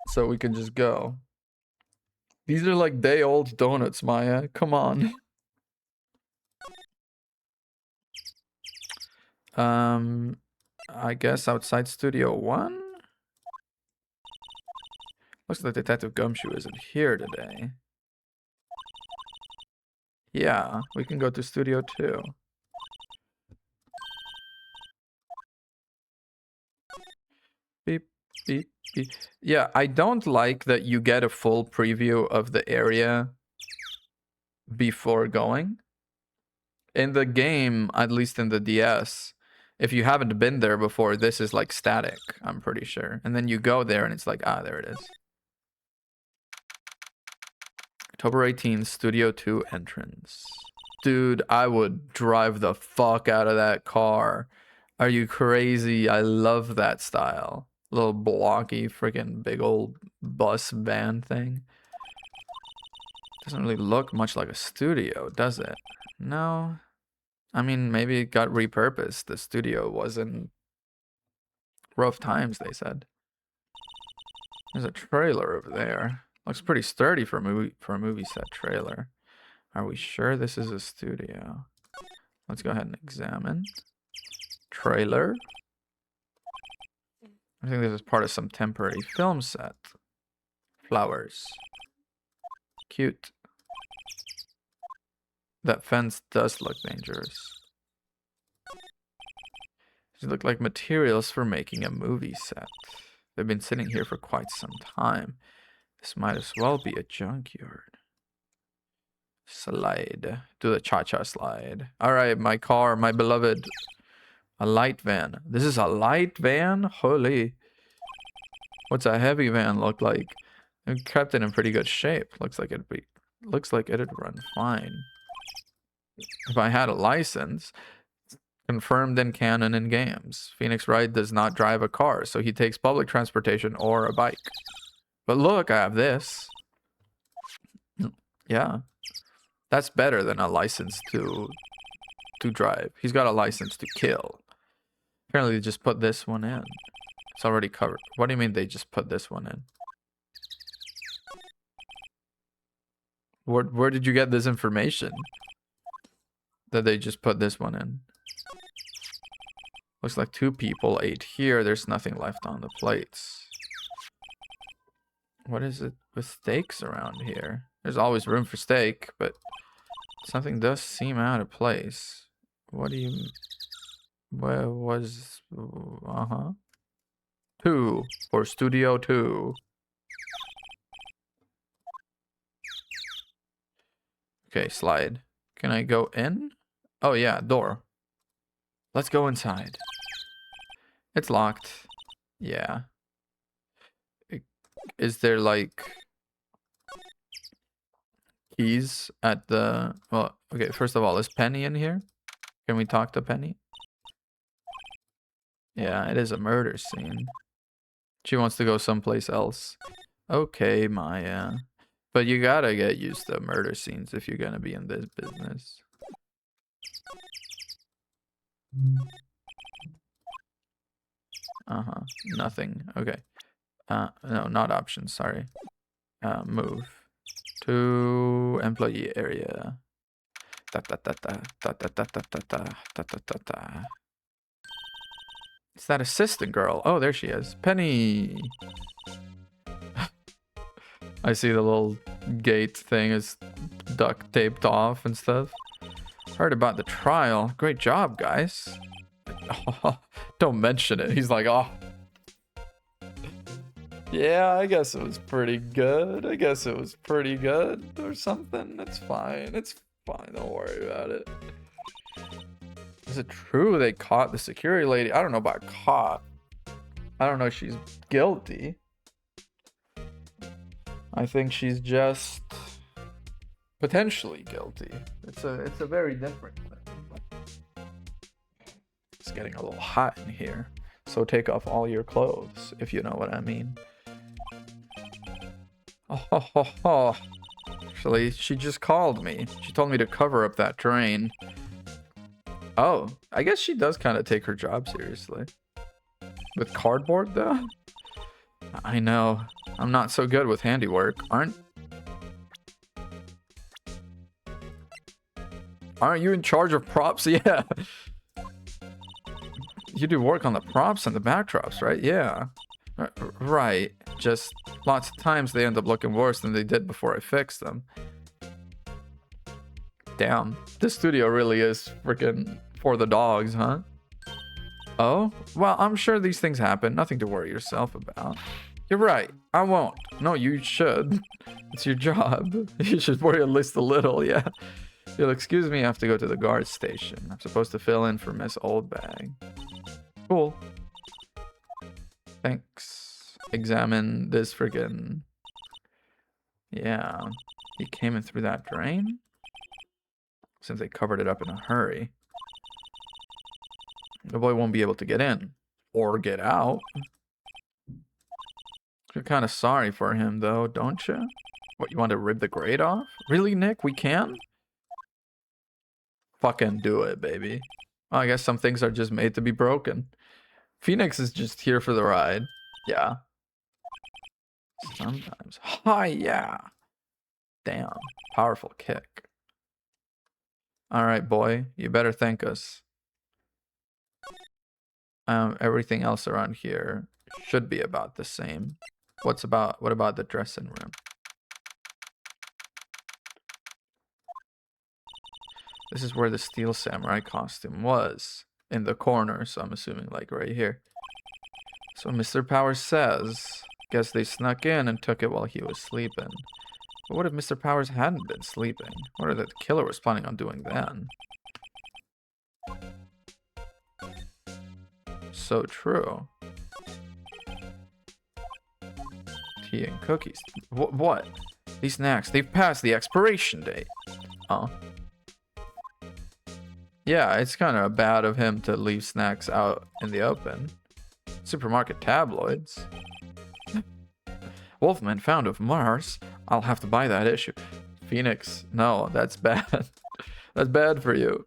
So we can just go. These are like day-old donuts, Maya. Come on. I guess outside Studio 1? Looks like Detective Gumshoe isn't here today. Yeah, we can go to Studio 2. Beep, beep, beep. Yeah, I don't like that you get a full preview of the area before going. In the game, at least in the DS, if you haven't been there before, this is like static, I'm pretty sure. And then you go there and it's like, ah, there it is. October 18th, Studio 2 entrance. Dude, I would drive the fuck out of that car. Are you crazy? I love that style. Little blocky freaking big old bus van thing. Doesn't really look much like a studio, does it? No. I mean, maybe it got repurposed. The studio was in rough times, they said. There's a trailer over there. Looks pretty sturdy for a movie set trailer. Are we sure this is a studio? Let's go ahead and examine. Trailer. I think this is part of some temporary film set. Flowers. Cute. That fence does look dangerous. These look like materials for making a movie set. They've been sitting here for quite some time. This might as well be a junkyard. Slide. Do the cha-cha slide. Alright, my car, my beloved. A light van. This is a light van? Holy. What's a heavy van look like? I kept it in pretty good shape. Looks like it'd run fine. If I had a license, confirmed in canon and games. Phoenix Wright does not drive a car, so he takes public transportation or a bike. But look, I have this. Yeah. That's better than a license to drive. He's got a license to kill. Apparently they just put this one in. It's already covered. What do you mean they just put this one in? Where did you get this information? That they just put this one in. Looks like 2 people ate here. There's nothing left on the plates. What is it with steaks around here? There's always room for steak, but something does seem out of place. What do you... Where was... 2 for Studio 2. Okay, slide. Can I go in? Oh yeah, door. Let's go inside. It's locked. Yeah. Is there like keys at the... Well, okay, first of all, is Penny in here? Can we talk to Penny? Yeah, it is a murder scene. She wants to go someplace else. Okay, Maya. But you gotta get used to murder scenes if you're gonna be in this business. Nothing. Okay. No, not options, sorry. Move to employee area. It's that assistant girl. Oh, there she is. Penny. I see the little gate thing is duct taped off and stuff. Heard about the trial. Great job, guys. Oh, don't mention it. He's like, oh. Yeah, I guess it was pretty good. I guess it was pretty good or something. It's fine. It's fine. Don't worry about it. Is it true they caught the security lady? I don't know about caught. I don't know if she's guilty. I think she's just potentially guilty. It's a very different thing. It's getting a little hot in here. So take off all your clothes, if you know what I mean. Oh. Actually, she just called me. She told me to cover up that drain. Oh, I guess she does kind of take her job seriously. With cardboard, though? I know. I'm not so good with handiwork. Aren't you in charge of props? Yeah. You do work on the props and the backdrops, right? Yeah. Right. Just lots of times they end up looking worse than they did before I fixed them. Damn. This studio really is freaking for the dogs, huh? Oh? Well, I'm sure these things happen. Nothing to worry yourself about. You're right. I won't. No, you should. It's your job. You should worry at least a little, yeah. You'll excuse me, I have to go to the guard station. I'm supposed to fill in for Miss Oldbag. Cool. Thanks. Examine this friggin'... Yeah. He came in through that drain? Since they covered it up in a hurry. The boy won't be able to get in. Or get out. You're kind of sorry for him, though, don't you? What, you want to rip the grate off? Really, Nick? We can? Fucking do it, baby. Well, I guess some things are just made to be broken. Phoenix is just here for the ride. Yeah. Sometimes. Hi, yeah. Damn. Powerful kick. Alright, boy. You better thank us. Everything else around here should be about the same. What about the dressing room? This is where the Steel Samurai costume was. In the corner, so I'm assuming like right here. So Mr. Powers says, guess they snuck in and took it while he was sleeping. But what if Mr. Powers hadn't been sleeping? What if the killer was planning on doing then? So true. Tea and cookies. What? These snacks, they've passed the expiration date. Oh. Yeah, it's kind of bad of him to leave snacks out in the open. Supermarket tabloids. Wolfman found of Mars. I'll have to buy that issue. Phoenix. No, that's bad. That's bad for you.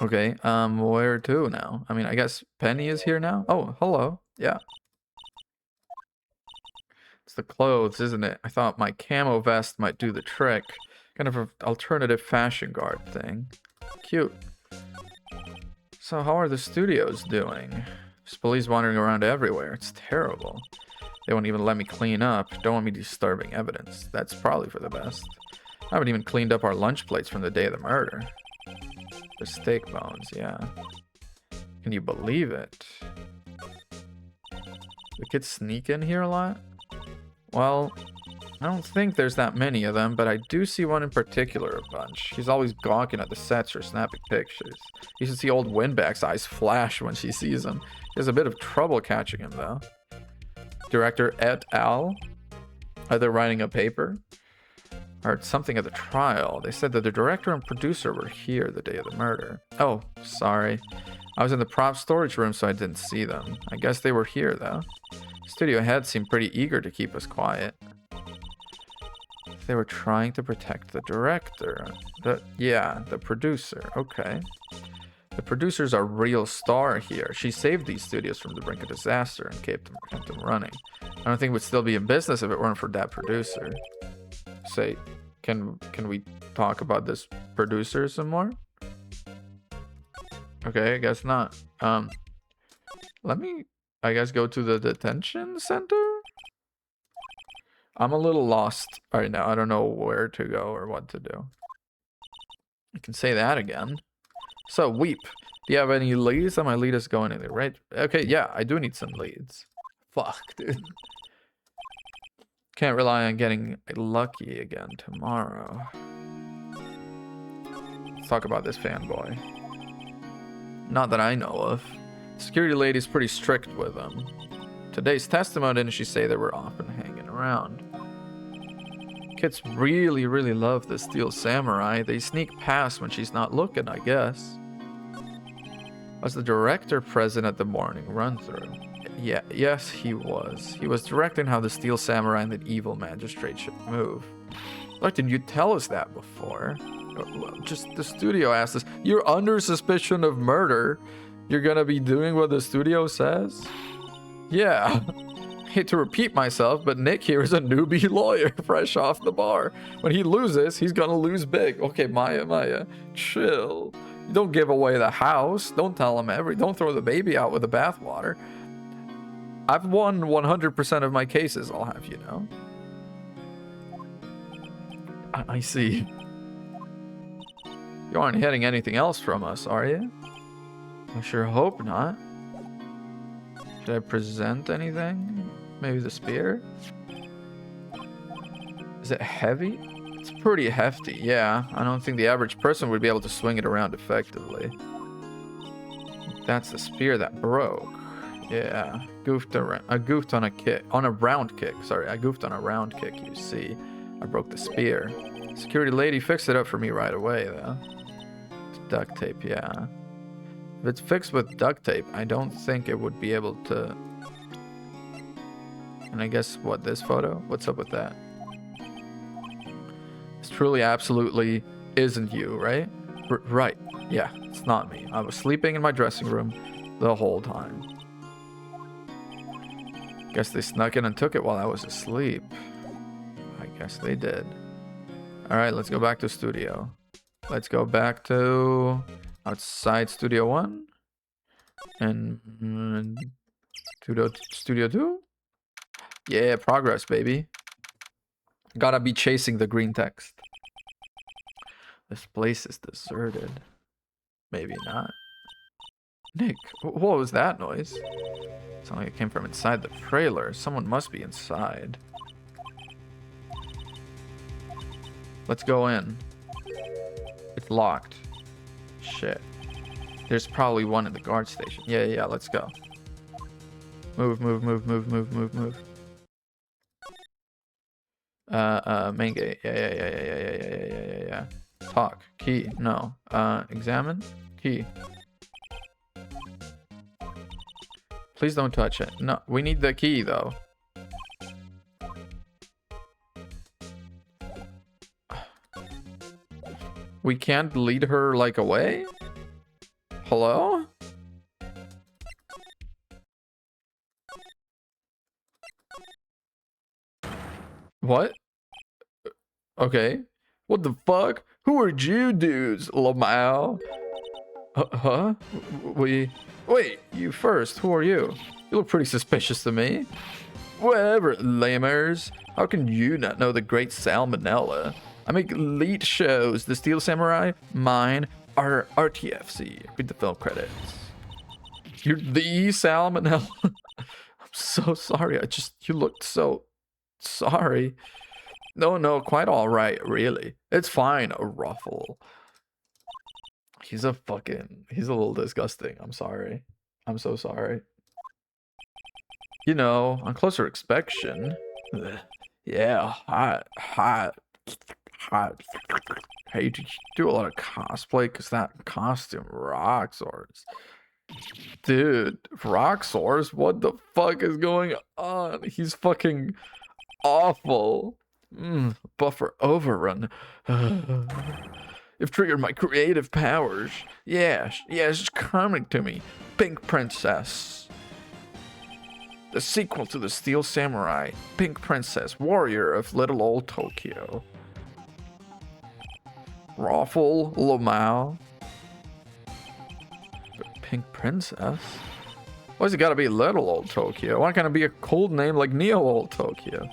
Okay, where to now? I mean, I guess Penny is here now? Oh, hello. Yeah. It's the clothes, isn't it? I thought my camo vest might do the trick. Kind of an alternative fashion guard thing. Cute. So how are the studios doing? There's police wandering around everywhere. It's terrible. They won't even let me clean up. Don't want me disturbing evidence. That's probably for the best. I haven't even cleaned up our lunch plates from the day of the murder. The steak bones, yeah. Can you believe it? The kids sneak in here a lot? Well, I don't think there's that many of them, but I do see one in particular a bunch. She's always gawking at the sets or snapping pictures. You should see old Winback's eyes flash when she sees him. He has a bit of trouble catching him, though. Director et al. Are they writing a paper? I heard something at the trial. They said that the director and producer were here the day of the murder. Oh, sorry. I was in the prop storage room, so I didn't see them. I guess they were here, though. Studio head seemed pretty eager to keep us quiet. They were trying to protect the director. The producer. Okay. The producer's our real star here. She saved these studios from the brink of disaster and kept them running. I don't think we'd still be in business if it weren't for that producer. Say, can we talk about this producer some more? Okay, I guess not. Let me, I guess, go to the detention center? I'm a little lost right now. I don't know where to go or what to do. I can say that again. So, Weep, do you have any leads that might lead us going in the right? Okay, yeah, I do need some leads. Fuck, dude. Can't rely on getting lucky again tomorrow. Let's talk about this fanboy. Not that I know of. Security lady's pretty strict with him. Today's testimony, didn't she say they were often hanging around? Kids really, really love the Steel Samurai. They sneak past when she's not looking, I guess. Was the director present at the morning run-through? Yeah, yes, he was. He was directing how the Steel Samurai and the evil magistrate should move. Look, didn't you tell us that before? Just the studio asked us. You're under suspicion of murder. You're gonna be doing what the studio says? Yeah. Hate to repeat myself, but Nick here is a newbie lawyer fresh off the bar. When he loses, he's gonna lose big. Okay, Maya, chill. Don't give away the house. Don't tell him don't throw the baby out with the bathwater. I've won 100% of my cases, I'll have you know. I see. You aren't hitting anything else from us, are you? I sure hope not. Should I present anything? Maybe the spear? Is it heavy? It's pretty hefty, yeah. I don't think the average person would be able to swing it around effectively. That's the spear that broke. Yeah, I goofed on a kick, on a round kick. Sorry, I goofed on a round kick, you see. I broke the spear. Security lady fixed it up for me right away, though. It's duct tape, yeah. If it's fixed with duct tape, I don't think it would be able to... And I guess, what, this photo? What's up with that? This truly, absolutely isn't you, right? Right, yeah, it's not me. I was sleeping in my dressing room the whole time. Guess they snuck in and took it while I was asleep. I guess they did. Alright, let's go back to studio. Let's go back to outside Studio 1. And Studio 2? Yeah, progress, baby. Gotta be chasing the green text. This place is deserted. Maybe not. Nick, what was that noise? Sounded like it came from inside the trailer. Someone must be inside. Let's go in. It's locked. Shit. There's probably one in the guard station. Yeah, let's go. Move. Main gate. Yeah. Talk. Key. No. Examine. Key. Please don't touch it. No, we need the key though. We can't lead her like away? Hello? What? Okay. What the fuck? Who are you dudes, Lamau? Huh? Wait, you first. Who are you? You look pretty suspicious to me. Whatever, lamers. How can you not know the great Salmonella? I make elite shows. The Steel Samurai, mine, are RTFC. Read the film credits. You're the Salmonella. I'm so sorry. You looked so sorry. No, quite all right, really. It's fine, a ruffle. He's a little disgusting. I'm sorry. I'm so sorry. You know, on closer inspection. Yeah, hot. Hey, did you do a lot of cosplay? Because that costume rocks, Ors. Dude, Roxors, what the fuck is going on? He's fucking awful. Buffer overrun. You've triggered my creative powers. Yeah, it's coming to me. Pink Princess. The sequel to the Steel Samurai. Pink Princess, warrior of little old Tokyo. Raffle Lamau. Pink Princess? Why's it gotta be little old Tokyo? Why can't it be a cool name like Neo Old Tokyo?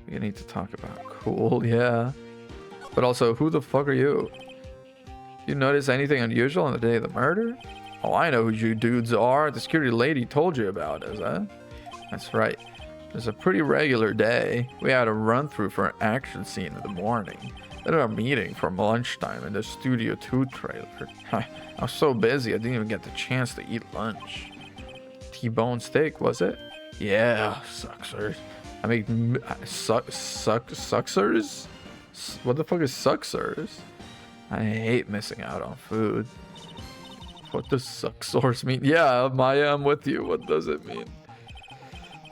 We need to talk about cool, yeah. But also, who the fuck are you? You notice anything unusual on the day of the murder? Oh, I know who you dudes are. The security lady told you about us, huh? That's right. It was a pretty regular day. We had a run through for an action scene in the morning. Then a meeting from lunchtime in the Studio 2 trailer. I was so busy I didn't even get the chance to eat lunch. T-bone steak, was it? Yeah, sucksers. I mean, sucksers? What the fuck is sucksers? I hate missing out on food. What does sucksors mean? Yeah, Maya, I'm with you. What does it mean?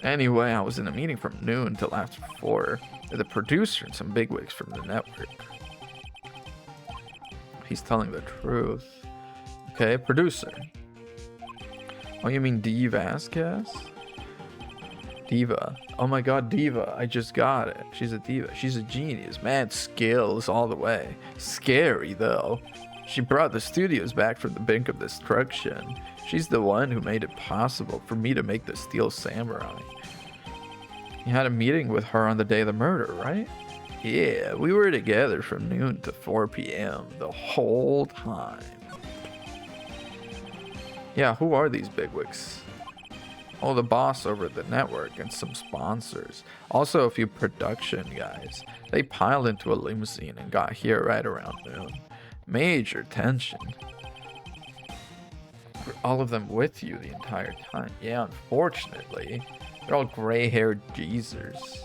Anyway, I was in a meeting from noon till after 4 with the producer and some bigwigs from the network. He's telling the truth. Okay, producer. Oh, you mean Dee Vasquez? Diva. Oh my god, Diva. I just got it. She's a diva. She's a genius. Mad skills all the way. Scary, though. She brought the studios back from the brink of destruction. She's the one who made it possible for me to make the Steel Samurai. You had a meeting with her on the day of the murder, right? Yeah, we were together from noon to 4 p.m. the whole time. Yeah, who are these bigwigs? Oh, the boss over at the network and some sponsors. Also a few production guys. They piled into a limousine and got here right around noon. Major tension. Were all of them with you the entire time? Yeah, unfortunately. They're all gray-haired geezers.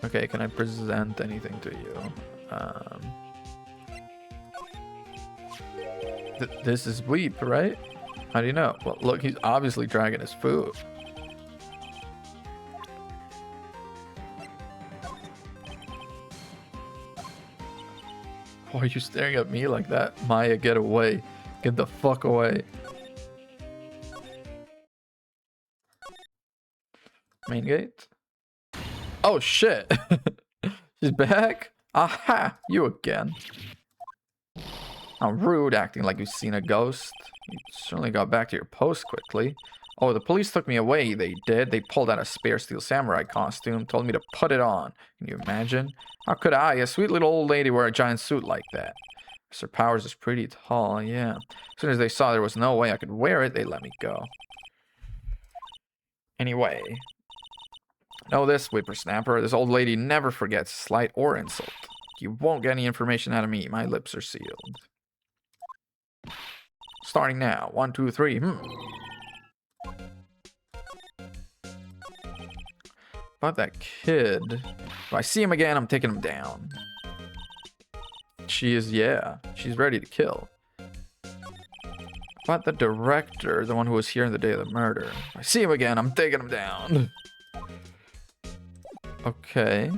Okay, can I present anything to you? This is Weep, right? How do you know? Well, look, he's obviously dragging his food. Why are you staring at me like that? Maya, get away. Get the fuck away. Main gate? Oh, shit. She's back? Aha! You again. How rude, acting like you've seen a ghost. You certainly got back to your post quickly. Oh, the police took me away, they did. They pulled out a spare steel samurai costume, told me to put it on. Can you imagine? How could I, a sweet little old lady, wear a giant suit like that? Mr. Powers is pretty tall, yeah. As soon as they saw there was no way I could wear it, they let me go. Anyway. Know this, whippersnapper. This old lady never forgets slight or insult. You won't get any information out of me. My lips are sealed. Starting now. 1, 2, 3. About that kid. If I see him again, I'm taking him down. She is, yeah. She's ready to kill. About the director, the one who was here on the day of the murder. If I see him again, I'm taking him down. Okay.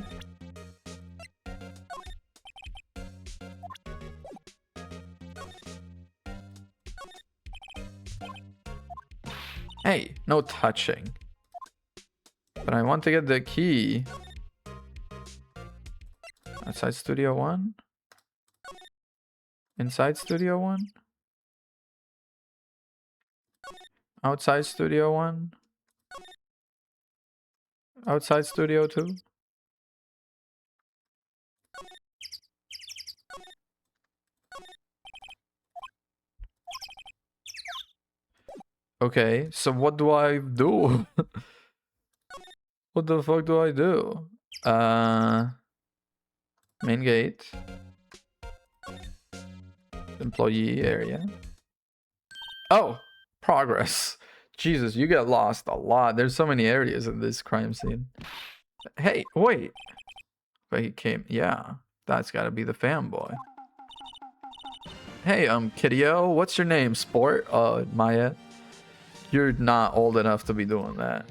Hey, no touching. But I want to get the key. Outside Studio 1? Inside Studio 1? Outside Studio 1? Outside Studio 2? Okay, so what do I do? What the fuck do I do? Main gate. Employee area. Oh, progress. Jesus, you get lost a lot. There's so many areas in this crime scene. Hey, wait. But he came. Yeah, that's gotta be the fanboy. Hey, Kiddio, what's your name, sport? Maya. You're not old enough to be doing that.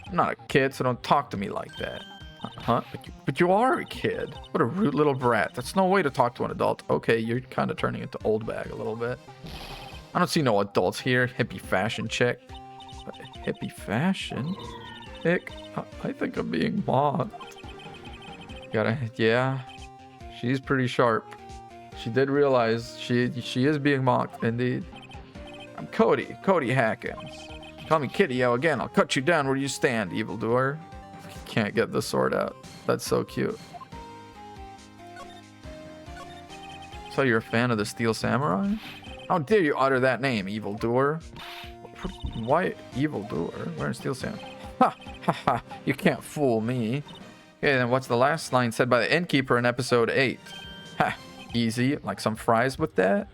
I'm not a kid, so don't talk to me like that. Huh? But you are a kid. What a rude little brat. That's no way to talk to an adult. Okay, you're kind of turning into old bag a little bit. I don't see no adults here. Hippie fashion chick. But hippie fashion? Hick, I think I'm being mocked. Yeah. She's pretty sharp. She did realize she is being mocked, indeed. I'm Cody Hackins. Call me Kiddio again. I'll cut you down where you stand, evildoer. Can't get the sword out. That's so cute. So you're a fan of the Steel Samurai? How dare you utter that name, evildoer? Why evildoer? We're in Steel Samurai. Ha ha ha! You can't fool me. Okay, then what's the last line said by the innkeeper in episode 8? Ha! Easy. Like some fries with that?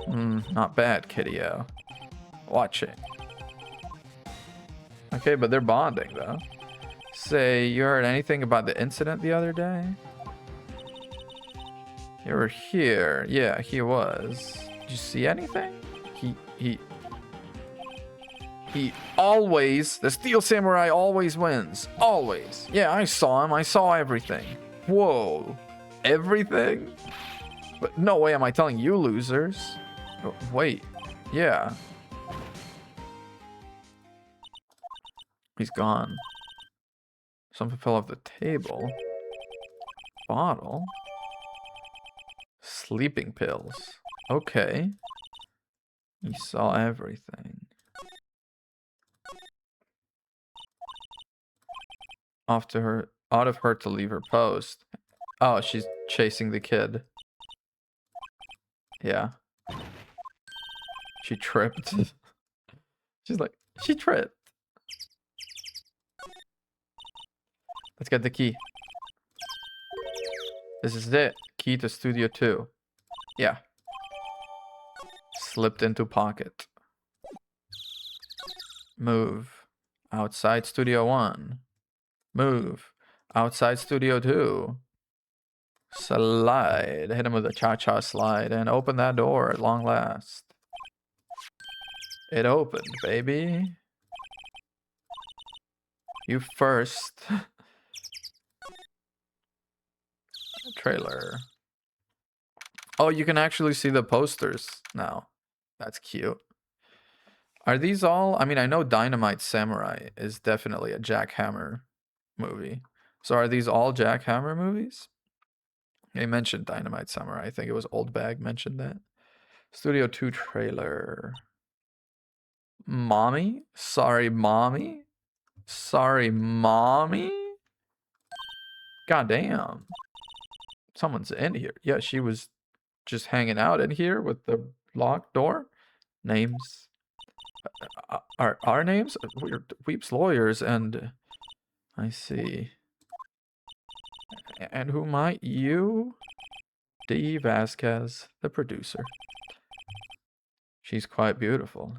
Not bad, Kiddio. Watch it. Okay, but they're bonding though. Say, you heard anything about the incident the other day? You were here. Yeah, he was. Did you see anything? He always, the Steel Samurai always wins. Always. Yeah, I saw him. I saw everything. Whoa. Everything? But no way am I telling you losers. Wait. Yeah. He's gone. Something fell off the table. Bottle. Sleeping pills. Okay. He saw everything. Out of her to leave her post. Oh, she's chasing the kid. Yeah. She tripped. She's like, she tripped. Let's get the key. This is it. Key to Studio 2. Yeah. Slipped into pocket. Move. Outside Studio 1. Move. Outside Studio 2. Slide. Hit him with a cha-cha slide and open that door at long last. It opened, baby. You first. Trailer. Oh, you can actually see the posters now. That's cute. Are these all? I mean, I know Dynamite Samurai is definitely a Jack Hammer movie. So are these all Jack Hammer movies? They mentioned Dynamite Samurai. I think it was Old Bag mentioned that. Studio 2 trailer. Mommy? Sorry, mommy? Sorry, mommy? Goddamn. Someone's in here. Yeah, she was just hanging out in here with the locked door. Names. Our names? We're Weep's lawyers, and I see. And who might you? Dee Vasquez, the producer. She's quite beautiful.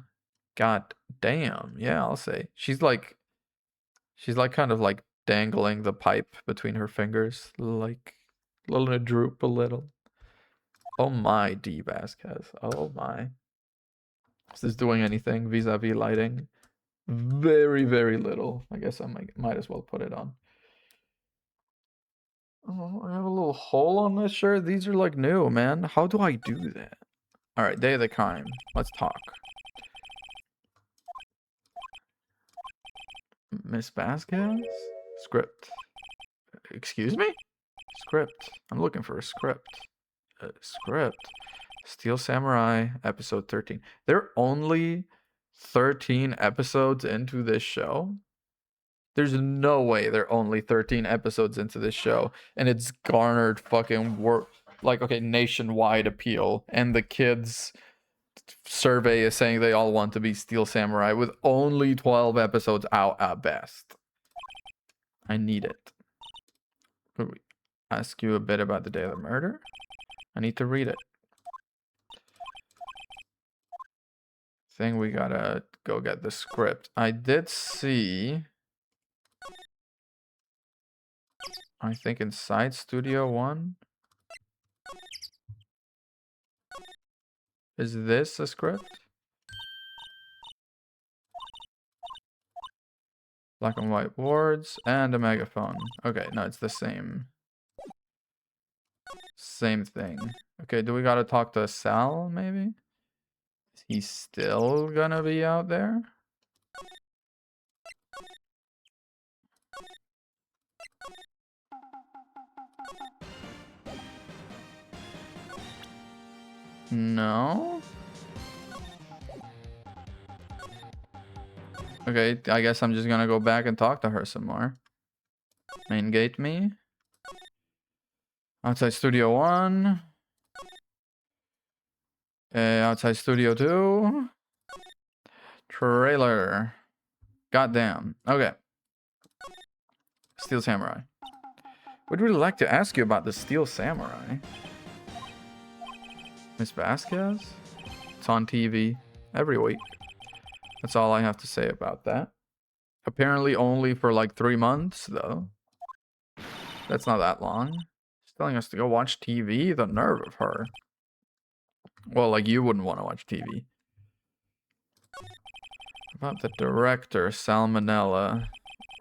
God damn. Yeah, I'll say. She's like kind of like dangling the pipe between her fingers, like letting it droop a little. Oh my, Dee Vasquez. Oh my. Is this doing anything vis-a-vis lighting? Very, very little. I guess I might as well put it on. Oh, I have a little hole on this shirt. These are like new, man. How do I do that? All right, Day of the Crime. Let's talk. Miss Vasquez? Script. Excuse me? Script. I'm looking for a script. Script. Steel Samurai, episode 13. They're only 13 episodes into this show. There's no way they're only 13 episodes into this show, and it's garnered fucking nationwide appeal, and the kids survey is saying they all want to be Steel Samurai with only 12 episodes out at best. I need it. Could we ask you a bit about the day of the murder? I need to read it. Thing we gotta go get the script. I did see, I think inside Studio 1. Is this a script? Black and white boards and a megaphone. Okay, no, it's the same thing. Okay, do we gotta talk to Sal, maybe? Is he still gonna be out there? No? Okay, I guess I'm just gonna go back and talk to her some more. Main gate me. Outside Studio 1. Outside Studio 2. Trailer. Goddamn. Okay. Steel Samurai. Would really like to ask you about the Steel Samurai. Miss Vasquez? It's on TV every week. That's all I have to say about that. Apparently only for like 3 months, though. That's not that long. She's telling us to go watch TV? The nerve of her. Well, like you wouldn't want to watch TV. About the director, Salmonella.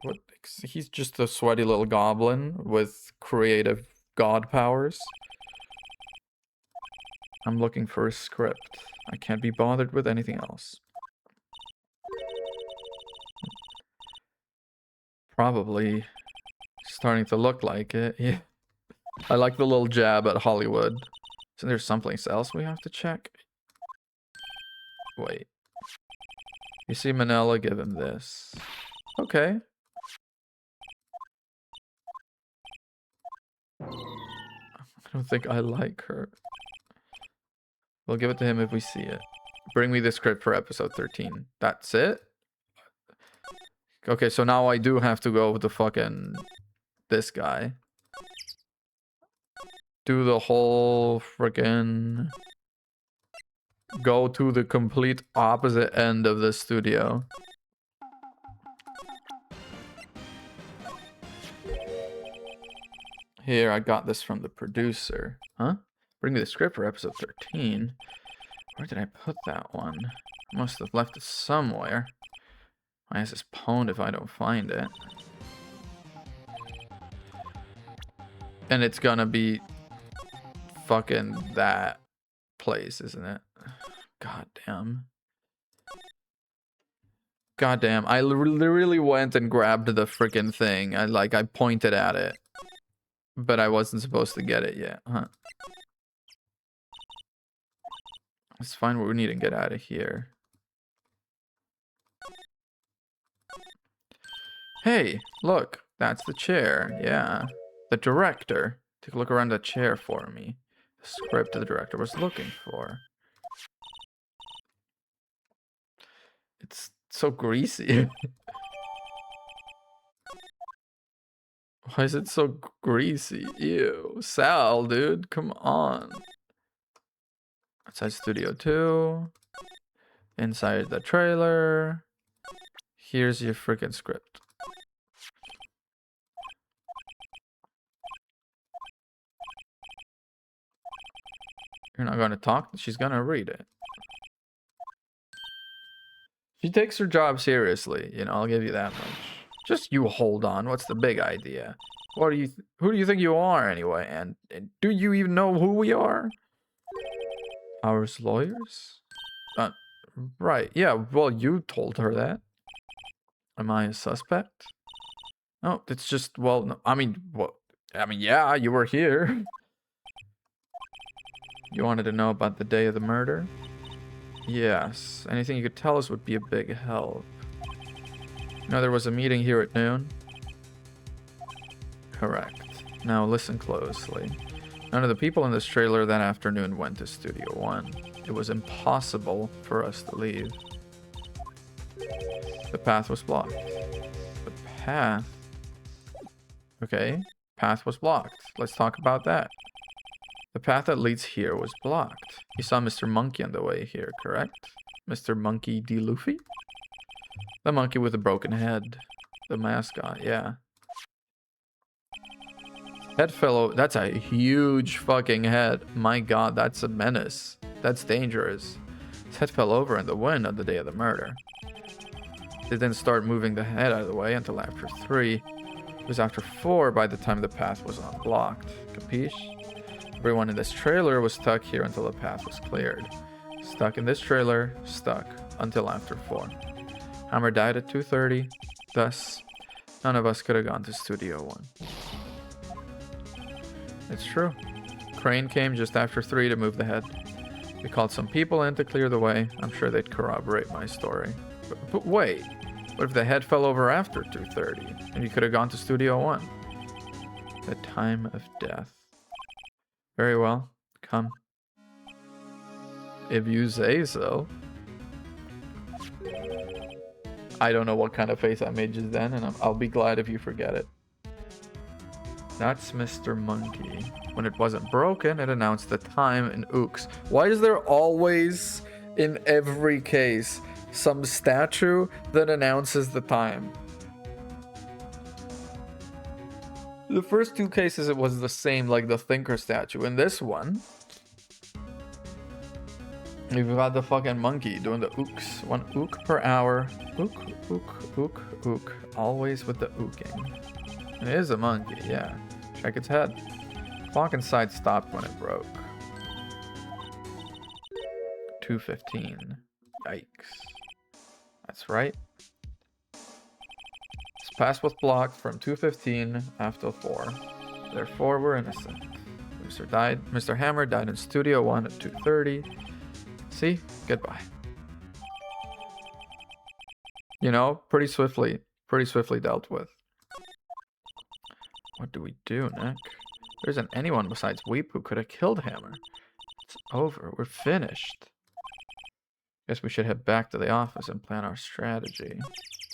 What? He's just a sweaty little goblin with creative god powers. I'm looking for a script. I can't be bothered with anything else. Probably starting to look like it. Yeah. I like the little jab at Hollywood. So there's something else we have to check. Wait. You see Manila, give him this. Okay. I don't think I like her. We'll give it to him if we see it. Bring me the script for episode 13. That's it? Okay, so now I do have to go with the fucking this guy. Do the whole freaking go to the complete opposite end of the studio. Here, I got this from the producer. Huh? Bring me the script for episode 13. Where did I put that one? I must have left it somewhere. My ass is pwned if I don't find it. And it's gonna be fucking that place, isn't it? God damn. God damn. I literally went and grabbed the freaking thing. I pointed at it. But I wasn't supposed to get it yet, huh? Let's find what we need and get out of here. Hey, look, that's the chair. Yeah. The director. Take a look around the chair for me. The script the director was looking for. It's so greasy. Why is it so greasy? Ew. Sal, dude, come on. Outside Studio 2. Inside the trailer. Here's your freaking script. You're not going to talk? She's going to read it. She takes her job seriously, you know, I'll give you that much. Just you hold on. What's the big idea? What do you who do you think you are anyway? And do you even know who we are? Ours lawyers? Right. Yeah, well, you told her that. Am I a suspect? No, it's just, well, no, I mean, yeah, you were here. You wanted to know about the day of the murder? Yes. Anything you could tell us would be a big help. You know, there was a meeting here at noon? Correct. Now listen closely. None of the people in this trailer that afternoon went to Studio One. It was impossible for us to leave. The path was blocked. The path? Okay. Path was blocked. Let's talk about that. The path that leads here was blocked. You saw Mr. Monkey on the way here, correct? Mr. Monkey D. Luffy? The monkey with a broken head. The mascot, yeah. Head fell. That's a huge fucking head. My god, that's a menace. That's dangerous. His head fell over in the wind on the day of the murder. They didn't start moving the head out of the way until after 3. It was after 4 by the time the path was unblocked. Capiche? Everyone in this trailer was stuck here until the path was cleared. Stuck in this trailer, stuck until after 4. Hammer died at 2:30. Thus, none of us could have gone to Studio One. It's true. Crane came just after 3 to move the head. We called some people in to clear the way. I'm sure they'd corroborate my story. But wait, what if the head fell over after 2:30 and you could have gone to Studio One? The time of death. Very well, come. If you say so. I don't know what kind of face I made just then, and I'll be glad if you forget it. That's Mr. Monkey. When it wasn't broken, it announced the time in Ooks. Why is there always, in every case, some statue that announces the time? The first 2 cases, it was the same, like the Thinker statue. In this one, we've got the fucking monkey doing the ooks. 1 ook per hour. Ook, ook, ook, ook. Always with the ooking. It is a monkey, yeah. Check its head. Clock inside stopped when it broke. 2:15. Yikes. That's right. This pass was blocked from 2:15 after 4. Therefore, we're innocent. Mr. Hammer died in Studio One at 2:30. See? Goodbye. You know, pretty swiftly dealt with. What do we do, Nick? There isn't anyone besides Weep who could have killed Hammer. It's over. We're finished. Guess we should head back to the office and plan our strategy.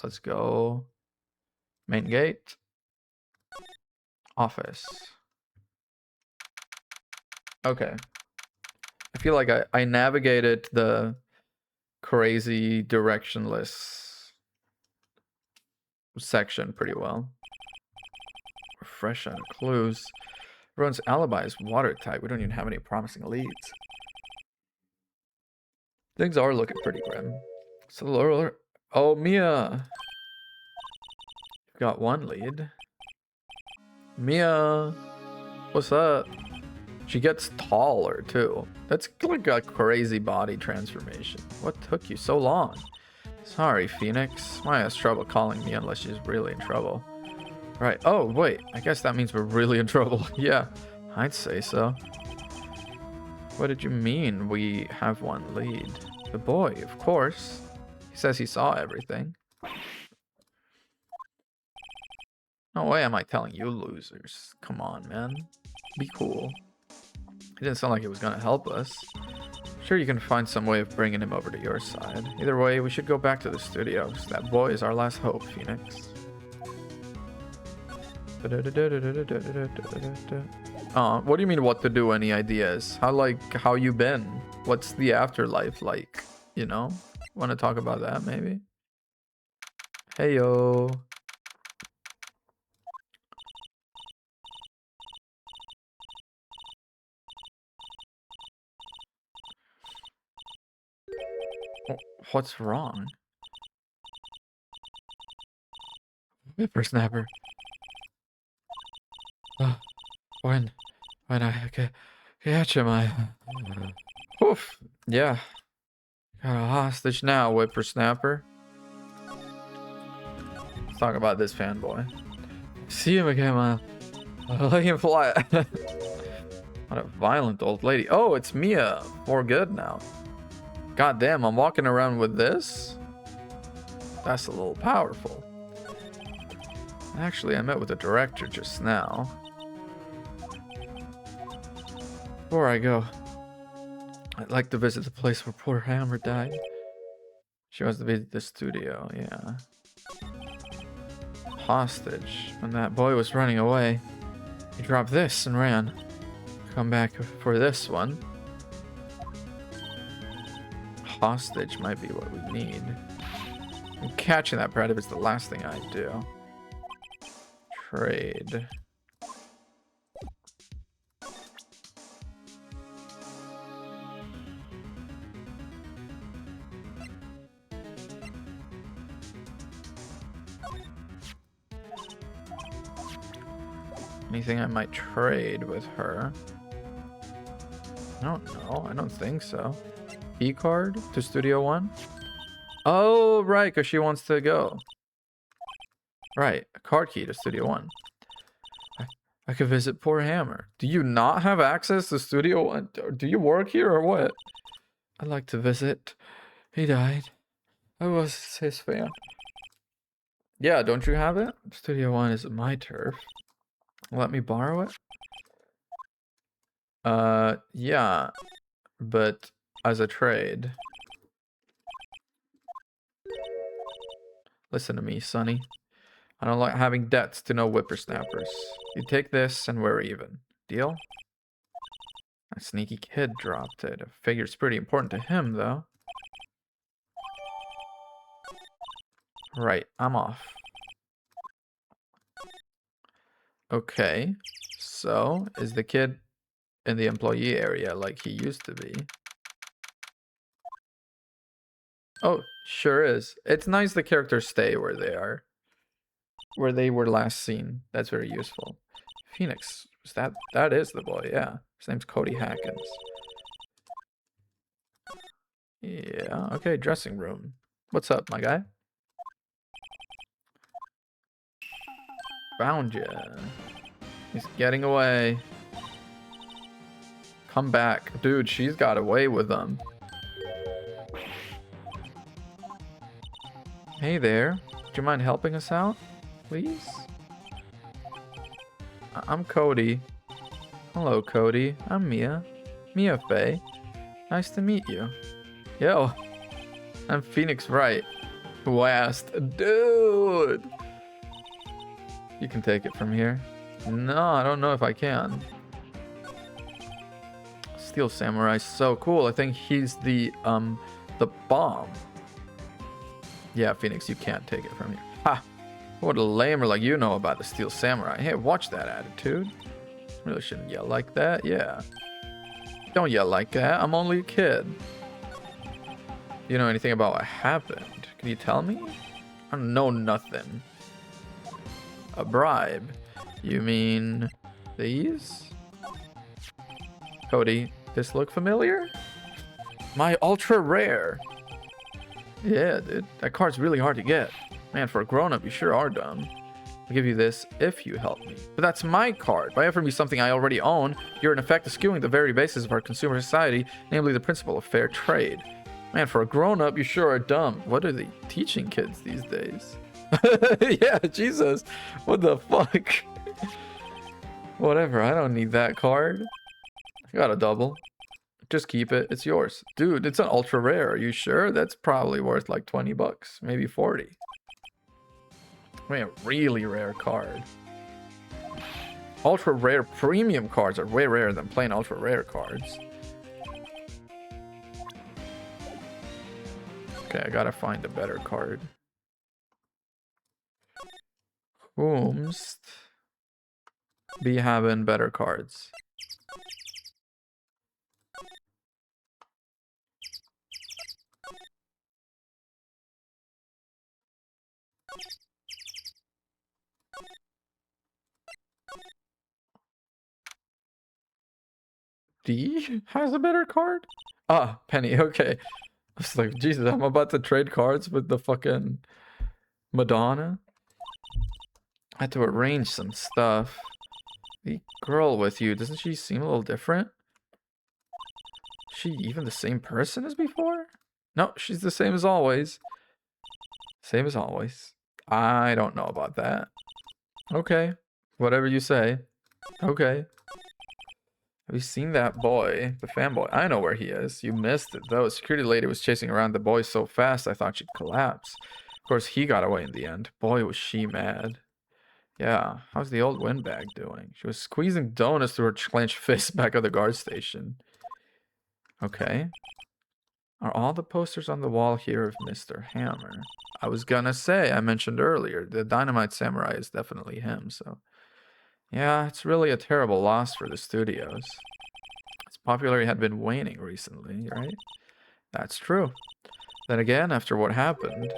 Let's go. Main gate. Office. Okay. I feel like I navigated the crazy directionless section pretty well. We're fresh on clues. Everyone's alibi is watertight. We don't even have any promising leads. Things are looking pretty grim. So, oh, Mia. You've got 1 lead. Mia. What's up? She gets taller, too. That's like a crazy body transformation. What took you so long? Sorry, Phoenix. Maya has trouble calling me unless she's really in trouble. Right. Oh, wait. I guess that means we're really in trouble. Yeah, I'd say so. What did you mean we have one lead? The boy, of course. He says he saw everything. No way am I telling you losers. Come on, man. Be cool. It didn't sound like it was going to help us. Sure, you can find some way of bringing him over to your side. Either way, we should go back to the studios. That boy is our last hope, Phoenix. What do you mean what to do? Any ideas? How you been? What's the afterlife like? You know? Want to talk about that maybe? Hey yo. What's wrong? Whippersnapper. When I catch him, oof. Yeah. Got a hostage now, Whippersnapper. Let's talk about this fanboy. See him again, man. Let him fly. What a violent old lady. Oh, it's Mia. For good now. God damn, I'm walking around with this? That's a little powerful. Actually, I met with the director just now. Before I go, I'd like to visit the place where poor Hammer died. She wants to visit the studio, yeah. Hostage. When that boy was running away, he dropped this and ran. Come back for this one. Hostage might be what we need. And catching that predator is the last thing I do. Trade. Anything I might trade with her? I don't know. I don't think so. Key card to Studio One? Oh, right, because she wants to go. Right, a card key to Studio One. I could visit poor Hammer. Do you not have access to Studio One? Do you work here or what? I'd like to visit. He died. I was his fan. Yeah, don't you have it? Studio One is my turf. Let me borrow it? Yeah, but as a trade. Listen to me, Sonny. I don't like having debts to no whippersnappers. You take this and we're even. Deal? That sneaky kid dropped it. I figure it's pretty important to him, though. Right, I'm off. Okay, so is the kid in the employee area like he used to be? Oh, sure is. It's nice the characters stay where they are. Where they were last seen. That's very useful. Phoenix. That is the boy, yeah. His name's Cody Hackins. Yeah, okay, dressing room. What's up, my guy? Found ya. He's getting away. Come back. Dude, she's got away with them. Hey there. Do you mind helping us out, please? I'm Cody. Hello, Cody. I'm Mia. Mia Faye. Nice to meet you. Yo. I'm Phoenix Wright. Who asked? Dude! You can take it from here. No, I don't know if I can. Steel Samurai's so cool. I think he's the bomb. Yeah, Phoenix, you can't take it from here. Ha! What a lamer like you know about the Steel Samurai. Hey, watch that attitude. Really shouldn't yell like that, yeah. Don't yell like that, I'm only a kid. You know anything about what happened? Can you tell me? I don't know nothing. A bribe? You mean these? Cody, this look familiar? My ultra rare. Yeah, dude, that card's really hard to get. Man, for a grown-up, you sure are dumb. I'll give you this if you help me. But that's my card. By offering me something I already own, you're in effect eschewing the very basis of our consumer society, namely the principle of fair trade. Man, for a grown-up, you sure are dumb. What are they teaching kids these days? Yeah, Jesus. What the fuck? Whatever, I don't need that card. I got a double. Just keep it. It's yours. Dude, it's an ultra rare. Are you sure? That's probably worth like 20 bucks. Maybe 40. I mean, a really rare card. Ultra rare premium cards are way rarer than plain ultra rare cards. Okay, I gotta find a better card. Whomst be having better cards? D has a better card? Ah, Penny, okay. I was like, Jesus, I'm about to trade cards with the fucking Madonna. I had to arrange some stuff. The girl with you, doesn't she seem a little different? Is she even the same person as before? No, she's the same as always. Same as always. I don't know about that. Okay, whatever you say. Okay. Have you seen that boy? The fanboy. I know where he is. You missed it, though. A security lady was chasing around the boy so fast I thought she'd collapse. Of course, he got away in the end. Boy, was she mad. Yeah, how's the old windbag doing? She was squeezing donuts through her clenched fist back at the guard station. Okay. Are all the posters on the wall here of Mr. Hammer? I was gonna say, I mentioned earlier, the Dynamite Samurai is definitely him, so... Yeah, it's really a terrible loss for the studios. Its popularity had been waning recently, right? That's true. Then again, after what happened...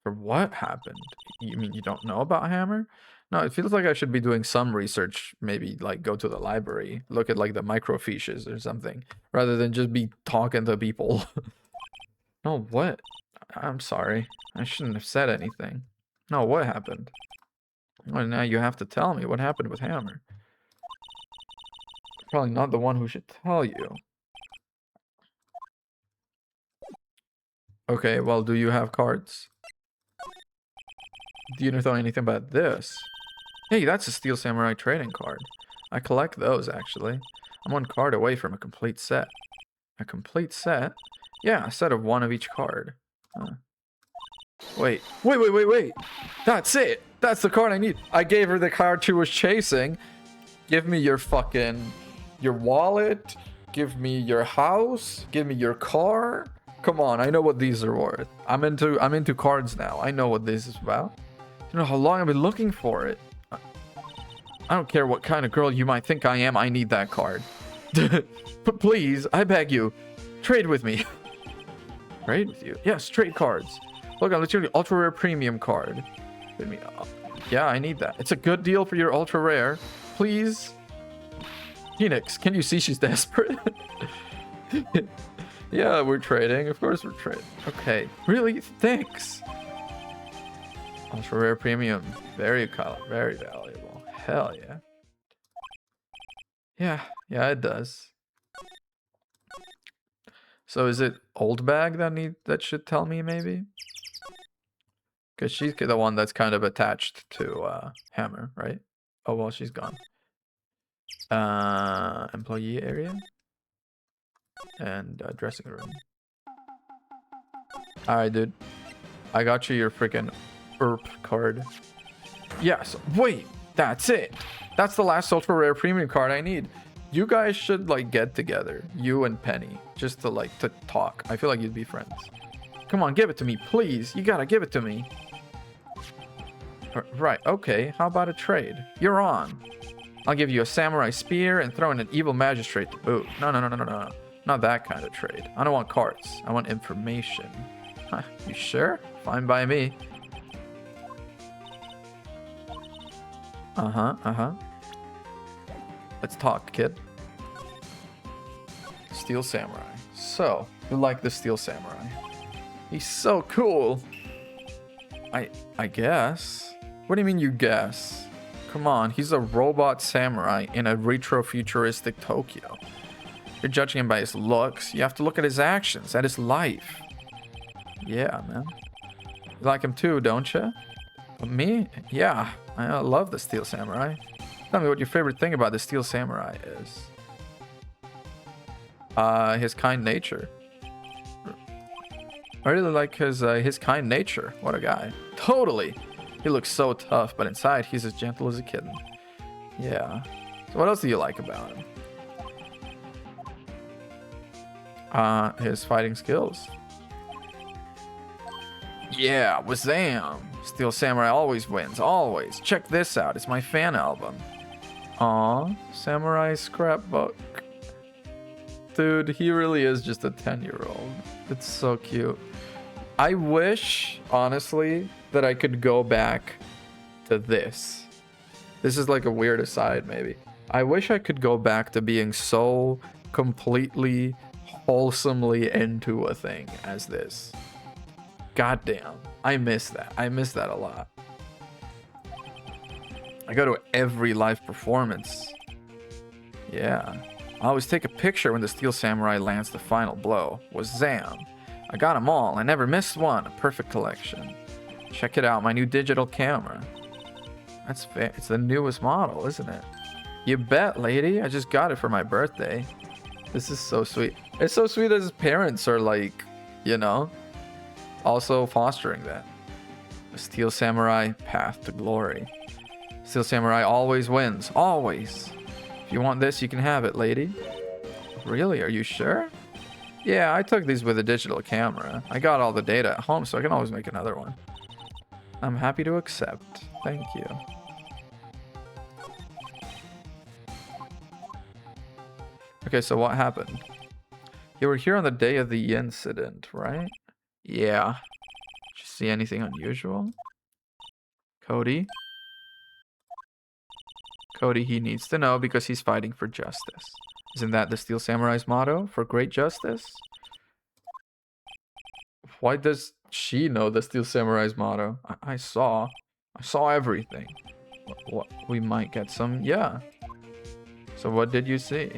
For what happened? You mean you don't know about Hammer? No, it feels like I should be doing some research, maybe like go to the library, look at like the microfiches or something, rather than just be talking to people. No, what? I'm sorry. I shouldn't have said anything. No, what happened? Well, now you have to tell me what happened with Hammer. Probably not the one who should tell you. Okay, well, do you have cards? Do you know anything about this? Hey, that's a Steel Samurai trading card. I collect those, actually. I'm one card away from a complete set. A complete set? Yeah, a set of one of each card. Huh. Wait. That's it! That's the card I need. I gave her the card she was chasing. Give me your fucking... your wallet. Give me your house. Give me your car. Come on, I know what these are worth. I'm into cards now. I know what this is about. You know how long I've been looking for it. I don't care what kind of girl you might think I am. I need that card. But please, I beg you, trade with me. Trade with you? Yes, trade cards. Look, I'm literally ultra rare premium card. Trade me up. Yeah, I need that. It's a good deal for your ultra rare. Please. Phoenix, can you see she's desperate? Yeah, we're trading. Of course we're trading. Okay. Really? Thanks. Ultra rare premium. Very valuable. Hell yeah. Yeah, it does. So is it old bag that should tell me maybe? Because she's the one that's kind of attached to Hammer, right? Oh well, she's gone. Employee area and dressing room. All right, dude. I got you your freaking ERP card. Yes. Wait, that's it. That's the last ultra rare premium card I need. You guys should like get together, you and Penny, just to talk. I feel like you'd be friends. Come on, give it to me, please. You gotta give it to me. Right, okay. How about a trade? You're on. I'll give you a samurai spear and throw in an evil magistrate to boot. No. Not that kind of trade. I don't want cards. I want information. Huh, you sure? Fine by me. Let's talk, kid. Steel Samurai. So, you like the Steel Samurai? He's so cool. I guess. What do you mean you guess? Come on, he's a robot samurai in a retro-futuristic Tokyo. You're judging him by his looks. You have to look at his actions, at his life. Yeah, man. You like him too, don't you? But me? Yeah, I love the Steel Samurai. Tell me what your favorite thing about the Steel Samurai is. His kind nature. I really like his kind nature. What a guy. Totally. He looks so tough, but inside he's as gentle as a kitten. Yeah. So what else do you like about him? His fighting skills. Yeah, Wazam! Steel Samurai always wins, always. Check this out, it's my fan album. Aw, Samurai Scrapbook. Dude, he really is just a 10-year-old. It's so cute. I wish, honestly, that I could go back to this. This is like a weird aside, maybe. I wish I could go back to being so completely, wholesomely into a thing as this. Goddamn, I miss that. I miss that a lot. I go to every live performance. Yeah. I always take a picture when the Steel Samurai lands the final blow. Wazam! I got them all. I never missed one. A perfect collection. Check it out, my new digital camera. That's fair. It's the newest model, isn't it? You bet, lady. I just got it for my birthday. This is so sweet. It's so sweet that his parents are like, you know, also fostering that. The Steel Samurai path to glory. Steel Samurai always wins. Always. If you want this, you can have it, lady. Really? Are you sure? Yeah, I took these with a digital camera. I got all the data at home, so I can always make another one. I'm happy to accept. Thank you. Okay, so what happened? You were here on the day of the incident, right? Yeah. Did you see anything unusual? Cody? Cody, he needs to know because he's fighting for justice. Isn't that the Steel Samurai's motto? For great justice? Why does she know the Steel Samurai's motto? I saw everything. What, we might get some, yeah. So what did you see?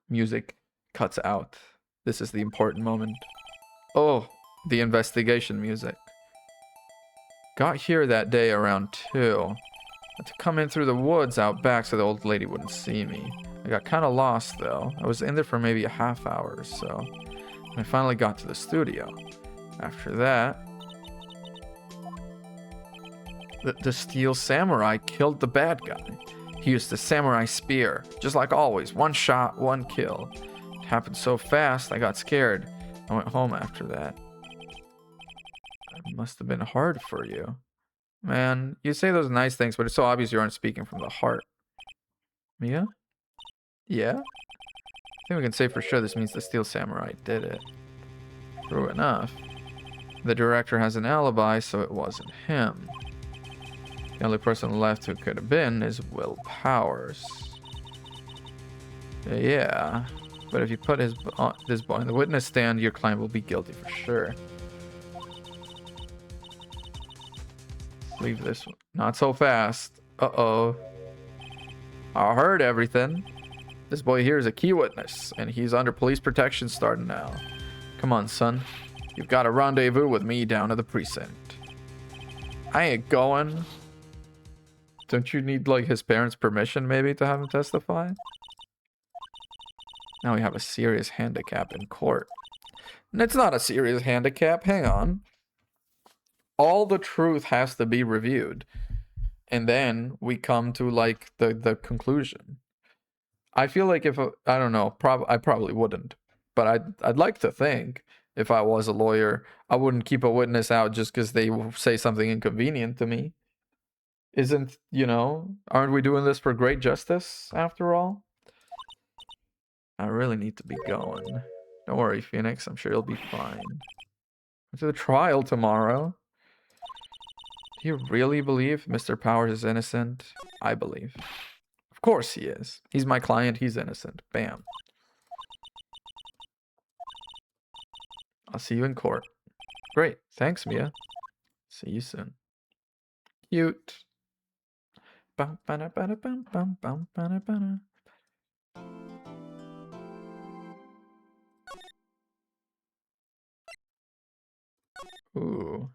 Music cuts out. This is the important moment. Oh, the investigation music. Got here that day around 2. Had to come in through the woods out back so the old lady wouldn't see me. I got kind of lost though. I was in there for maybe a half hour or so. I finally got to the studio. After that, the Steel Samurai killed the bad guy. He used the samurai spear, just like always. One shot, one kill. It happened so fast, I got scared. I went home after that. It must have been hard for you. Man, you say those nice things, but it's so obvious you aren't speaking from the heart. Mia? Yeah? I think we can say for sure this means the Steel Samurai did it. True enough. The director has an alibi, so it wasn't him. The only person left who could have been is Will Powers. Yeah, but if you put this boy in the witness stand, your client will be guilty for sure. Leave this one. Not so fast. Uh-oh. I heard everything. This boy here is a key witness, and he's under police protection starting now. Come on, son. You've got a rendezvous with me down at the precinct. I ain't going. Don't you need, like, his parents' permission, maybe, to have him testify? Now we have a serious handicap in court. And it's not a serious handicap. Hang on. All the truth has to be reviewed. And then we come to, like, the conclusion. I feel like if, I don't know, I probably wouldn't. But I'd like to think, if I was a lawyer, I wouldn't keep a witness out just because they say something inconvenient to me. Isn't, you know, aren't we doing this for great justice, after all? I really need to be going. Don't worry, Phoenix. I'm sure you'll be fine. To the trial tomorrow. Do you really believe Mr. Powers is innocent? I believe. Of course he is. He's my client. He's innocent. Bam. I'll see you in court. Great. Thanks, Mia. See you soon. Cute. Bum, ba-da, ba-da, bum, bum, bum, ba-da, ba-da. Ooh.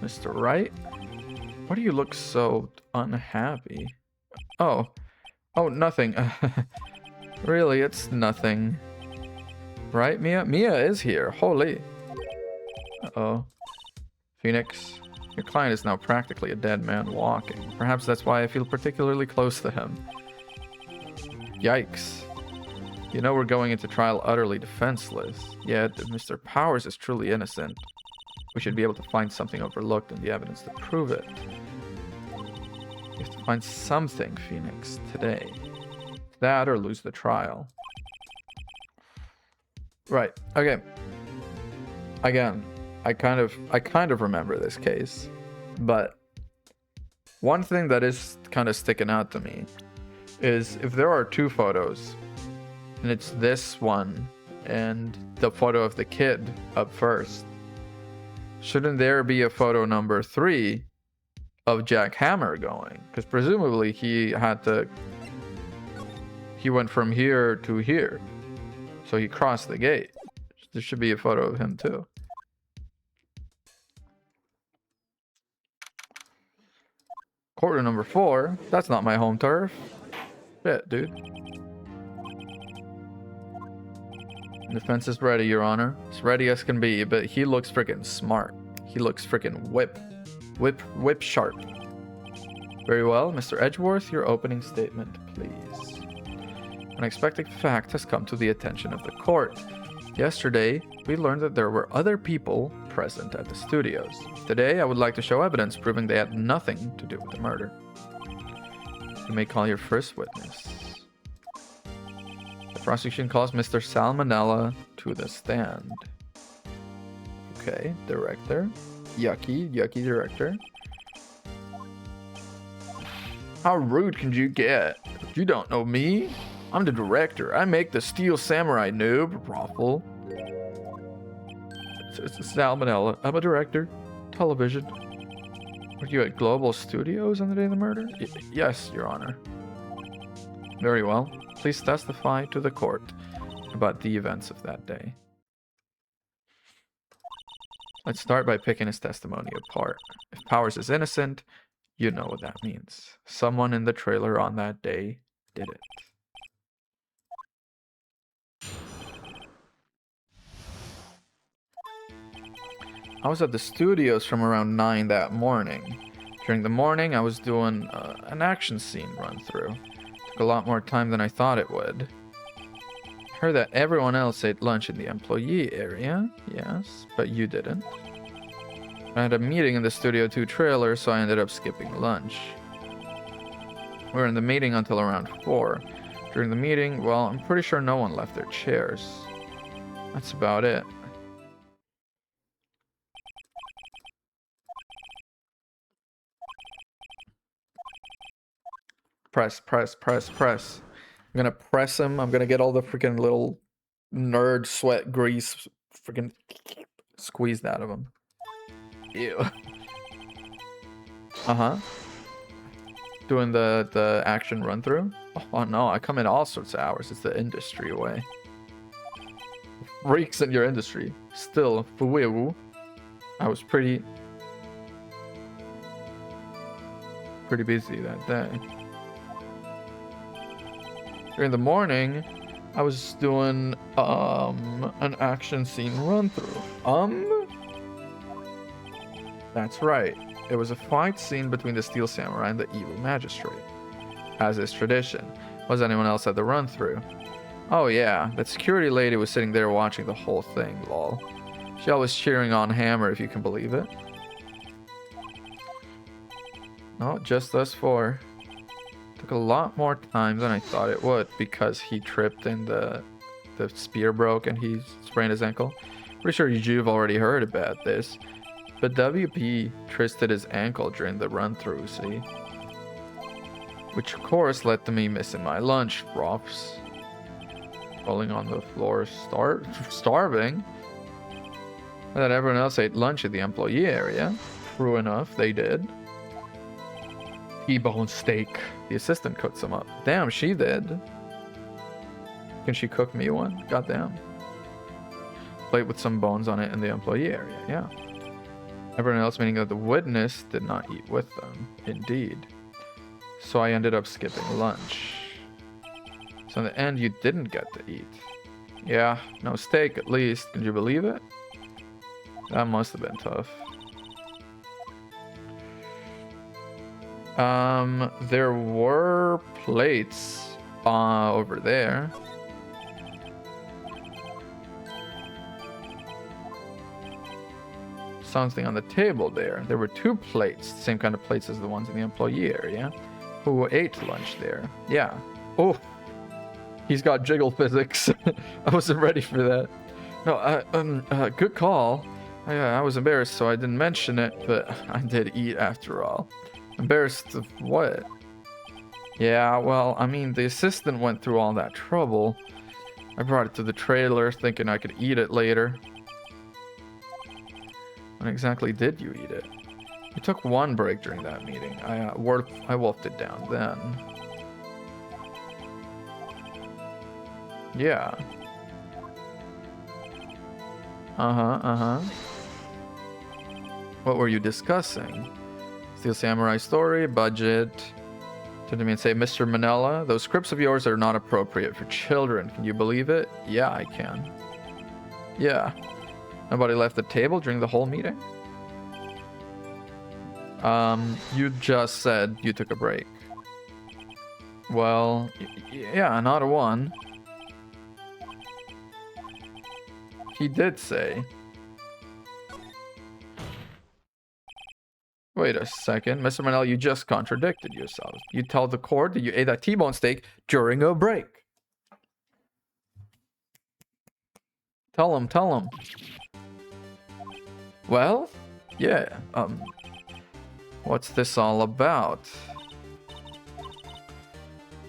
Mr. Wright? Why do you look so unhappy? Oh. Oh, nothing. Really, it's nothing. Right, Mia? Mia is here. Holy. Uh-oh. Phoenix, your client is now practically a dead man walking. Perhaps that's why I feel particularly close to him. Yikes. You know we're going into trial utterly defenseless. Yet, if Mr. Powers is truly innocent, we should be able to find something overlooked in the evidence to prove it. We have to find something, Phoenix, today. That or lose the trial. Right. Okay. Again, I kind of remember this case, but one thing that is kind of sticking out to me is if there are two photos, and it's this one and the photo of the kid up first, shouldn't there be a photo number 3 of Jack Hammer going? Because presumably he went from here to here, so he crossed the gate. There should be a photo of him too. Courtroom number 4. That's not my home turf. Shit, dude. Defense is ready, Your Honor. As ready as can be, but he looks freaking smart. He looks freaking whip sharp. Very well, Mr. Edgeworth, your opening statement, please. An unexpected fact has come to the attention of the court. Yesterday, we learned that there were other people present at the studios. Today, I would like to show evidence proving they had nothing to do with the murder. You may call your first witness. The prosecution calls Mr. Salmonella to the stand. Okay, director. Yucky director. How rude can you get? You don't know me? I'm the director. I make the Steel Samurai, noob. Raffle. It's Salmonella. I'm a director. Television. Were you at Global Studios on the day of the murder? Yes, Your Honor. Very well. Please testify to the court about the events of that day. Let's start by picking his testimony apart. If Powers is innocent, you know what that means. Someone in the trailer on that day did it. I was at the studios from around 9 that morning. During the morning, I was doing an action scene run through. Took a lot more time than I thought it would. Heard that everyone else ate lunch in the employee area. Yes, but you didn't. I had a meeting in the Studio 2 trailer, so I ended up skipping lunch. We were in the meeting until around 4. During the meeting, well, I'm pretty sure no one left their chairs. That's about it. Press. I'm gonna press him. I'm gonna get all the freaking little nerd sweat grease freaking squeezed out of him. Ew. Doing the action run through. Oh no, I come in all sorts of hours. It's the industry way. Freaks in your industry. Still, I was pretty busy that day. During the morning, I was doing an action scene run through. That's right. It was a fight scene between the Steel Samurai and the evil magistrate. As is tradition. Was anyone else at the run through? Oh yeah, that security lady was sitting there watching the whole thing, lol. She always cheering on Hammer, if you can believe it. No, just us 4. Took a lot more time than I thought it would because he tripped and the spear broke and he sprained his ankle. Pretty sure you've already heard about this. But WP twisted his ankle during the run-through, see? Which of course led to me missing my lunch, Rops. Falling on the floor, starving. And then everyone else ate lunch at the employee area. True enough, they did. T-bone steak. The assistant cooked some up. Damn, she did. Can she cook me one? Goddamn. Plate with some bones on it in the employee area, yeah. Everyone else, meaning that the witness, did not eat with them. Indeed. So I ended up skipping lunch. So in the end, you didn't get to eat. Yeah, no steak at least. Can you believe it? That must have been tough. There were plates over there. Something on the table there. There were 2 plates, same kind of plates as the ones in the employee area. Who ate lunch there? Yeah. Oh, he's got jiggle physics. I wasn't ready for that. No, good call. I was embarrassed, so I didn't mention it, but I did eat after all. Embarrassed of what? Yeah, well, I mean, the assistant went through all that trouble. I brought it to the trailer thinking I could eat it later. When exactly did you eat it? We took 1 break during that meeting. I wolfed it down then. Yeah. Uh-huh. What were you discussing? Steel Samurai story, budget. Didn't mean say, Mr. Manella, those scripts of yours are not appropriate for children. Can you believe it? Yeah, I can. Yeah. Nobody left the table during the whole meeting? You just said you took a break. Well, yeah, not a one. He did say. Wait a second. Mr. Manel, you just contradicted yourself. You tell the court that you ate that T-bone steak during a break. Tell him. Well, yeah, what's this all about?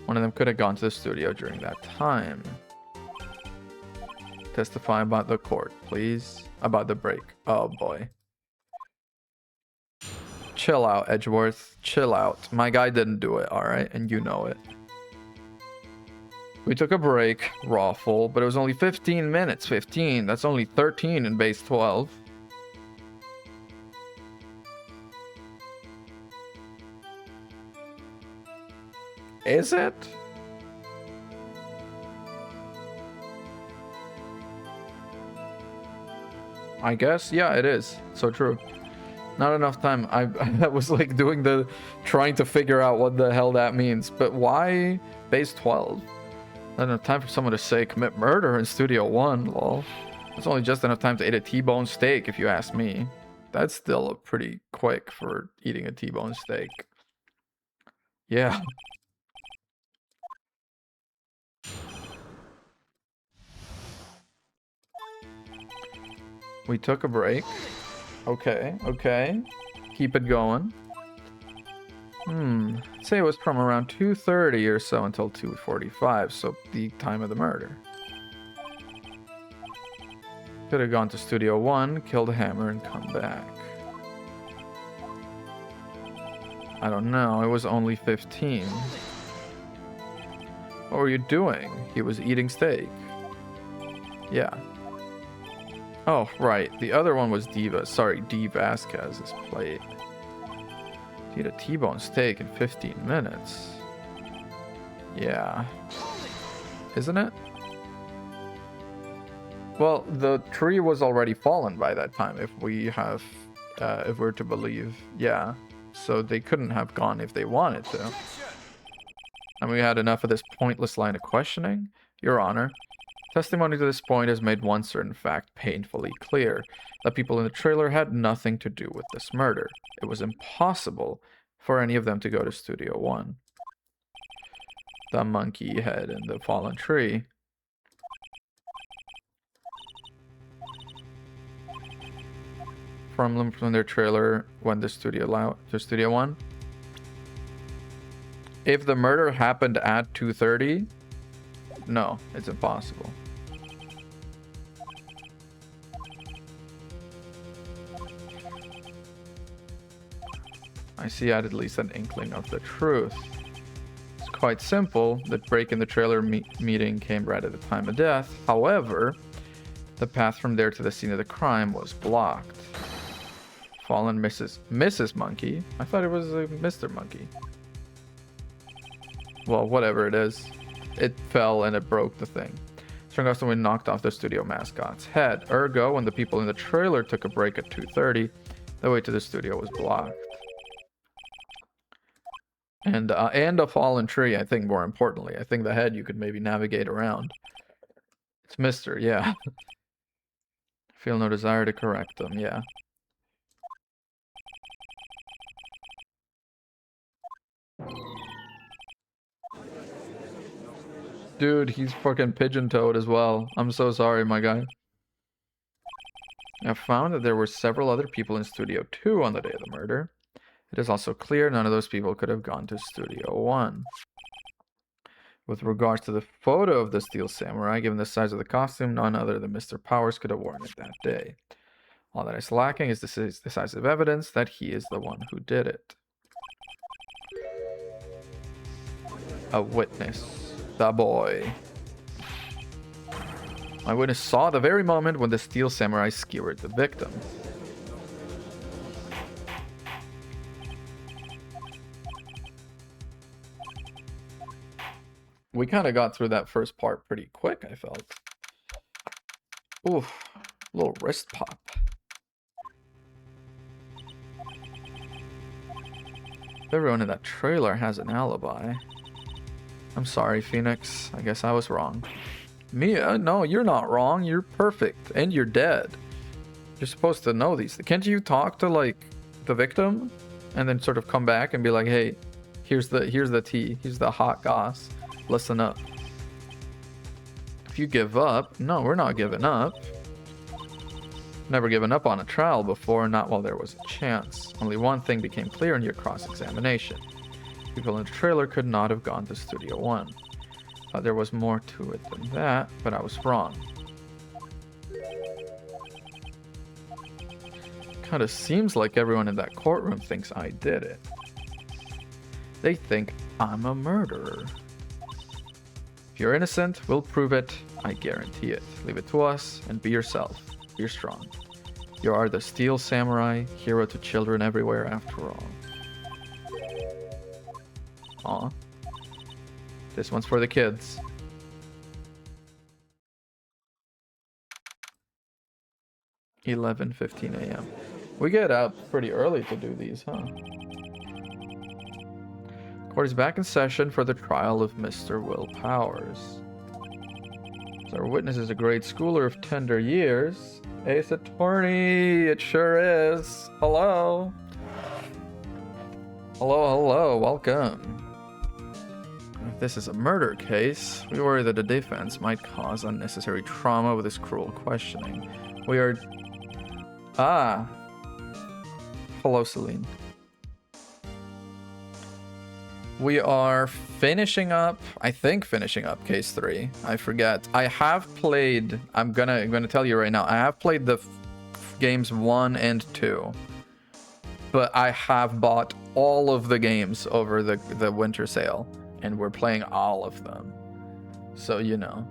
One of them could have gone to the studio during that time. Testify about the court, please. About the break. Oh boy. Chill out, Edgeworth. Chill out. My guy didn't do it, alright? And you know it. We took a break, Rawful, but it was only 15 minutes. 15. That's only 13 in base 12. Is it? I guess. Yeah, it is. So true. Not enough time. I was like trying to figure out what the hell that means. But why base 12? Not enough time for someone to say commit murder in Studio 1, lol. It's only just enough time to eat a T-bone steak, if you ask me. That's still pretty quick for eating a T-bone steak. Yeah. We took a break. Okay. Keep it going. I'd say it was from around 2:30 or so until 2:45, so the time of the murder. Could have gone to Studio 1, killed a hammer, and come back. I don't know, it was only 15. What were you doing? He was eating steak. Yeah. Oh, right. The other one was Diva. Sorry, D. Vasquez's plate. To eat a T-bone steak in 15 minutes. Yeah. Isn't it? Well, the tree was already fallen by that time, if we're to believe. Yeah. So they couldn't have gone if they wanted to. And we had enough of this pointless line of questioning. Your Honor, testimony to this point has made one certain fact painfully clear. The people in the trailer had nothing to do with this murder. It was impossible for any of them to go to Studio 1. The monkey head in the fallen tree. From their trailer when the Studio 1. If the murder happened at 2:30, no, it's impossible. I see at least an inkling of the truth. It's quite simple. The break in the trailer meeting came right at the time of death. However, the path from there to the scene of the crime was blocked. Fallen Mrs. Monkey? I thought it was Mr. Monkey. Well, whatever it is. It fell and it broke the thing. Strong gust of wind knocked off the studio mascot's head. Ergo, when the people in the trailer took a break at 2:30, the way to the studio was blocked. And a fallen tree, I think, more importantly. I think the head you could maybe navigate around. It's Mr., yeah. Feel no desire to correct them, yeah. Dude, he's fucking pigeon-toed as well. I'm so sorry, my guy. I found that there were several other people in Studio 2 on the day of the murder. It is also clear none of those people could have gone to Studio 1. With regards to the photo of the Steel Samurai, given the size of the costume, none other than Mr. Powers could have worn it that day. All that is lacking is decisive evidence that he is the one who did it. A witness. The boy. My witness saw the very moment when the Steel Samurai skewered the victim. We kind of got through that first part pretty quick, I felt. Oof, little wrist pop. Everyone in that trailer has an alibi. I'm sorry, Phoenix. I guess I was wrong. Mia, no, you're not wrong. You're perfect, and you're dead. You're supposed to know these. Can't you talk to like the victim, and then sort of come back and be like, "Hey, here's the tea. Here's the hot goss. Listen up." If you give up, no, we're not giving up. Never given up on a trial before, not while there was a chance. Only one thing became clear in your cross-examination. People in the trailer could not have gone to Studio 1. Thought there was more to it than that, but I was wrong. Kind of seems like everyone in that courtroom thinks I did it. They think I'm a murderer. If you're innocent, we'll prove it. I guarantee it. Leave it to us and be yourself. You're strong. You are the Steel Samurai, hero to children everywhere after all. Aw. This one's for the kids. (11:15 a.m.) We get up pretty early to do these, huh? Court is back in session for the trial of Mr. Will Powers. Our witness is a grade schooler of tender years. Ace Attorney, it sure is. Hello. Hello, welcome. If this is a murder case, we worry that the defense might cause unnecessary trauma with this cruel questioning. We are... Hello, Celine. We are finishing up, I think finishing up case 3. I forget. I have played, I'm gonna tell you right now, I have played the games 1 and 2. But I have bought all of the games over the winter sale. And we're playing all of them. So, you know.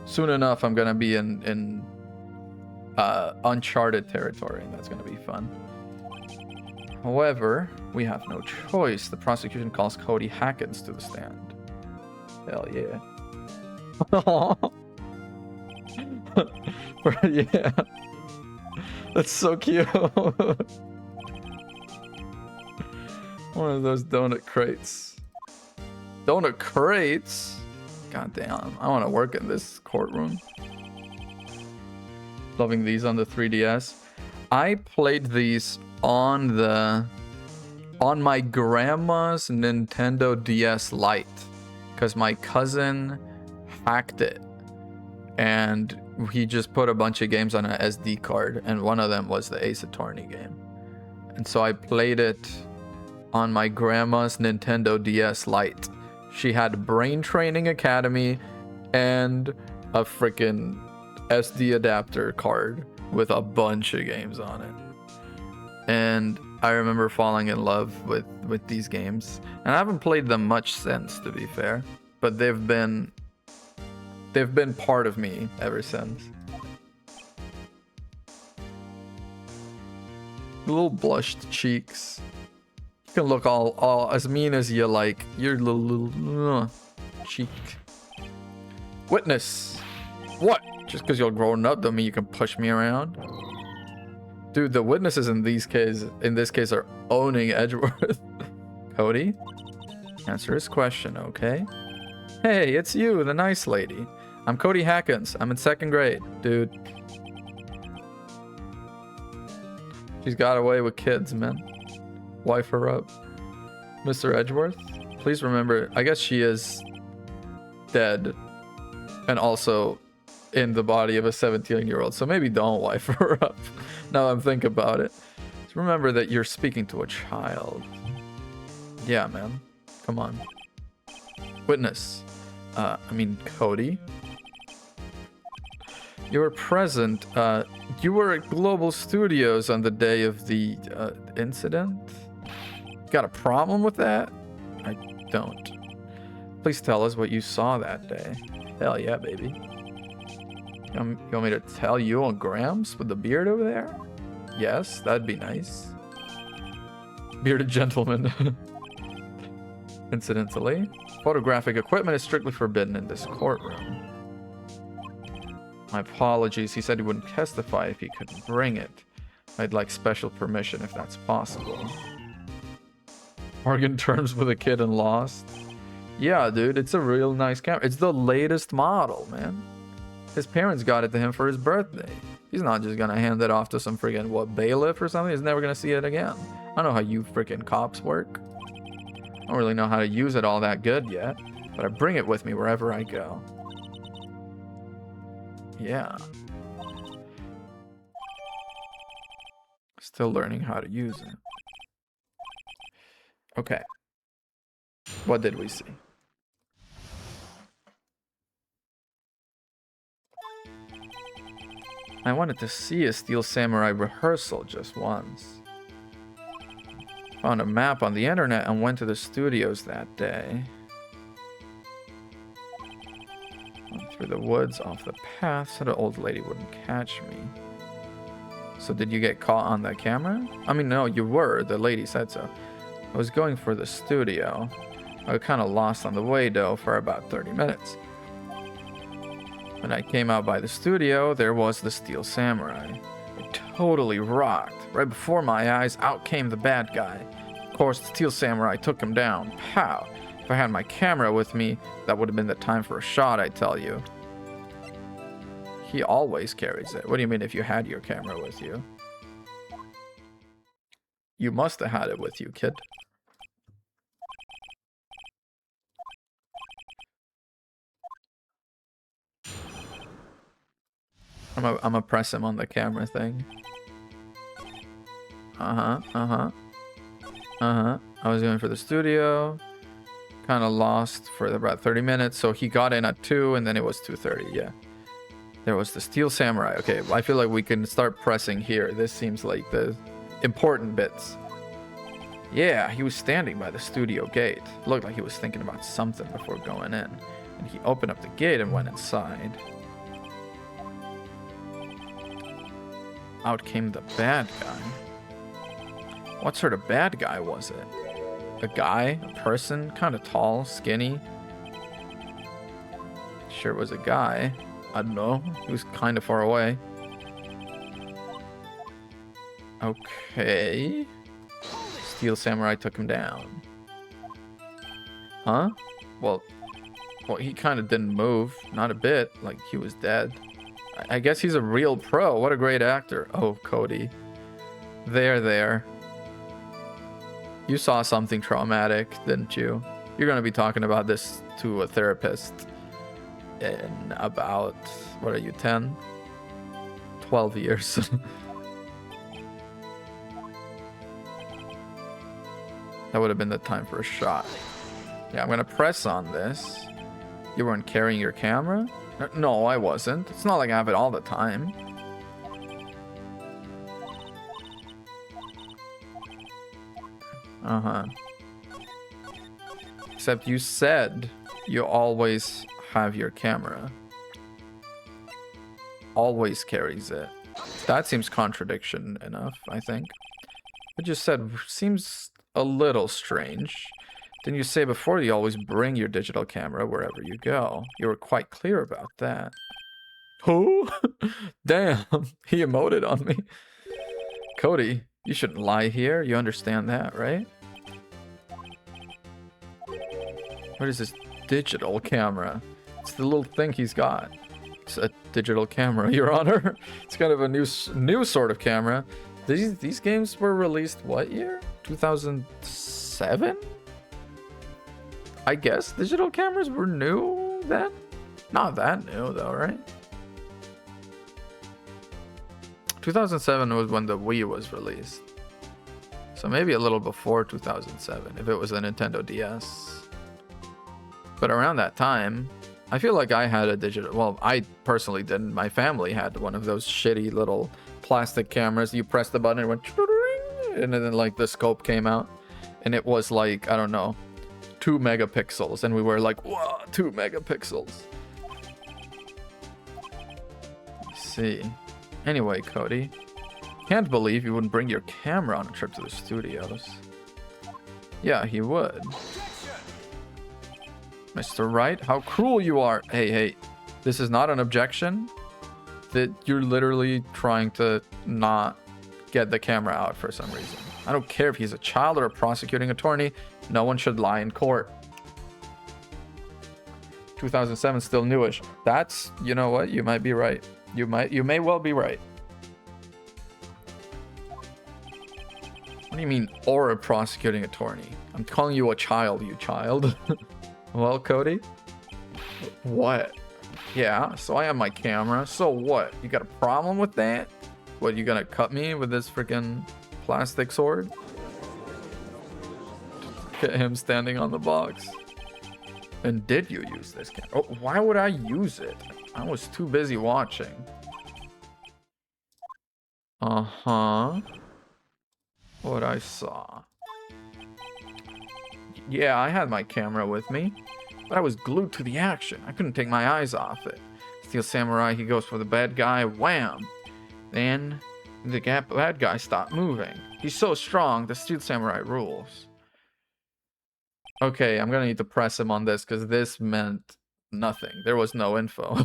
Soon enough, I'm gonna be in uncharted territory, and that's gonna be fun. However, we have no choice. The prosecution calls Cody Hackins to the stand. Hell yeah. Yeah. That's so cute. One of those donut crates. Donut crates? God damn, I want to work in this courtroom. Loving these on the 3DS. I played these on my grandma's Nintendo DS Lite because my cousin hacked it and he just put a bunch of games on an SD card, and one of them was the Ace Attorney game. And so I played it on my grandma's Nintendo DS Lite. She had Brain Training Academy and a freaking SD adapter card with a bunch of games on it. And I remember falling in love with these games. And I haven't played them much since, to be fair. But they've been part of me ever since. Little blushed cheeks. You can look all as mean as you like. Your little cheek. Witness. What? Just because you're grown up don't mean you can push me around. Dude, the witnesses in this case are owning Edgeworth. Cody, answer his question, okay? Hey, it's you, the nice lady. I'm Cody Hackins. I'm in 2nd grade, dude. She's got away with kids, man. Wife her up. Mr. Edgeworth, please remember, I guess she is dead and also in the body of a 17-year-old, so maybe don't wife her up. Now I'm thinking about it. Just remember that you're speaking to a child. Yeah, man. Come on. Witness. Cody. You were present. You were at Global Studios on the day of the incident? Got a problem with that? I don't. Please tell us what you saw that day. Hell yeah, baby. You want me to tell you on Grams with the beard over there? Yes, that'd be nice. Bearded gentleman. Incidentally, photographic equipment is strictly forbidden in this courtroom. My apologies. He said he wouldn't testify if he couldn't bring it. I'd like special permission if that's possible. Bargain terms with a kid and lost. Yeah, dude, it's a real nice camera. It's the latest model, man. His parents got it to him for his birthday. He's not just gonna hand it off to some friggin' bailiff or something. He's never gonna see it again. I don't know how you freaking cops work. I don't really know how to use it all that good yet, but I bring it with me wherever I go. Yeah. Still learning how to use it. Okay. What did we see? I wanted to see a Steel Samurai rehearsal just once. Found a map on the internet and went to the studios that day. Went through the woods off the path so the old lady wouldn't catch me. So did you get caught on the camera? I mean, no, you were. The lady said so. I was going for the studio. I got kind of lost on the way, though, for about 30 minutes. When I came out by the studio, there was the Steel Samurai. It totally rocked. Right before my eyes, out came the bad guy. Of course, the Steel Samurai took him down. Pow! If I had my camera with me, that would have been the time for a shot, I tell you. He always carries it. What do you mean if you had your camera with you? You must have had it with you, kid. I'm gonna press him on the camera thing. I was going for the studio. Kind of lost for about 30 minutes. So he got in at 2 and then it was 2:30. Yeah. There was the Steel Samurai. Okay, I feel like we can start pressing here. This seems like the important bits. Yeah, he was standing by the studio gate. Looked like he was thinking about something before going in. And he opened up the gate and went inside. Out came the bad guy. What sort of bad guy was it? A guy? A person? Kind of tall? Skinny? Sure was a guy. I don't know. He was kind of far away. Okay. Steel Samurai took him down. Huh? Well, he kind of didn't move. Not a bit. Like he was dead. I guess he's a real pro. What a great actor. Oh, Cody. There. You saw something traumatic, didn't you? You're going to be talking about this to a therapist in about, what are you, 10? 12 years. That would have been the time for a shot. Yeah, I'm gonna press on this. You weren't carrying your camera? No, I wasn't. It's not like I have it all the time. Uh-huh. Except you said you always have your camera. Always carries it. That seems contradiction enough, I think. What you said seems a little strange. Didn't you say before you always bring your digital camera wherever you go? You were quite clear about that. Who? Damn, he emoted on me. Cody, you shouldn't lie here. You understand that, right? What is this digital camera? It's the little thing he's got. It's a digital camera, Your Honor. It's kind of a new sort of camera. These games were released what year? 2007? I guess digital cameras were new then? Not that new though, right? 2007 was when the Wii was released. So maybe a little before 2007 if it was a Nintendo DS. But around that time, I feel like I had a digital... Well, I personally didn't. My family had one of those shitty little plastic cameras. You press the button and it went... And then like the scope came out. And it was like, I don't know, 2 megapixels. And we were like, whoa, 2 megapixels. Let's see. Anyway, Cody. Can't believe you wouldn't bring your camera on a trip to the studios. Yeah, he would. Mr. Wright, how cruel you are. Hey, this is not an objection. That you're literally trying to not get the camera out for some reason. I don't care if he's a child or a prosecuting attorney. No one should lie in court. 2007 still newish. That's, you know what? You might be right. You may well be right. What do you mean, or a prosecuting attorney? I'm calling you a child, you child. Well, Cody? What? Yeah, so I have my camera. So what? You got a problem with that? What, you gonna cut me with this freaking plastic sword? Get him standing on the box. And did you use this camera? Oh, why would I use it? I was too busy watching. Uh-huh. What I saw. Yeah, I had my camera with me, but I was glued to the action. I couldn't take my eyes off it. Steel Samurai, he goes for the bad guy, wham! Then the bad guy stopped moving. He's so strong, the Steel Samurai rules. Okay, I'm gonna need to press him on this, because this meant nothing. There was no info.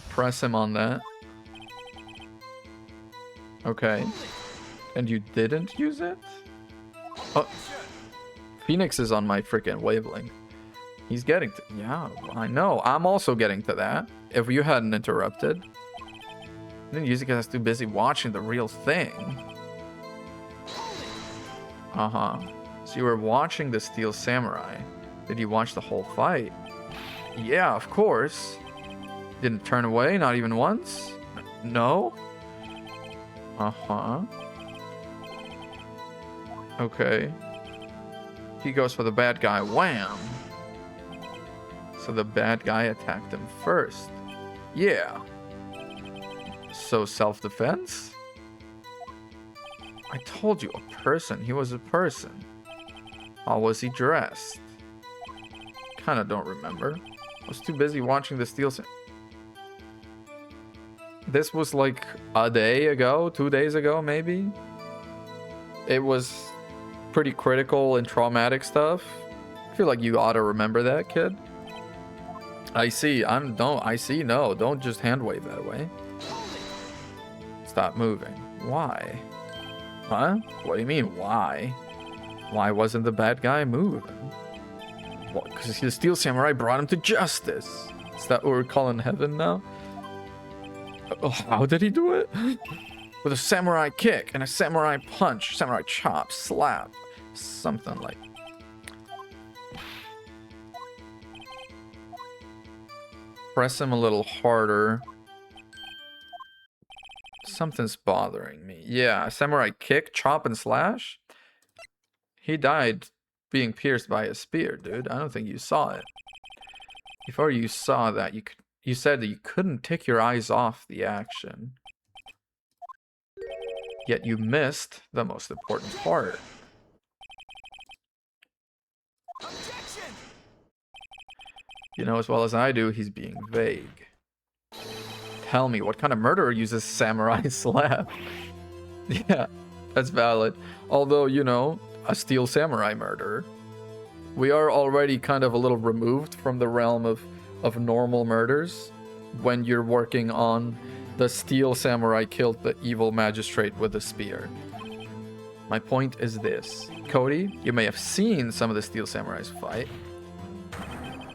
Press him on that. Okay. And you didn't use it? Oh. Phoenix is on my freaking wavelength. He's getting to... Yeah, I know. I'm also getting to that. If you hadn't interrupted. Then usually because I was too busy watching the real thing. Uh-huh. So you were watching the Steel Samurai. Did you watch the whole fight? Yeah, of course. Didn't turn away, not even once? No? Uh-huh. Okay. He goes for the bad guy. Wham! So the bad guy attacked him first. Yeah. So self-defense? I told you, a person. He was a person. How was he dressed? Kinda don't remember. I was too busy watching the Steel... This was like a day ago, 2 days ago, maybe. It was pretty critical and traumatic stuff. I feel like you ought to remember that, kid. I see. No, don't just hand wave that way. Stop moving. Why? Huh? What do you mean, why? Why wasn't the bad guy moving? What, because the Steel Samurai brought him to justice. Is that what we're calling heaven now? Oh, how did he do it? With a samurai kick and a samurai punch, samurai chop, slap, something like. Press him a little harder. Something's bothering me. Yeah, samurai kick, chop, and slash. He died being pierced by a spear, dude. I don't think you saw it. Before you saw that, you said that you couldn't take your eyes off the action. Yet you missed the most important part. Objection! You know as well as I do, he's being vague. Tell me, what kind of murderer uses samurai slap? Yeah, that's valid. Although, you know, a steel samurai murderer. We are already kind of a little removed from the realm of normal murders when you're working on the steel samurai killed the evil magistrate with a spear. My point is this. Cody, you may have seen some of the steel samurais fight,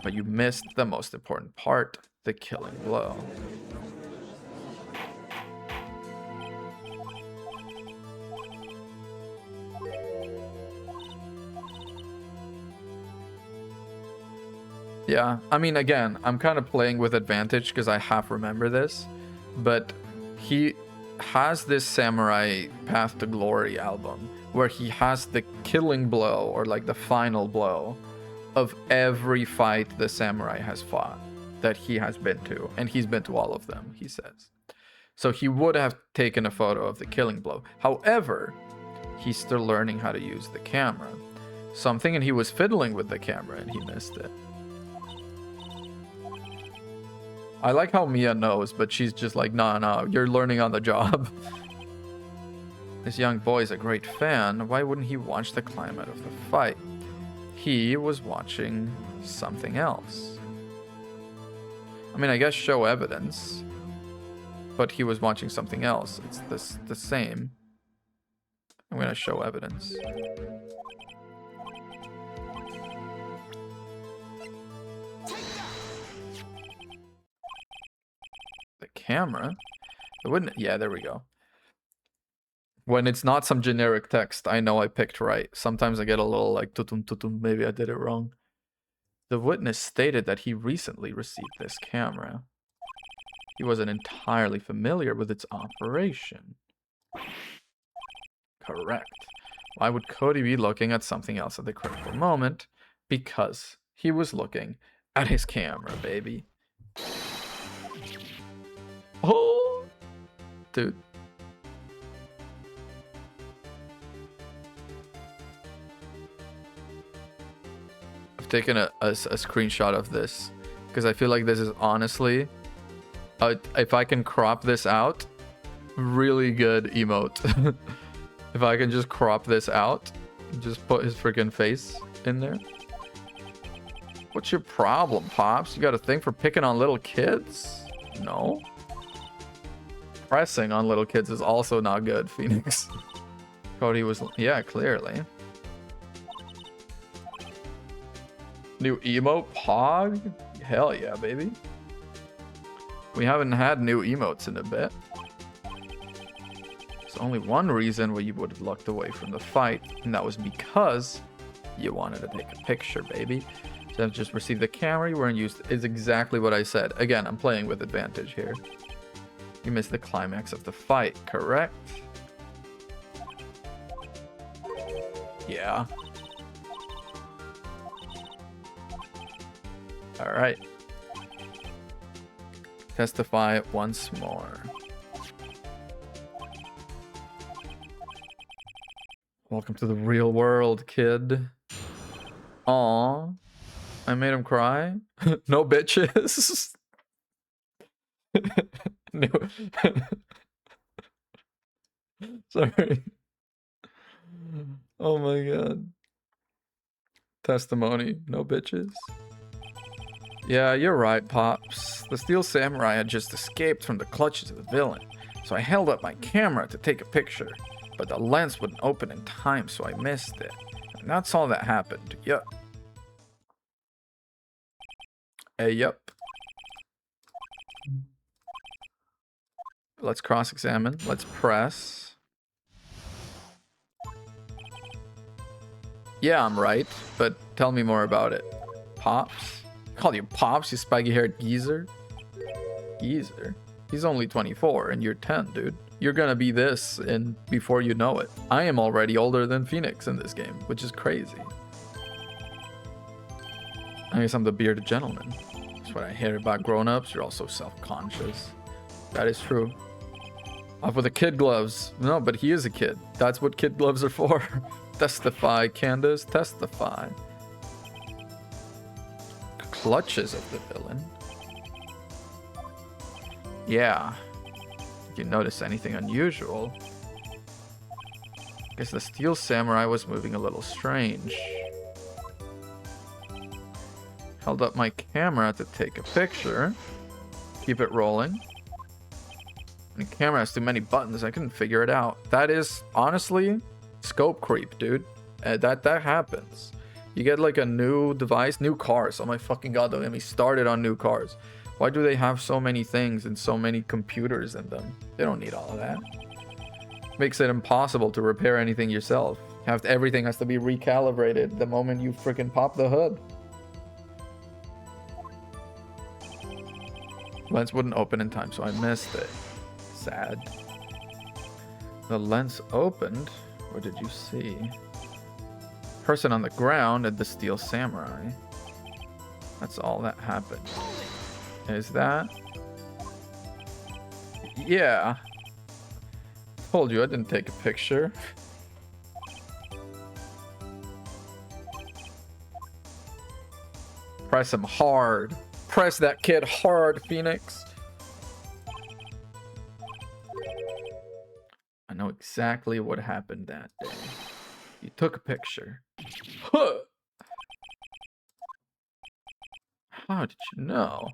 but you missed the most important part, the killing blow. Yeah, I mean, again, I'm kind of playing with advantage because I half remember this, but he has this Samurai Path to Glory album where he has the killing blow, or like the final blow, of every fight the samurai has fought that he has been to, and he's been to all of them, he says. So he would have taken a photo of the killing blow. However, he's still learning how to use the camera. So I'm thinking he was fiddling with the camera and he missed it. I like how Mia knows, but she's just like, no, you're learning on the job. This young boy is a great fan. Why wouldn't he watch the climate of the fight? He was watching something else. I mean, I guess show evidence, but he was watching something else. It's the same. I'm gonna show evidence. The camera? It wouldn't. Yeah, there we go. When it's not some generic text, I know I picked right. Sometimes I get a little like tutum tutum, maybe I did it wrong. The witness stated that he recently received this camera. He wasn't entirely familiar with its operation. Correct. Why would Cody be looking at something else at the critical moment? Because he was looking at his camera, baby. Oh, dude. I've taken a screenshot of this because I feel like this is honestly, if I can crop this out, really good emote. If I can just crop this out, just put his freaking face in there. What's your problem, Pops? You got a thing for picking on little kids? No. Pressing on little kids is also not good, Phoenix. Cody was... Yeah, clearly. New emote? Pog? Hell yeah, baby. We haven't had new emotes in a bit. There's only one reason why you would have looked away from the fight, and that was because you wanted to take a picture, baby. So I've just received the camera you weren't used. Is exactly what I said. Again, I'm playing with advantage here. You missed the climax of the fight, correct? Yeah. All right. Testify once more. Welcome to the real world, kid. Aw. I made him cry? No bitches. No. Sorry. Oh my god. Testimony. No bitches. Yeah, you're right, Pops. The Steel Samurai had just escaped from the clutches of the villain, so I held up my camera to take a picture, but the lens wouldn't open in time, so I missed it. And that's all that happened. Yup. Yup. Let's cross-examine. Let's press. Yeah, I'm right, but tell me more about it. Pops? Call you Pops, you spiky-haired geezer? Geezer? He's only 24 and you're 10, dude. You're gonna be this and before you know it. I am already older than Phoenix in this game, which is crazy. I guess I'm the bearded gentleman. That's what I hear about grown-ups. You're also self-conscious. That is true. Off with the kid gloves. No, but he is a kid. That's what kid gloves are for. Testify, Candace. Testify. Clutches of the villain. Yeah. Did you notice anything unusual? Guess the Steel Samurai was moving a little strange. Held up my camera to take a picture. Keep it rolling. The camera has too many buttons. I couldn't figure it out. That is honestly scope creep, dude. That happens. You get like a new device, new cars. Oh my fucking god, don't get me started on new cars. Why do they have so many things and so many computers in them? They don't need all of that. Makes it impossible to repair anything yourself. Everything has to be recalibrated the moment you freaking pop the hood. Lens wouldn't open in time, so I missed it. Sad. The lens opened. What did you see? Person on the ground at the Steel Samurai. That's all that happened. Is that? Yeah. Told you I didn't take a picture. Press him hard. Press that kid hard, Phoenix. I know exactly what happened that day. You took a picture. Huh. How did you know?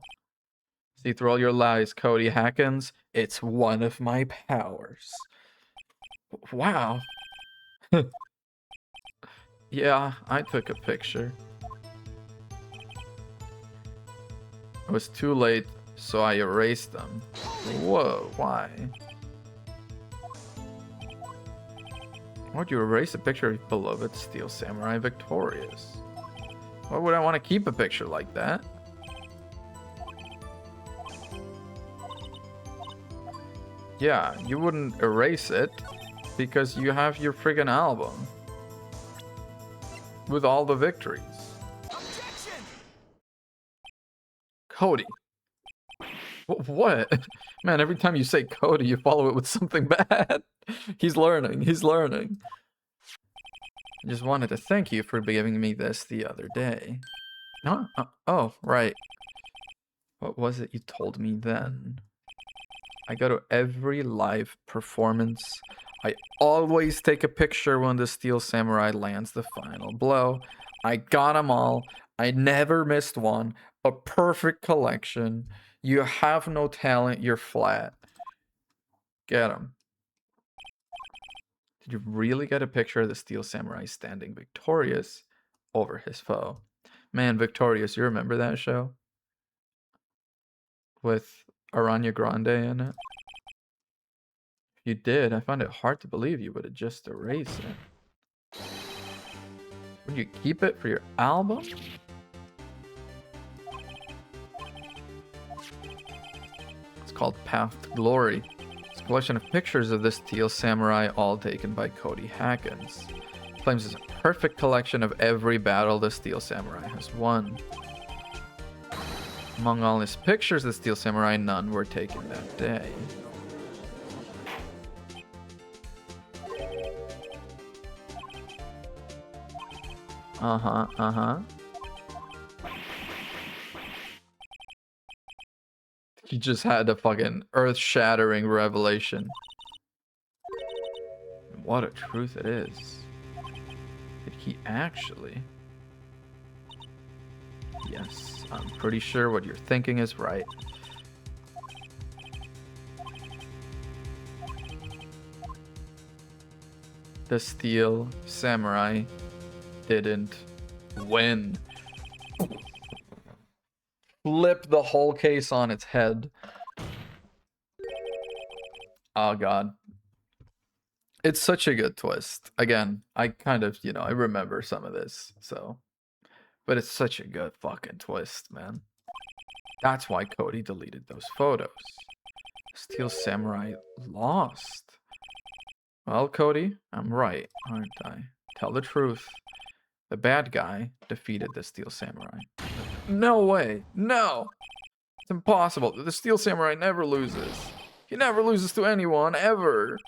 See through all your lies, Cody Hackins. It's one of my powers. Wow. Yeah, I took a picture. It was too late, so I erased them. Whoa, why? Why'd you erase a picture of beloved Steel Samurai victorious? Why would I want to keep a picture like that? Yeah, you wouldn't erase it because you have your friggin' album with all the victories. Objection! Cody. What? Man, every time you say Cody, you follow it with something bad. He's learning. He's learning. I just wanted to thank you for giving me this the other day. Huh? Oh, right. What was it you told me then? I go to every live performance. I always take a picture when the Steel Samurai lands the final blow. I got them all. I never missed one. A perfect collection. You have no talent. You're flat. Get him. Did you really get a picture of the Steel Samurai standing victorious over his foe? Man, Victorious, you remember that show? With Aranya Grande in it? If you did, I find it hard to believe you would have just erased it. Would you keep it for your album? It's called Path to Glory. It's a collection of pictures of the Steel Samurai, all taken by Cody Hackins. Claims it's a perfect collection of every battle the Steel Samurai has won. Among all his pictures, the Steel Samurai, none were taken that day. Uh-huh. He just had a fucking earth-shattering revelation. What a truth it is. Did he actually? Yes, I'm pretty sure what you're thinking is right. The Steel Samurai didn't win. Flip the whole case on its head. Oh god. It's such a good twist. Again, I kind of, I remember some of this, so. But it's such a good fucking twist, man. That's why Cody deleted those photos. Steel Samurai lost. Well, Cody, I'm right, aren't I? Tell the truth. The bad guy defeated the Steel Samurai. No way. No. It's impossible. The Steel Samurai never loses. He never loses to anyone, ever.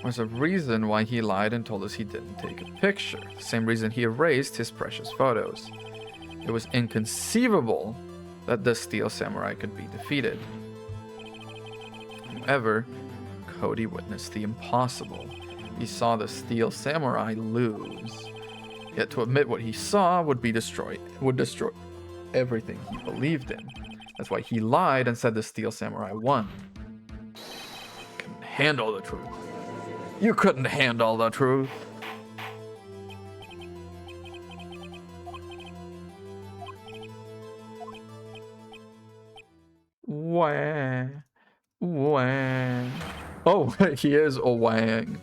There's a reason why he lied and told us he didn't take a picture. The same reason he erased his precious photos. It was inconceivable that the Steel Samurai could be defeated. However, Cody witnessed the impossible. He saw the Steel Samurai lose. Yet to admit what he saw would destroy everything he believed in. That's why he lied and said the Steel Samurai won. Couldn't handle the truth. You couldn't handle the truth. Wah. Wah. Oh, he is a wang.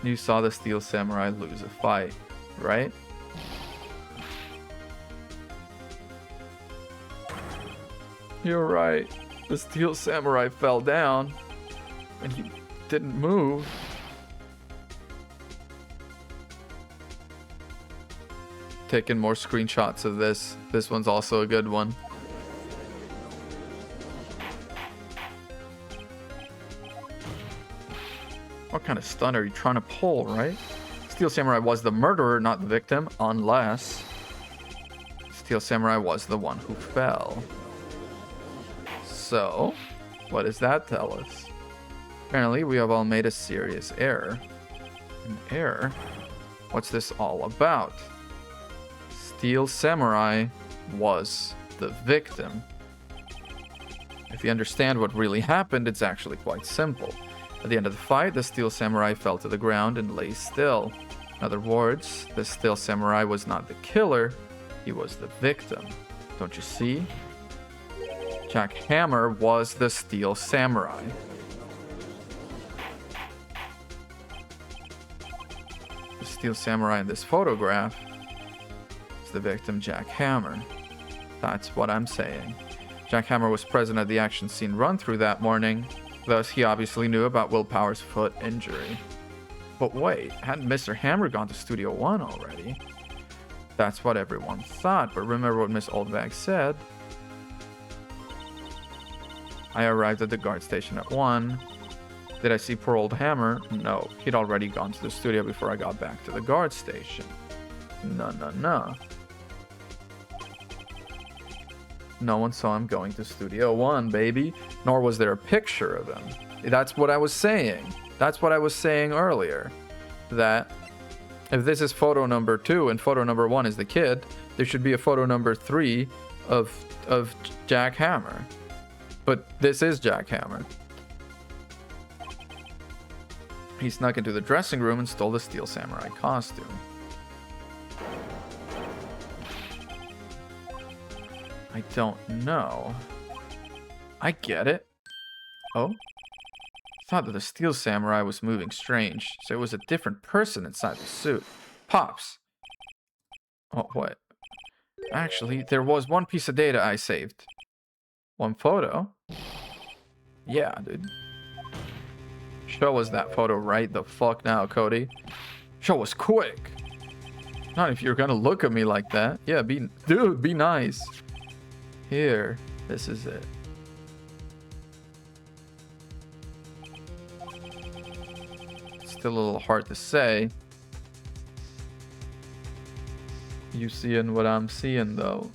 You saw the Steel Samurai lose a fight, right? You're right. The Steel Samurai fell down and he didn't move. Taking more screenshots of this. This one's also a good one. What kind of stunt are you trying to pull, right? Steel Samurai was the murderer, not the victim, unless Steel Samurai was the one who fell. So, what does that tell us? Apparently, we have all made a serious error. An error? What's this all about? Steel Samurai was the victim. If you understand what really happened, it's actually quite simple. At the end of the fight, the Steel Samurai fell to the ground and lay still. In other words, the Steel Samurai was not the killer, he was the victim. Don't you see? Jack Hammer was the Steel Samurai. The Steel Samurai in this photograph is the victim, Jack Hammer. That's what I'm saying. Jack Hammer was present at the action scene run-through that morning, thus he obviously knew about Will Power's foot injury. But wait, hadn't Mr. Hammer gone to Studio One already? That's what everyone thought, but remember what Miss Oldbag said? I arrived at the guard station at 1. Did I see poor old Hammer? No, he'd already gone to the studio before I got back to the guard station. No. No one saw him going to Studio One, baby. Nor was there a picture of him. That's what I was saying. That's what I was saying earlier. That if this is photo number 2 and photo number 1 is the kid, there should be a photo number 3 of Jack Hammer. But this is Jack Hammer. He snuck into the dressing room and stole the Steel Samurai costume. I don't know. I get it. Oh? Thought that the Steel Samurai was moving strange, so it was a different person inside the suit. Pops. Oh, what? Actually, there was one piece of data I saved. One photo? Yeah, dude. Show us that photo right the fuck now, Cody. Show us quick. Not if you're gonna look at me like that. Yeah, be nice. Here, this is it. Still a little hard to say. You seeing what I'm seeing, though?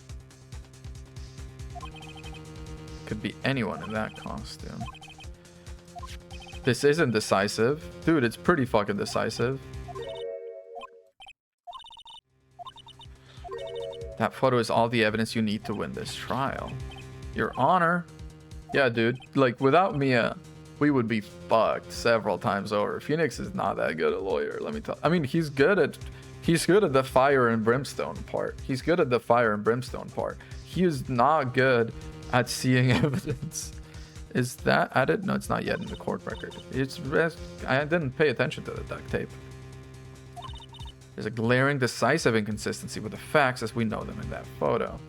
Could be anyone in that costume. This isn't decisive. Dude, it's pretty fucking decisive. That photo is all the evidence you need to win this trial. Your Honor. Yeah, dude. Like, without Mia, we would be fucked several times over. Phoenix is not that good a lawyer, let me tell. I mean, he's good at the fire and brimstone part. He is not good at seeing evidence. Is that added? No, it's not yet in the court record. I didn't pay attention to the duct tape. There's a glaring, decisive inconsistency with the facts as we know them in that photo.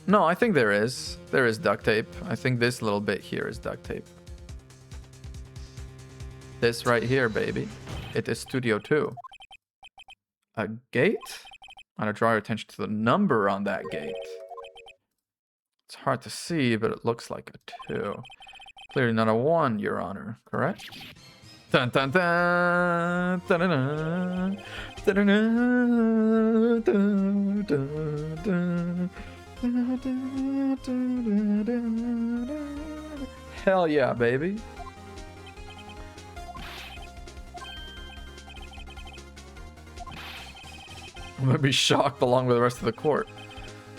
No, I think there is. There is duct tape. I think this little bit here is duct tape. This right here, baby. It is Studio 2. A gate? I'm gonna draw your attention to the number on that gate. It's hard to see, but it looks like a 2. Clearly not a 1, Your Honor, correct? Dun dun dun! Dun dun dun! Dun dun dun! Dun dun dun! Dun dun dun dun dun! Hell yeah, baby! I'm gonna be shocked along with the rest of the court.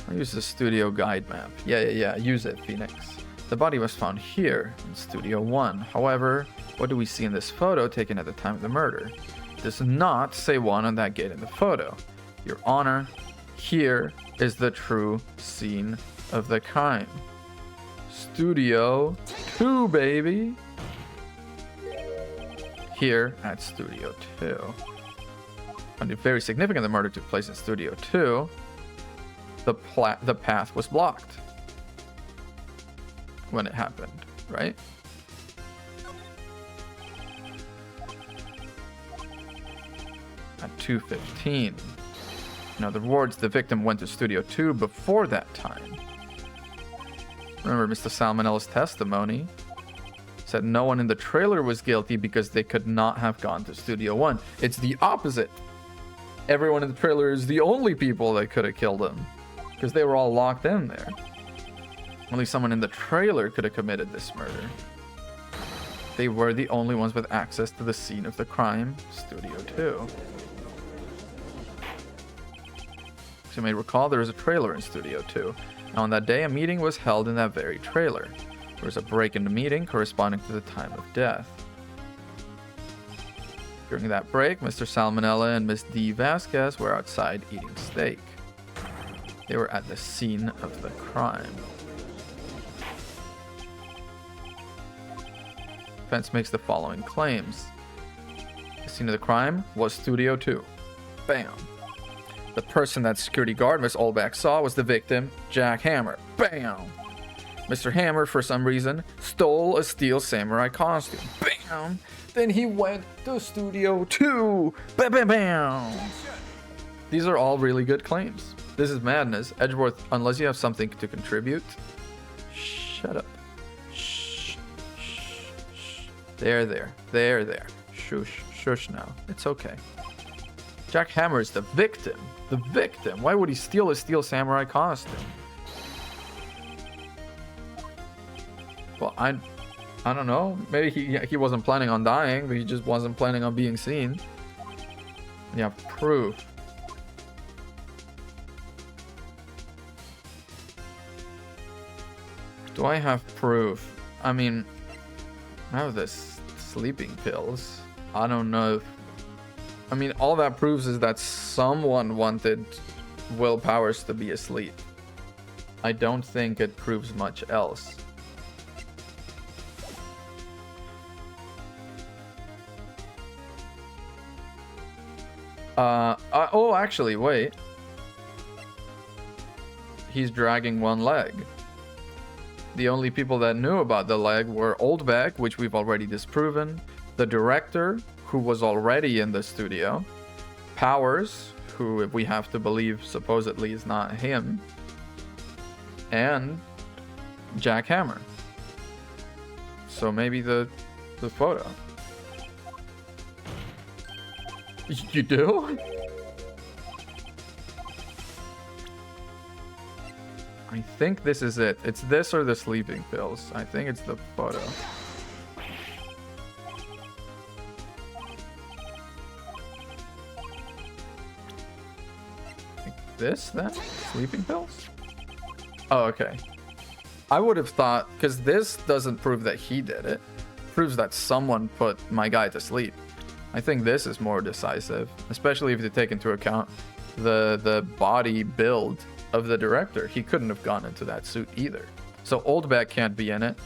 I'll use the studio guide map. Yeah. Use it, Phoenix. The body was found here in Studio 1. However, what do we see in this photo taken at the time of the murder? It does not say 1 on that gate in the photo. Your Honor, here is the true scene of the crime. Studio 2, baby. Here at Studio 2. And it's very significant the murder took place in Studio 2. The path was blocked when it happened, right? At 2:15. In other words, the victim went to Studio 2 before that time. Remember Mr. Salmonella's testimony said no one in the trailer was guilty because they could not have gone to Studio 1. It's the opposite. Everyone in the trailer is the only people that could have killed him because they were all locked in there. Only someone in the trailer could have committed this murder. They were the only ones with access to the scene of the crime, Studio 2. As you may recall, there was a trailer in Studio 2. Now on that day, a meeting was held in that very trailer. There was a break in the meeting corresponding to the time of death. During that break, Mr. Salmonella and Miss D. Vasquez were outside eating steak. They were at the scene of the crime. Defense makes the following claims. The scene of the crime was Studio 2. Bam. The person that security guard Miss Olbeck saw was the victim, Jack Hammer. Bam. Mr. Hammer, for some reason, stole a steel samurai costume. Bam. Then he went to Studio 2. Bam, bam, bam. These are all really good claims. This is madness. Edgeworth, unless you have something to contribute, shut up. Shh. Shh. Shh. There. Shush. Shush now. It's okay. Jack Hammer is the victim. The victim. Why would he steal a steel samurai costume? Well, I don't know. Maybe he wasn't planning on dying, but he just wasn't planning on being seen. Yeah, proof. Do I have proof? I mean, I have this sleeping pills. I don't know if... I mean, all that proves is that someone wanted Will Powers to be asleep. I don't think it proves much else. Oh, actually, wait. He's dragging one leg. The only people that knew about the leg were Oldbeck, which we've already disproven, the director, who was already in the studio, Powers, who, if we have to believe, supposedly is not him, and Jack Hammer. So maybe the photo. You do? I think this is it. It's this or the sleeping pills. I think it's the photo. Like this then? Sleeping pills? Oh, okay. I would have thought, because this doesn't prove that he did it. It proves that someone put my guy to sleep. I think this is more decisive, especially if you take into account the body build of the director. He couldn't have gone into that suit either. So Oldbeck can't be in it.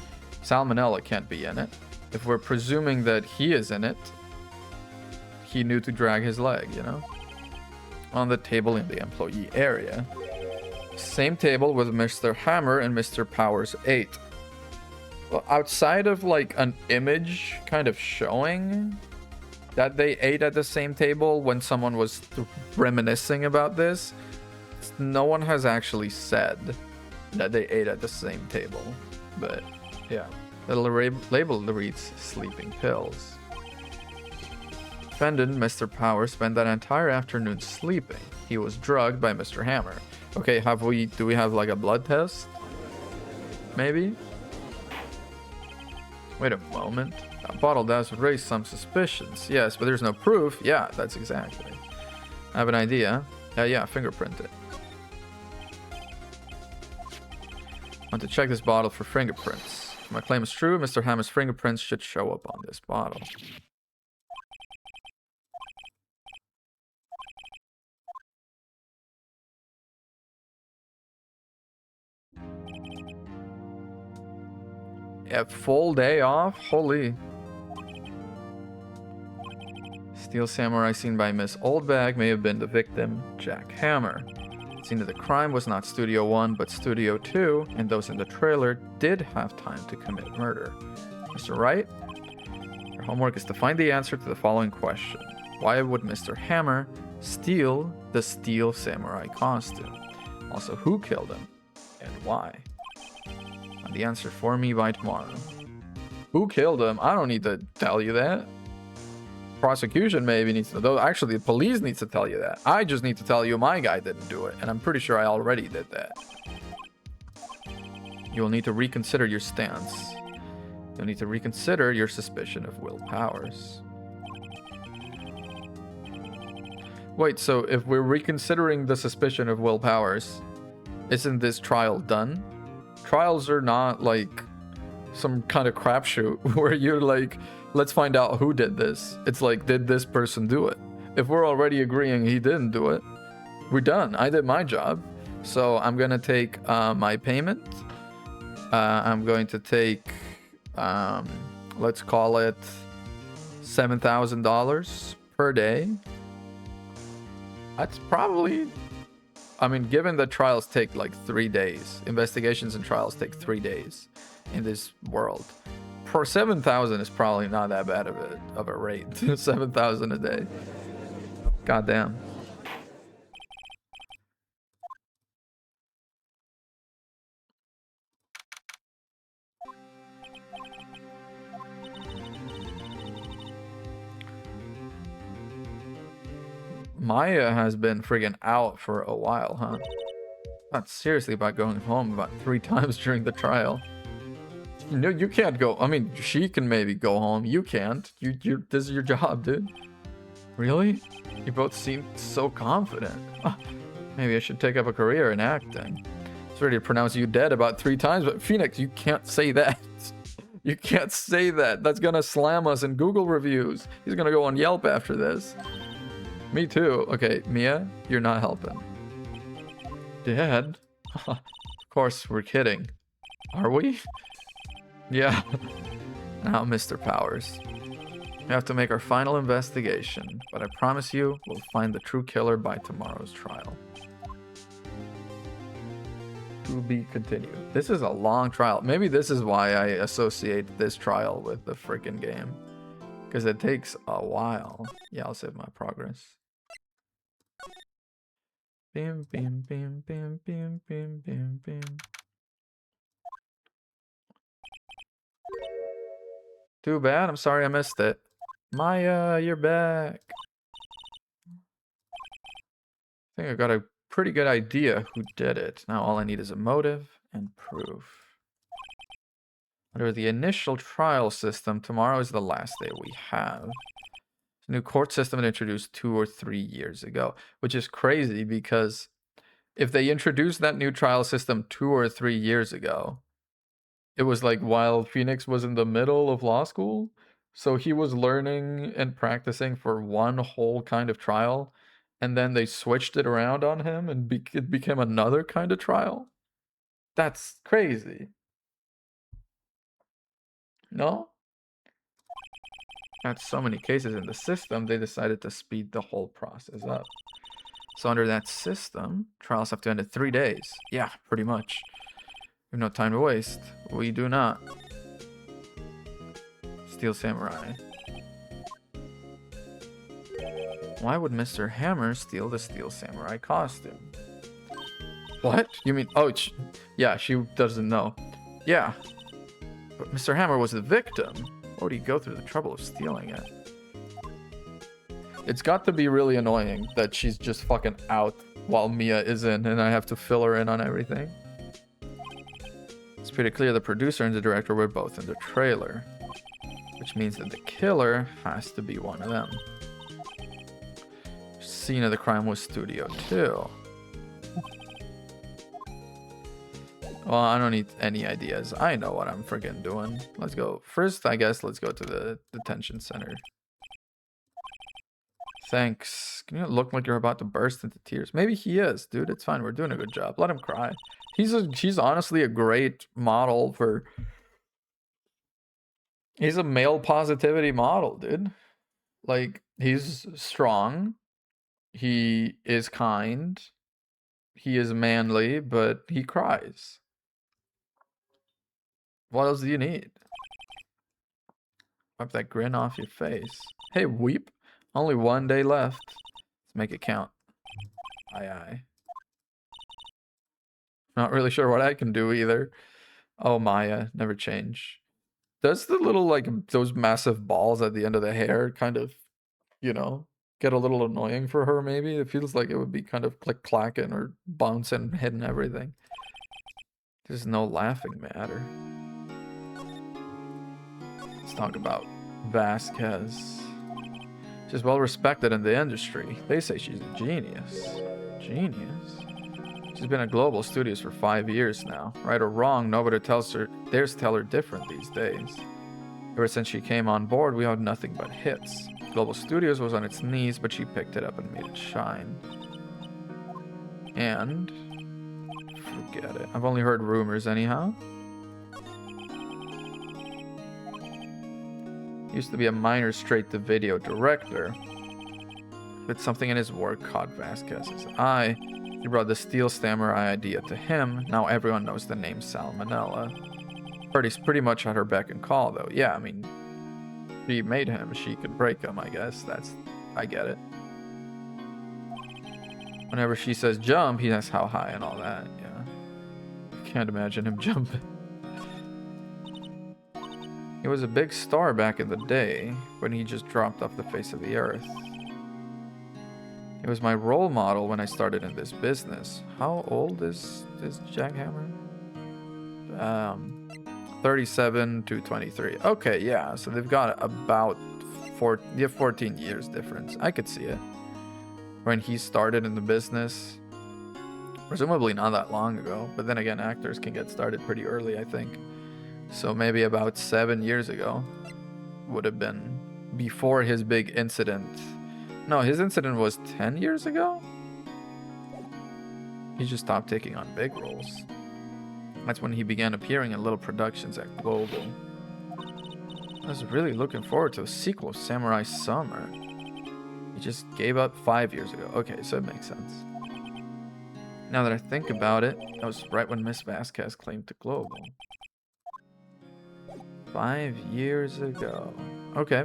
Salmonella can't be in it. If we're presuming that he is in it, he knew to drag his leg, you know? On the table in the employee area. Same table with Mr. Hammer and Mr. Powers ate. Well, outside of like an image kind of showing that they ate at the same table when someone was reminiscing about this, no one has actually said that they ate at the same table. But yeah, the label reads sleeping pills. Defendant, Mr. Powers, spent that entire afternoon sleeping. He was drugged by Mr. Hammer. Okay, do we have like a blood test? Maybe? Wait a moment. That bottle does raise some suspicions. Yes, but there's no proof. Yeah, that's exactly. I have an idea. Yeah, fingerprint it. I want to check this bottle for fingerprints. If my claim is true, Mr. Hammer's fingerprints should show up on this bottle. Yeah, full day off? Holy. Steel Samurai seen by Miss Oldbag may have been the victim, Jack Hammer. The scene of the crime was not Studio 1, but Studio 2, and those in the trailer did have time to commit murder. Mr. Wright, your homework is to find the answer to the following question. Why would Mr. Hammer steal the Steel Samurai costume? Also, who killed him, and why? Find the answer for me by tomorrow. Who killed him? I don't need to tell you that. Prosecution maybe needs to, though. Actually, the police needs to tell you that. I just need to tell you my guy didn't do it, and I'm pretty sure I already did that. You will need to reconsider your stance. You'll need to reconsider your suspicion of Will Powers. Wait, so if we're reconsidering the suspicion of Will Powers, isn't this trial done? Trials are not like some kind of crapshoot where you're like, let's find out who did this. It's like, did this person do it? If we're already agreeing he didn't do it, we're done. I did my job. So I'm going to take my payment. I'm going to take, let's call it $7,000 per day. That's probably, I mean, given that trials take like 3 days, investigations and trials take 3 days in this world. For 7,000 is probably not that bad of a rate. 7,000 a day. Goddamn. Maya has been friggin' out for a while, huh? Not seriously about going home about 3 times during the trial. No, you can't go. I mean, she can maybe go home. You can't. This is your job, dude. Really? You both seem so confident. Maybe I should take up a career in acting. It's ready to pronounce you dead about 3 times, but Phoenix, you can't say that. You can't say that. That's gonna slam us in Google reviews. He's gonna go on Yelp after this. Me too. Okay, Mia, you're not helping. Dad? Of course, we're kidding. Are we? Yeah. Now, Mr. Powers. We have to make our final investigation, but I promise you, we'll find the true killer by tomorrow's trial. To be continued. This is a long trial. Maybe this is why I associate this trial with the freaking game. Because it takes a while. Yeah, I'll save my progress. Bim, bim, bim, bim, bim, bim, bim, bim. Too bad. I'm sorry I missed it. Maya, you're back. I think I got a pretty good idea who did it. Now all I need is a motive and proof. Under the initial trial system, tomorrow is the last day we have. It's a new court system introduced 2 or 3 years ago, which is crazy because if they introduced that new trial system 2 or 3 years ago, it was like while Phoenix was in the middle of law school. So he was learning and practicing for one whole kind of trial. And then they switched it around on him and it became another kind of trial. That's crazy. No? Got so many cases in the system, they decided to speed the whole process up. So under that system, trials have to end in 3 days. Yeah, pretty much. We have no time to waste. We do not. Steel Samurai. Why would Mr. Hammer steal the Steel Samurai costume? What? You mean... Oh, yeah, she doesn't know. Yeah. But Mr. Hammer was the victim. Why would he go through the trouble of stealing it? It's got to be really annoying that she's just fucking out while Mia is in and I have to fill her in on everything. It's pretty clear the producer and the director were both in the trailer, which means that the killer has to be one of them. Scene of the crime was Studio 2. Well, I don't need any ideas. I know what I'm friggin' doing. Let's go. First, I guess, let's go to the detention center. Thanks. Can you look like you're about to burst into tears? Maybe he is, dude. It's fine. We're doing a good job. Let him cry. She's honestly a great model for... He's a male positivity model, dude. Like, he's strong. He is kind. He is manly, but he cries. What else do you need? Wipe that grin off your face. Hey, weep. Only 1 day left. Let's make it count. Aye, aye. Not really sure what I can do either. Oh, Maya, never change. Does the little, like, those massive balls at the end of the hair kind of, you know, get a little annoying for her, maybe? It feels like it would be kind of click-clacking or bouncing, hitting everything. There's no laughing matter. Let's talk about Vasquez. She's well respected in the industry. They say she's a genius. Genius? She's been at Global Studios for 5 years now. Right or wrong, nobody dares tell her different these days. Ever since she came on board, we had nothing but hits. Global Studios was on its knees, but she picked it up and made it shine. And... forget it. I've only heard rumors anyhow. Used to be a minor straight-to-video director. But something in his work caught Vasquez's eye. He brought the Steel Samurai idea to him. Now everyone knows the name Salmonella. He's pretty much at her beck and call, though. Yeah, I mean, she made him. She could break him, I guess. I get it. Whenever she says jump, he asks how high and all that. Yeah. Can't imagine him jumping. He was a big star back in the day, when he just dropped off the face of the earth. He was my role model when I started in this business. How old is Jackhammer? 37 to 23. Okay, yeah, so they've got about 14 years difference. I could see it. When he started in the business, presumably not that long ago, but then again, actors can get started pretty early, I think. So maybe about 7 years ago would have been before his big incident. No, his incident was 10 years ago? He just stopped taking on big roles. That's when he began appearing in little productions at Global. I was really looking forward to a sequel of Samurai Summer. He just gave up 5 years ago. Okay, so it makes sense. Now that I think about it, that was right when Miss Vasquez claimed to Global. 5 years ago. Okay.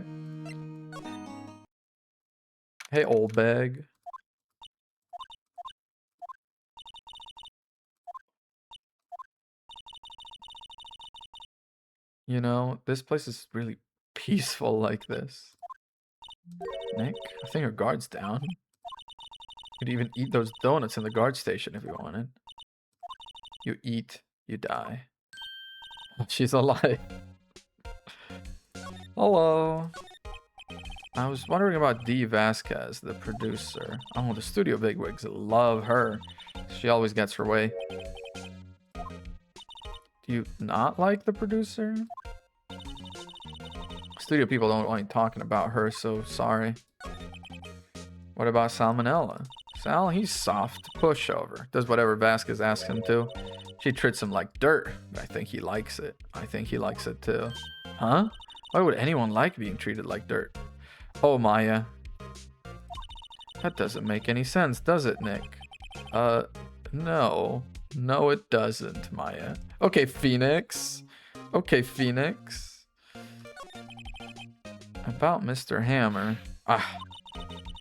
Hey, old bag. You know, this place is really peaceful like this. Nick, I think your guard's down. You could even eat those donuts in the guard station if you wanted. You eat, you die. She's alive. Hello. I was wondering about Dee Vasquez, the producer. Oh, the studio bigwigs love her. She always gets her way. Do you not like the producer? Studio people don't like talking about her, so sorry. What about Salmonella? Sal, he's soft, pushover. Does whatever Vasquez asks him to. She treats him like dirt, but I think he likes it. I think he likes it too. Huh? Why would anyone like being treated like dirt? Oh, Maya. That doesn't make any sense, does it, Nick? No. No, it doesn't, Maya. Okay, Phoenix. Okay, Phoenix. About Mr. Hammer. Ah.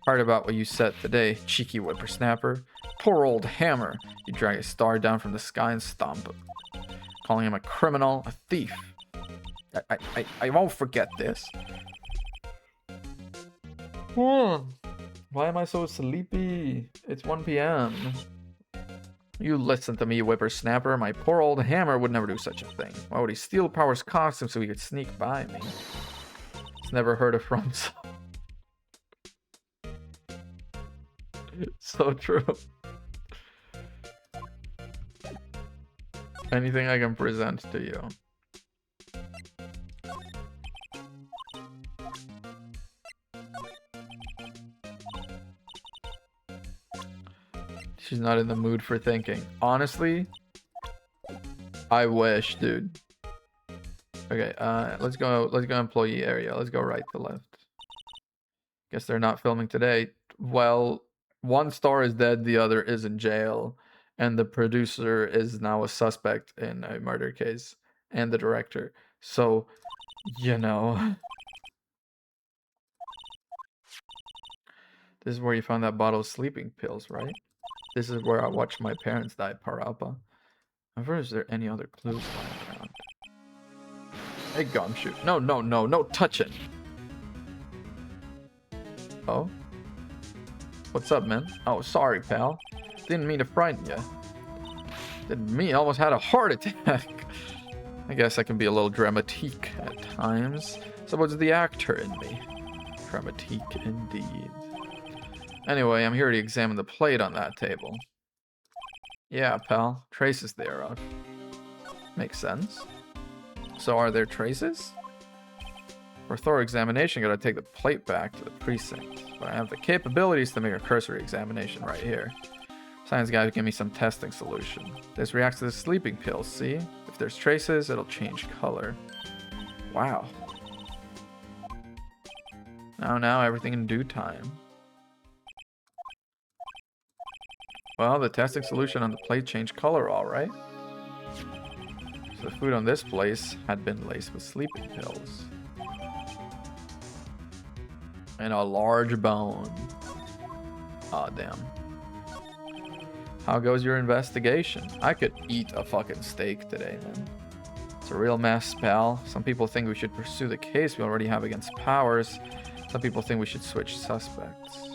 Heard about what you said today, cheeky whippersnapper. Poor old Hammer. You drag a star down from the sky and stomp it. Calling him a criminal, a thief. I won't forget this. Why am I so sleepy? It's 1 p.m. You listen to me, whippersnapper. My poor old Hammer would never do such a thing. Why would he steal Power's costume so he could sneak by me? It's never heard of from. So true. Anything I can present to you. She's not in the mood for thinking. Honestly, I wish, dude. Okay, let's go employee area. Let's go right to left. Guess they're not filming today. Well, one star is dead, the other is in jail, and the producer is now a suspect in a murder case, and the director. So, you know. This is where you found that bottle of sleeping pills, right? This is where I watched my parents die, Parappa. I wonder, is there any other clues lying around? Hey, Gumshoe. No touching. Oh? What's up, man? Oh, sorry, pal. Didn't mean to frighten you. Didn't mean, almost had a heart attack. I guess I can be a little dramatique at times. So what's the actor in me? Dramatique indeed. Anyway, I'm here to examine the plate on that table. Yeah, pal. Traces thereof. Makes sense. So are there traces? For thorough examination, gotta take the plate back to the precinct. But I have the capabilities to make a cursory examination right here. Science guy give me some testing solution. This reacts to the sleeping pills, see? If there's traces, it'll change color. Wow. Now, everything in due time. Well, the testing solution on the plate changed color, alright. So the food on this place had been laced with sleeping pills. And a large bone. Aw, damn. How goes your investigation? I could eat a fucking steak today, man. It's a real mess, pal. Some people think we should pursue the case we already have against Powers. Some people think we should switch suspects.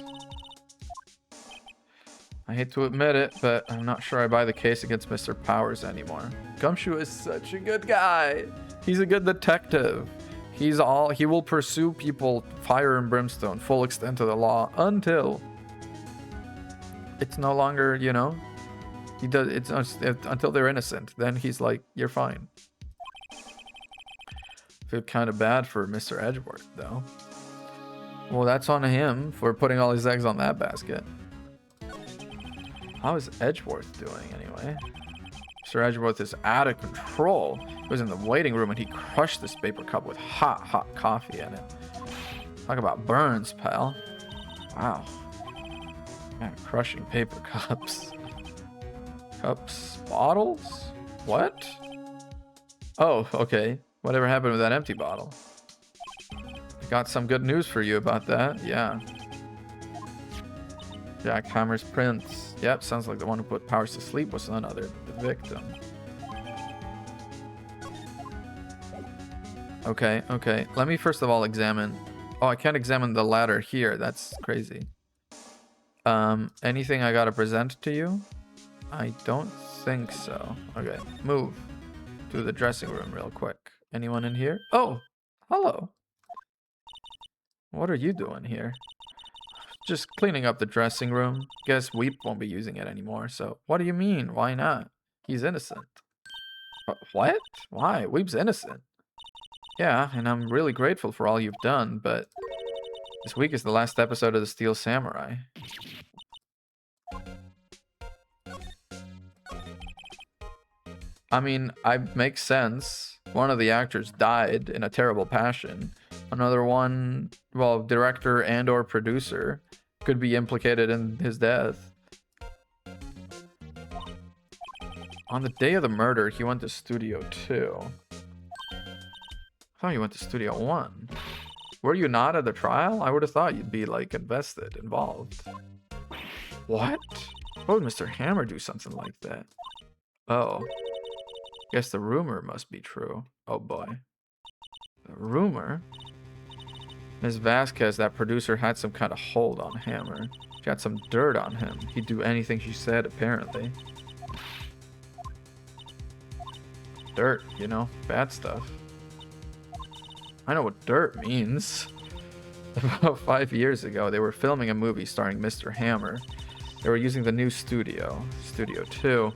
I hate to admit it, but I'm not sure I buy the case against Mr. Powers anymore. Gumshoe is such a good guy. He's a good detective. He will pursue people fire and brimstone, full extent of the law, until it's no longer, you know, until they're innocent. Then he's like, you're fine. Feel kind of bad for Mr. Edgeworth, though. Well, that's on him for putting all his eggs on that basket. How is Edgeworth doing, anyway? Mr. Edgeworth is out of control. He was in the waiting room and he crushed this paper cup with hot coffee in it. Talk about burns, pal. Wow. Man, crushing paper cups. Bottles? What? Oh, okay. Whatever happened with that empty bottle? I got some good news for you about that. Yeah. Jack Hammer's prince. Yep, sounds like the one who put Powers to sleep was none other than the victim. Okay. Let me first of all examine. Oh, I can't examine the ladder here. That's crazy. Anything I gotta present to you? I don't think so. Okay, move to the dressing room real quick. Anyone in here? Oh, hello. What are you doing here? Just cleaning up the dressing room. Guess Weep won't be using it anymore, so... What do you mean? Why not? He's innocent. What? Why? Weep's innocent. Yeah, and I'm really grateful for all you've done, but... This week is the last episode of the Steel Samurai. I mean, it makes sense. One of the actors died in a terrible passion. Another one, well, director and or producer could be implicated in his death. On the day of the murder, he went to Studio 2. I thought you went to Studio 1. Were you not at the trial? I would have thought you'd be, like, invested, involved. What? Why would Mr. Hammer do something like that? Oh. Guess the rumor must be true. Oh boy. The rumor? Ms. Vasquez, that producer, had some kind of hold on Hammer. She had some dirt on him. He'd do anything she said, apparently. Dirt, you know? Bad stuff. I know what dirt means. About 5 years ago, they were filming a movie starring Mr. Hammer. They were using the new studio, Studio 2.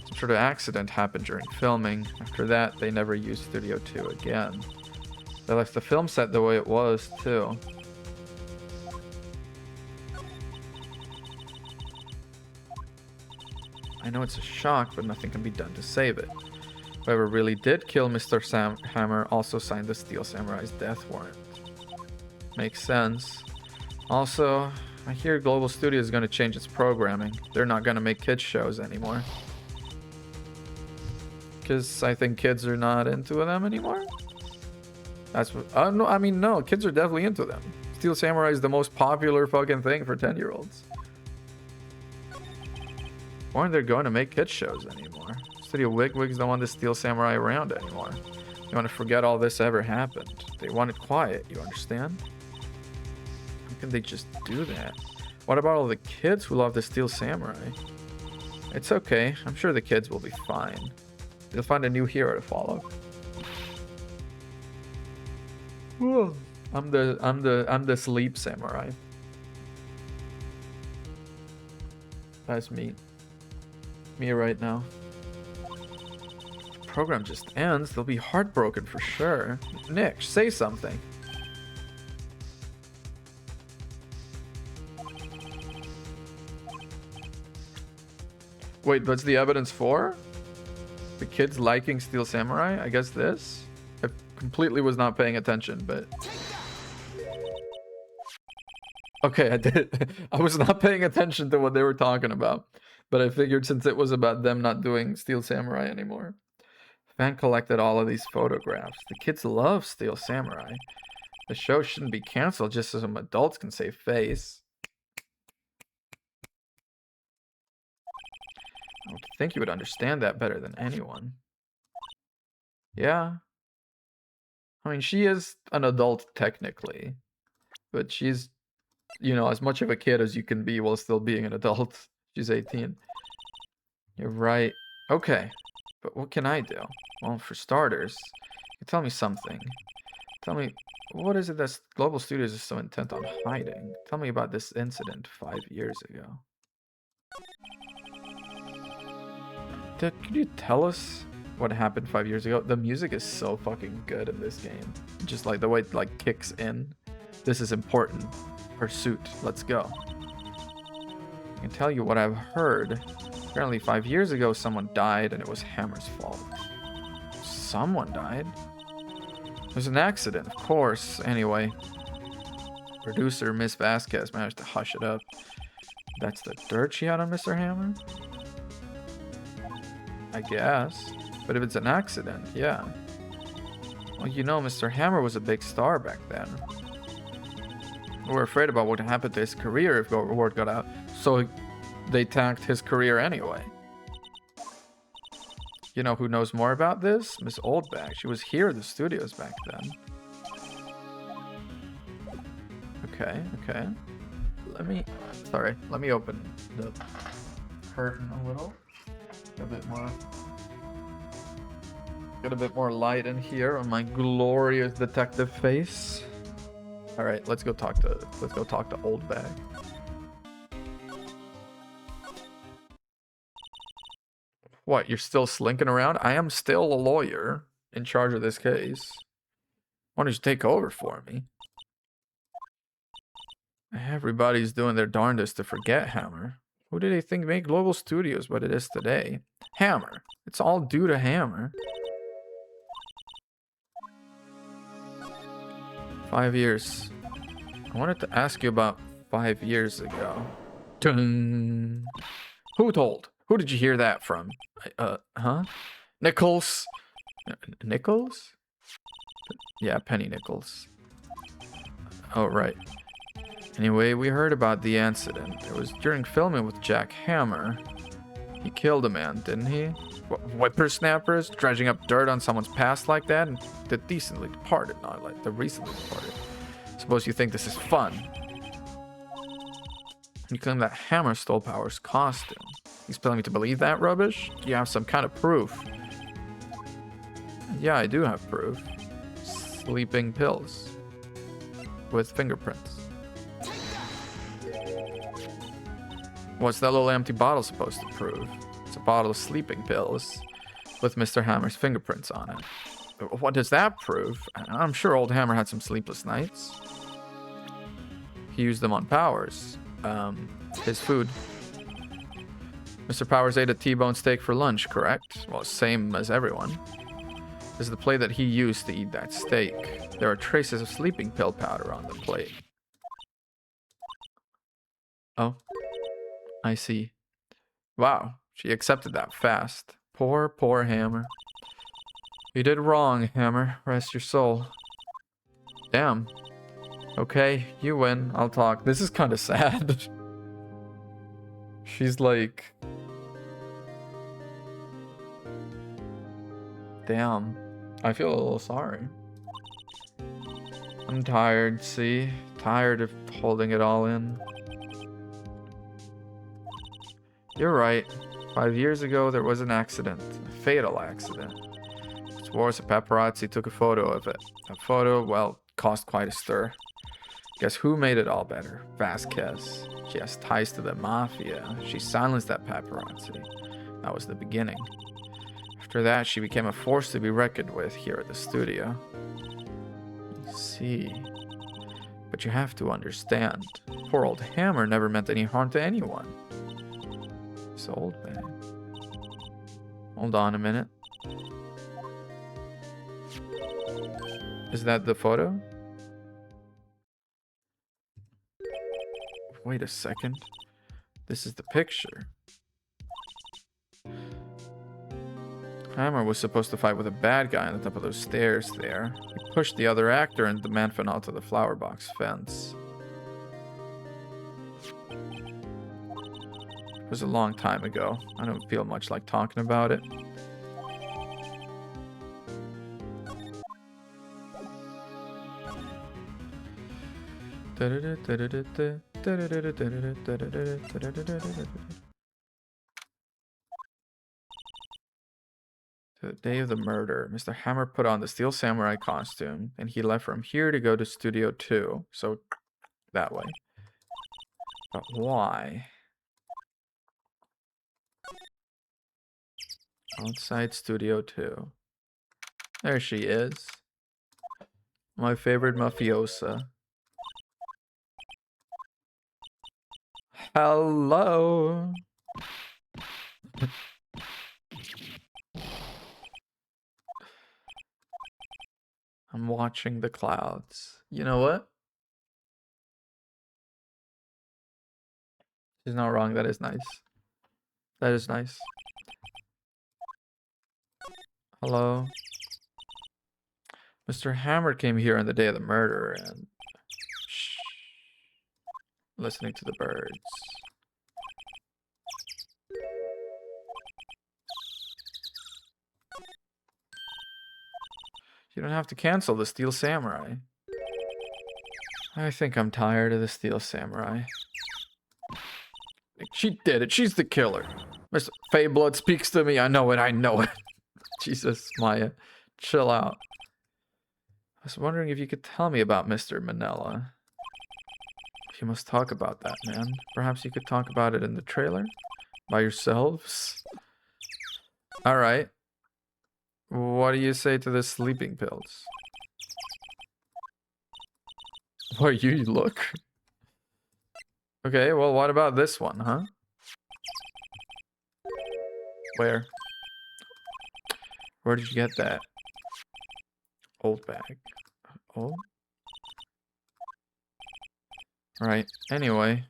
Some sort of accident happened during filming. After that, they never used Studio 2 again. They left the film set the way it was, too. I know it's a shock, but nothing can be done to save it. Whoever really did kill Mr. Hammer also signed the Steel Samurai's death warrant. Makes sense. Also, I hear Global Studios is going to change its programming. They're not going to make kids shows anymore. Because I think kids are not into them anymore? That's what... no, I mean, no, kids are definitely into them. Steel Samurai is the most popular fucking thing for 10-year-olds. Why aren't they going to make kids shows anymore? Studio Wigwigs don't want the Steel Samurai around anymore. They want to forget all this ever happened. They want it quiet, you understand? How can they just do that? What about all the kids who love the Steel Samurai? It's okay. I'm sure the kids will be fine. They'll find a new hero to follow. I'm the sleep samurai. That's me. Me right now. If the program just ends, they'll be heartbroken for sure. Nick, say something. Wait, what's the evidence for? The kids liking Steel Samurai? I guess this? I completely was not paying attention, but... Okay, I did. I was not paying attention to what they were talking about. But I figured since it was about them not doing Steel Samurai anymore. Fan collected all of these photographs. The kids love Steel Samurai. The show shouldn't be canceled just so some adults can save face. I would think you would understand that better than anyone. Yeah. I mean, she is an adult technically. But she's, you know, as much of a kid as you can be while still being an adult. She's 18. You're right. Okay. But what can I do? Well, for starters, you tell me something. Tell me, what is it that Global Studios is so intent on hiding? Tell me about this incident 5 years ago. Could you tell us what happened 5 years ago? The music is so fucking good in this game. Just like the way it like kicks in. This is important. Pursuit. Let's go. I can tell you what I've heard. Apparently 5 years ago someone died and it was Hammer's fault. Someone died? It was an accident, of course. Anyway. Producer Miss Vasquez managed to hush it up. That's the dirt she had on Mr. Hammer? I guess. But if it's an accident, yeah. Well, you know, Mr. Hammer was a big star back then. We were afraid about what happened to his career if word got out, so they tanked his career anyway. You know who knows more about this? Miss Oldbag. She was here at the studios back then. Okay, okay. Let me open the curtain a little. Get a bit more light in here on my glorious detective face. All right, let's go talk to Oldbag. What, you're still slinking around? I am still a lawyer in charge of this case. Why don't you take over for me? Everybody's doing their darndest to forget Hammer. Who did they think made Global Studios what it is today? Hammer. It's all due to Hammer. 5 years. I wanted to ask you about 5 years ago. Dun. Who told? Who did you hear that from? Huh? Nichols? Nichols? Yeah, Penny Nichols. Oh, right. Anyway, we heard about the incident. It was during filming with Jack Hammer. He killed a man, didn't he? Whippersnappers dredging up dirt on someone's past like that, and the decently departed, not like the recently departed. Suppose you think this is fun. You claim that Hammer stole Power's costume. You expecting me to believe that rubbish? Do you have some kind of proof? Yeah, I do have proof. Sleeping pills. With fingerprints. What's that little empty bottle supposed to prove? It's a bottle of sleeping pills with Mr. Hammer's fingerprints on it. What does that prove? I'm sure old Hammer had some sleepless nights. He used them on Powers. His food. Mr. Powers ate a T-bone steak for lunch, correct? Well, same as everyone. This is the plate that he used to eat that steak. There are traces of sleeping pill powder on the plate. Oh, I see. Wow, she accepted that fast. Poor, poor Hammer. You did wrong, Hammer. Rest your soul. Damn. Okay, you win. I'll talk. This is kind of sad. She's like... Damn. I feel a little sorry. I'm tired, see? Tired of holding it all in. You're right. 5 years ago, there was an accident. A fatal accident. It's worse, a paparazzi took a photo of it. A photo, well, caused quite a stir. Guess who made it all better? Vasquez. She has ties to the mafia. She silenced that paparazzi. That was the beginning. After that, she became a force to be reckoned with here at the studio. I see. But you have to understand, poor old Hammer never meant any harm to anyone. This old man. Hold on a minute. Is that the photo? Wait a second. This is the picture. Hammer was supposed to fight with a bad guy on the top of those stairs there. He pushed the other actor and the man fell onto the flower box fence. It was a long time ago. I don't feel much like talking about it. The day of the murder, Mr. Hammer put on the Steel Samurai costume, and he left from here to go to Studio 2. So, that way. But why? Outside Studio 2. There she is. My favorite mafiosa. Hello. I'm watching the clouds. You know what? She's not wrong. That is nice. That is nice. Hello. Mr. Hammer came here on the day of the murder and... Shh. Listening to the birds. You don't have to cancel the Steel Samurai. I think I'm tired of the Steel Samurai. She did it. She's the killer. Mr. Feyblood speaks to me. I know it. I know it. Jesus, Maya. Chill out. I was wondering if you could tell me about Mr. Manila. You must talk about that, man. Perhaps you could talk about it in the trailer? By yourselves? Alright. What do you say to the sleeping pills? Where you look? Okay, well, what about this one, huh? Where? Where did you get that? Old bag. Oh? Right. Anyway,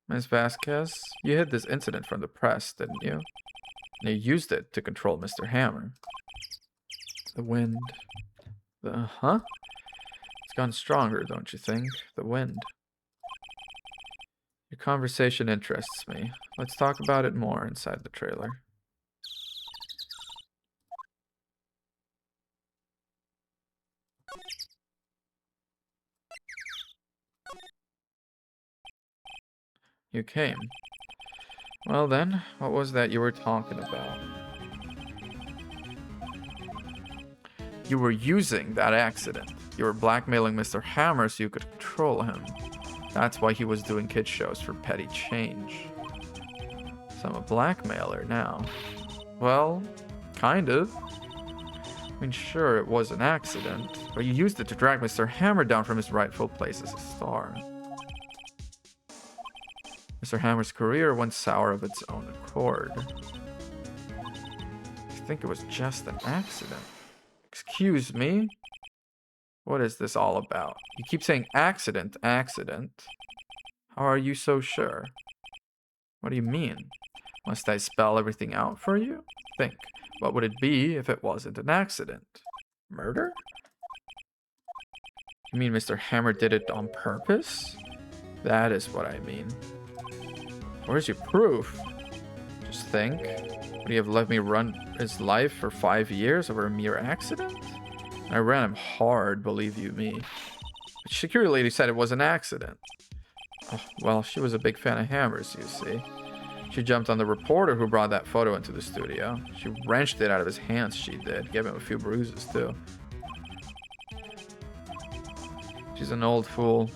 Ms. Vasquez, you hid this incident from the press, didn't you? And you used it to control Mr. Hammer. The wind. Huh? It's gone stronger, don't you think? The wind. Your conversation interests me. Let's talk about it more inside the trailer. You came. Well then, what was that you were talking about? You were using that accident. You were blackmailing Mr. Hammer so you could control him. That's why he was doing kid shows for petty change. So I'm a blackmailer now. Well, kind of. I mean, sure, it was an accident, but you used it to drag Mr. Hammer down from his rightful place as a star. Mr. Hammer's career went sour of its own accord. I think it was just an accident. Excuse me? What is this all about? You keep saying accident, accident. How are you so sure? What do you mean? Must I spell everything out for you? Think, what would it be if it wasn't an accident? Murder? You mean Mr. Hammer did it on purpose? That is what I mean. Where's your proof? Just think. Would he have let me run his life for 5 years over a mere accident? I ran him hard, believe you me. The security lady said it was an accident. Oh, well, she was a big fan of Hammer's, you see. She jumped on the reporter who brought that photo into the studio. She wrenched it out of his hands, she did. Gave him a few bruises, too. She's an old fool.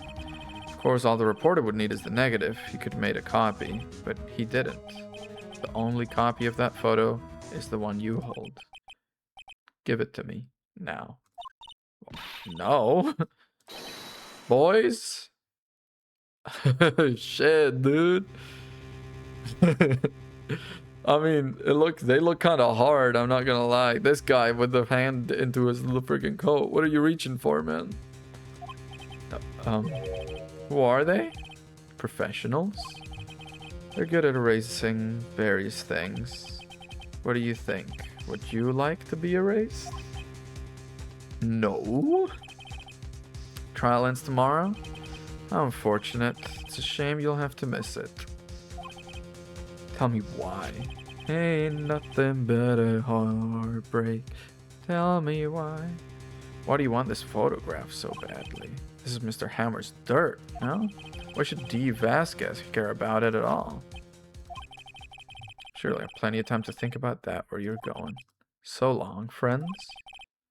Of course, all the reporter would need is the negative. He could have made a copy, but he didn't. The only copy of that photo is the one you hold. Give it to me, now. No. Boys? Shit, dude. I mean, they look kind of hard, I'm not gonna lie. This guy with the hand into his little freaking coat. What are you reaching for, man? Who are they? Professionals? They're good at erasing various things. What do you think? Would you like to be erased? No. Trial ends tomorrow? How unfortunate. It's a shame you'll have to miss it. Tell me why. Ain't nothing but a heartbreak. Tell me why. Why do you want this photograph so badly? This is Mr. Hammer's dirt, no? Why should D. Vasquez care about it at all? Surely I have plenty of time to think about that where you're going. So long, friends.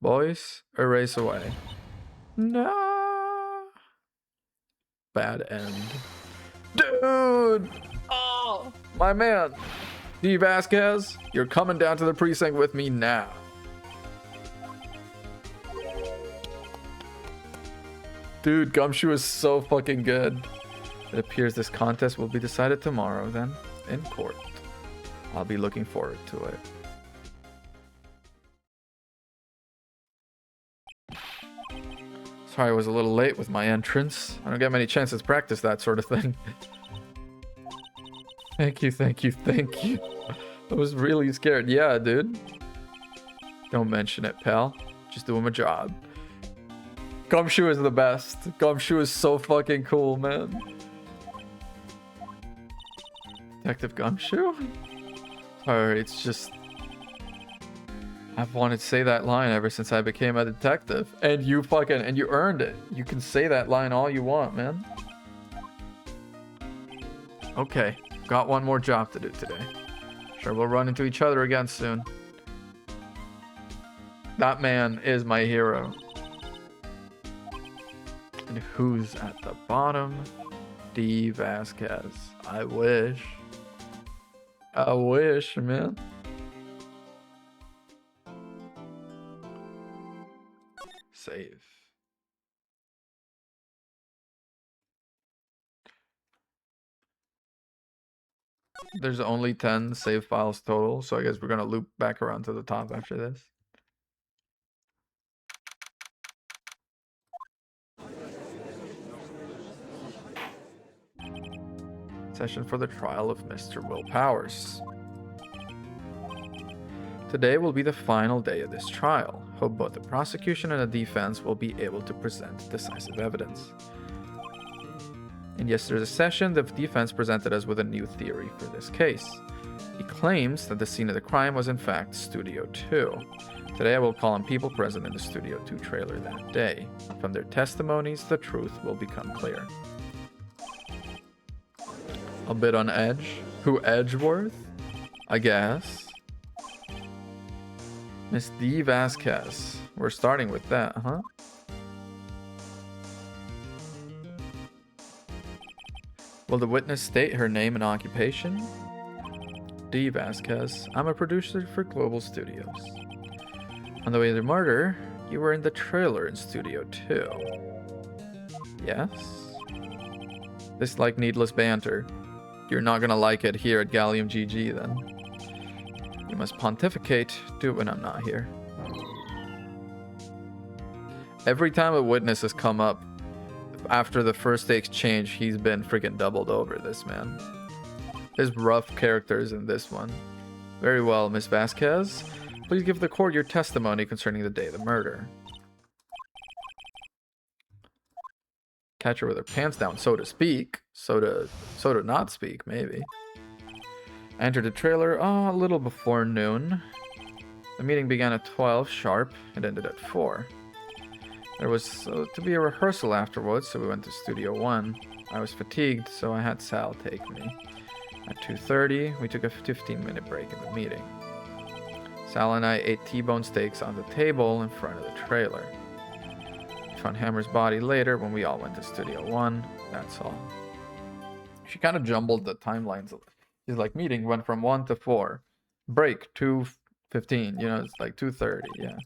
Boys, erase away. No. Bad end. Dude! Oh, my man. D. Vasquez, you're coming down to the precinct with me now. Dude, Gumshoe is so fucking good. It appears this contest will be decided tomorrow then, in court. I'll be looking forward to it. Sorry I was a little late with my entrance. I don't get many chances to practice that sort of thing. Thank you, thank you, thank you. I was really scared. Yeah, dude. Don't mention it, pal. Just doing my job. Gumshoe is the best. Gumshoe is so fucking cool, man. Detective Gumshoe? Sorry, it's just... I've wanted to say that line ever since I became a detective. And you earned it. You can say that line all you want, man. Okay, got one more job to do today. Sure, we'll run into each other again soon. That man is my hero. And who's at the bottom? D. Vasquez. I wish. I wish, man. Save. There's only 10 save files total, so I guess we're gonna loop back around to the top after this. Session for the trial of Mr. Will Powers. Today will be the final day of this trial. Hope both the prosecution and the defense will be able to present decisive evidence. In yesterday's session, the defense presented us with a new theory for this case. He claims that the scene of the crime was in fact Studio 2. Today I will call on people present in the Studio 2 trailer that day. From their testimonies, the truth will become clear. A bit on edge. Who, Edgeworth? I guess. Miss D. Vasquez. We're starting with that, huh? Will the witness state her name and occupation? D. Vasquez. I'm a producer for Global Studios. On the way to the murder, you were in the trailer in Studio 2. Yes? This like needless banter. You're not gonna like it here at Gallium GG then. You must pontificate. Do it when I'm not here. Every time a witness has come up after the first exchange, he's been freaking doubled over, this man. There's rough characters in this one. Very well, Miss Vasquez. Please give the court your testimony concerning the day of the murder. Catch her with her pants down, so to speak. So to not speak, maybe. Entered the trailer a little before noon. The meeting began at 12 sharp and ended at 4. There was to be a rehearsal afterwards, so we went to Studio 1. I was fatigued, so I had Sal take me. At 2:30, we took a 15-minute break in the meeting. Sal and I ate T-bone steaks on the table in front of the trailer. We found Hammer's body later when we all went to Studio 1. That's all. She kind of jumbled the timelines. She's like, meeting went from 1 to 4. Break, 2:15. You know, it's like 2:30, yeah.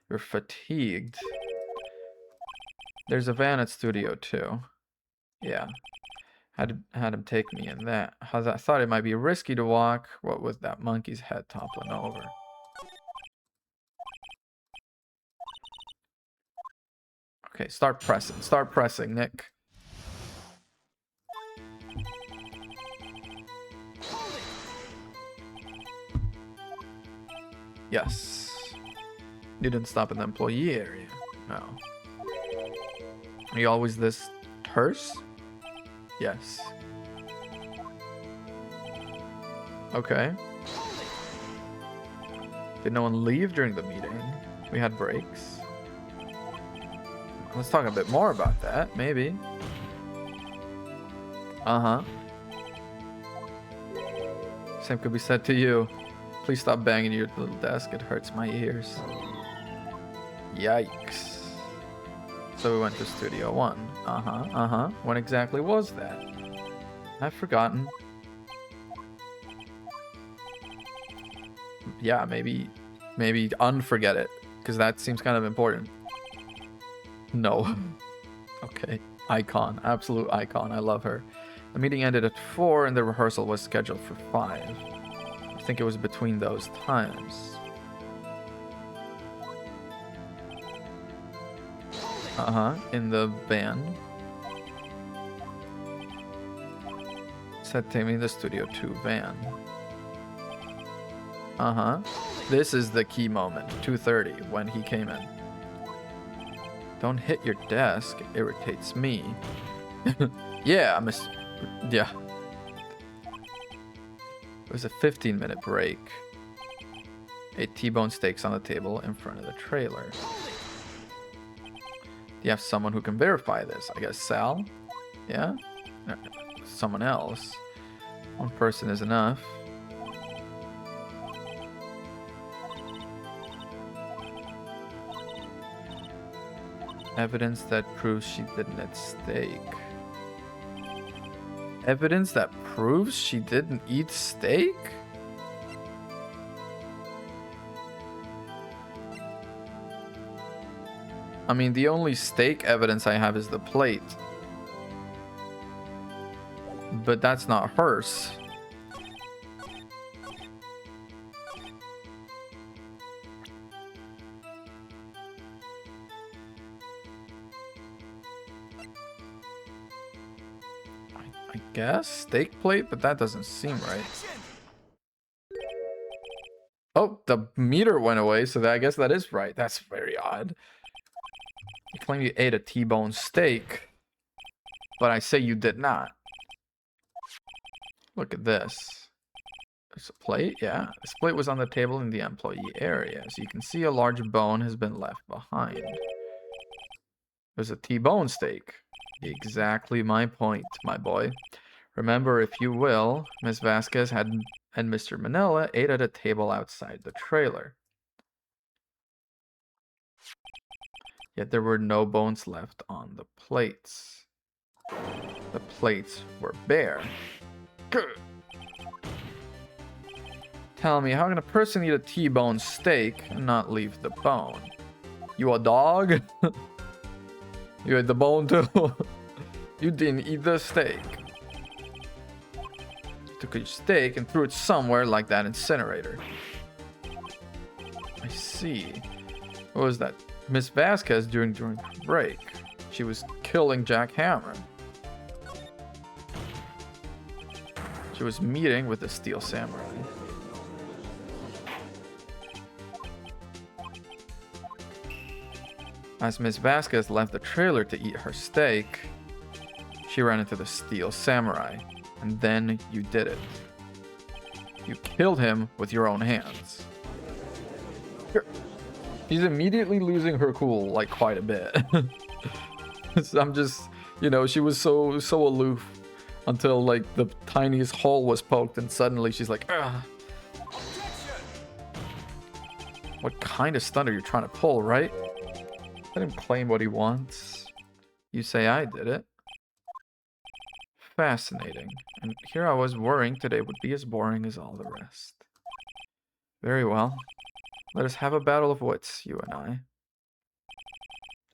You're fatigued. There's a van at Studio 2. Yeah. Had him take me in that. I thought it might be risky to walk. What with that monkey's head toppling over. Okay, start pressing. Start pressing, Nick. Yes. You didn't stop in the employee area. No. Are you always this terse? Yes. Okay. Did no one leave during the meeting? We had breaks. Let's talk a bit more about that, maybe. Uh-huh. Same could be said to you. Please stop banging your little desk. It hurts my ears. Yikes. So we went to Studio 1. Uh-huh. When exactly was that? I've forgotten. Yeah, maybe unforget it, because that seems kind of important. No. Okay. Icon. Absolute icon. I love her. The meeting ended at 4 and the rehearsal was scheduled for 5. I think it was between those times. In the van. Said take me in the Studio 2 van. This is the key moment. 2:30 when he came in. Don't hit your desk. It irritates me. Yeah, yeah. It was a 15-minute break. Ate T-bone steaks on the table in front of the trailer. Do you have someone who can verify this? I guess Sal? Yeah? No, someone else. One person is enough. Evidence that proves she didn't eat steak. Evidence that proves she didn't eat steak? I mean, the only steak evidence I have is the plate. But that's not hers. I I guess steak plate, but that doesn't seem right. Objection! Oh, the meter went away, so I guess that is right. That's very odd. You claim you ate a T-bone steak, but I say you did not. Look at this. There's a plate, yeah. This plate was on the table in the employee area. As you can see, a large bone has been left behind. There's a T-bone steak. Exactly my point, my boy. Remember, if you will, Miss Vasquez and Mr. Manila ate at a table outside the trailer. Yet there were no bones left on the plates. The plates were bare. Good. Tell me, how can a person eat a T-bone steak and not leave the bone? You a dog? You ate the bone too? You didn't eat the steak. You took your steak and threw it somewhere like that incinerator. I see. What was that? Miss Vasquez during break. She was killing Jack Hammer. She was meeting with the Steel Samurai. As Miss Vasquez left the trailer to eat her steak, she ran into the Steel Samurai, and then you did it. You killed him with your own hands. She's immediately losing her cool, like, quite a bit. I'm just, you know, she was so aloof until, like, the tiniest hole was poked, and suddenly she's like, ugh. What kind of stunt are you trying to pull, right? Let him claim what he wants. You say I did it. Fascinating. And here I was worrying today would be as boring as all the rest. Very well. Let us have a battle of wits, you and I.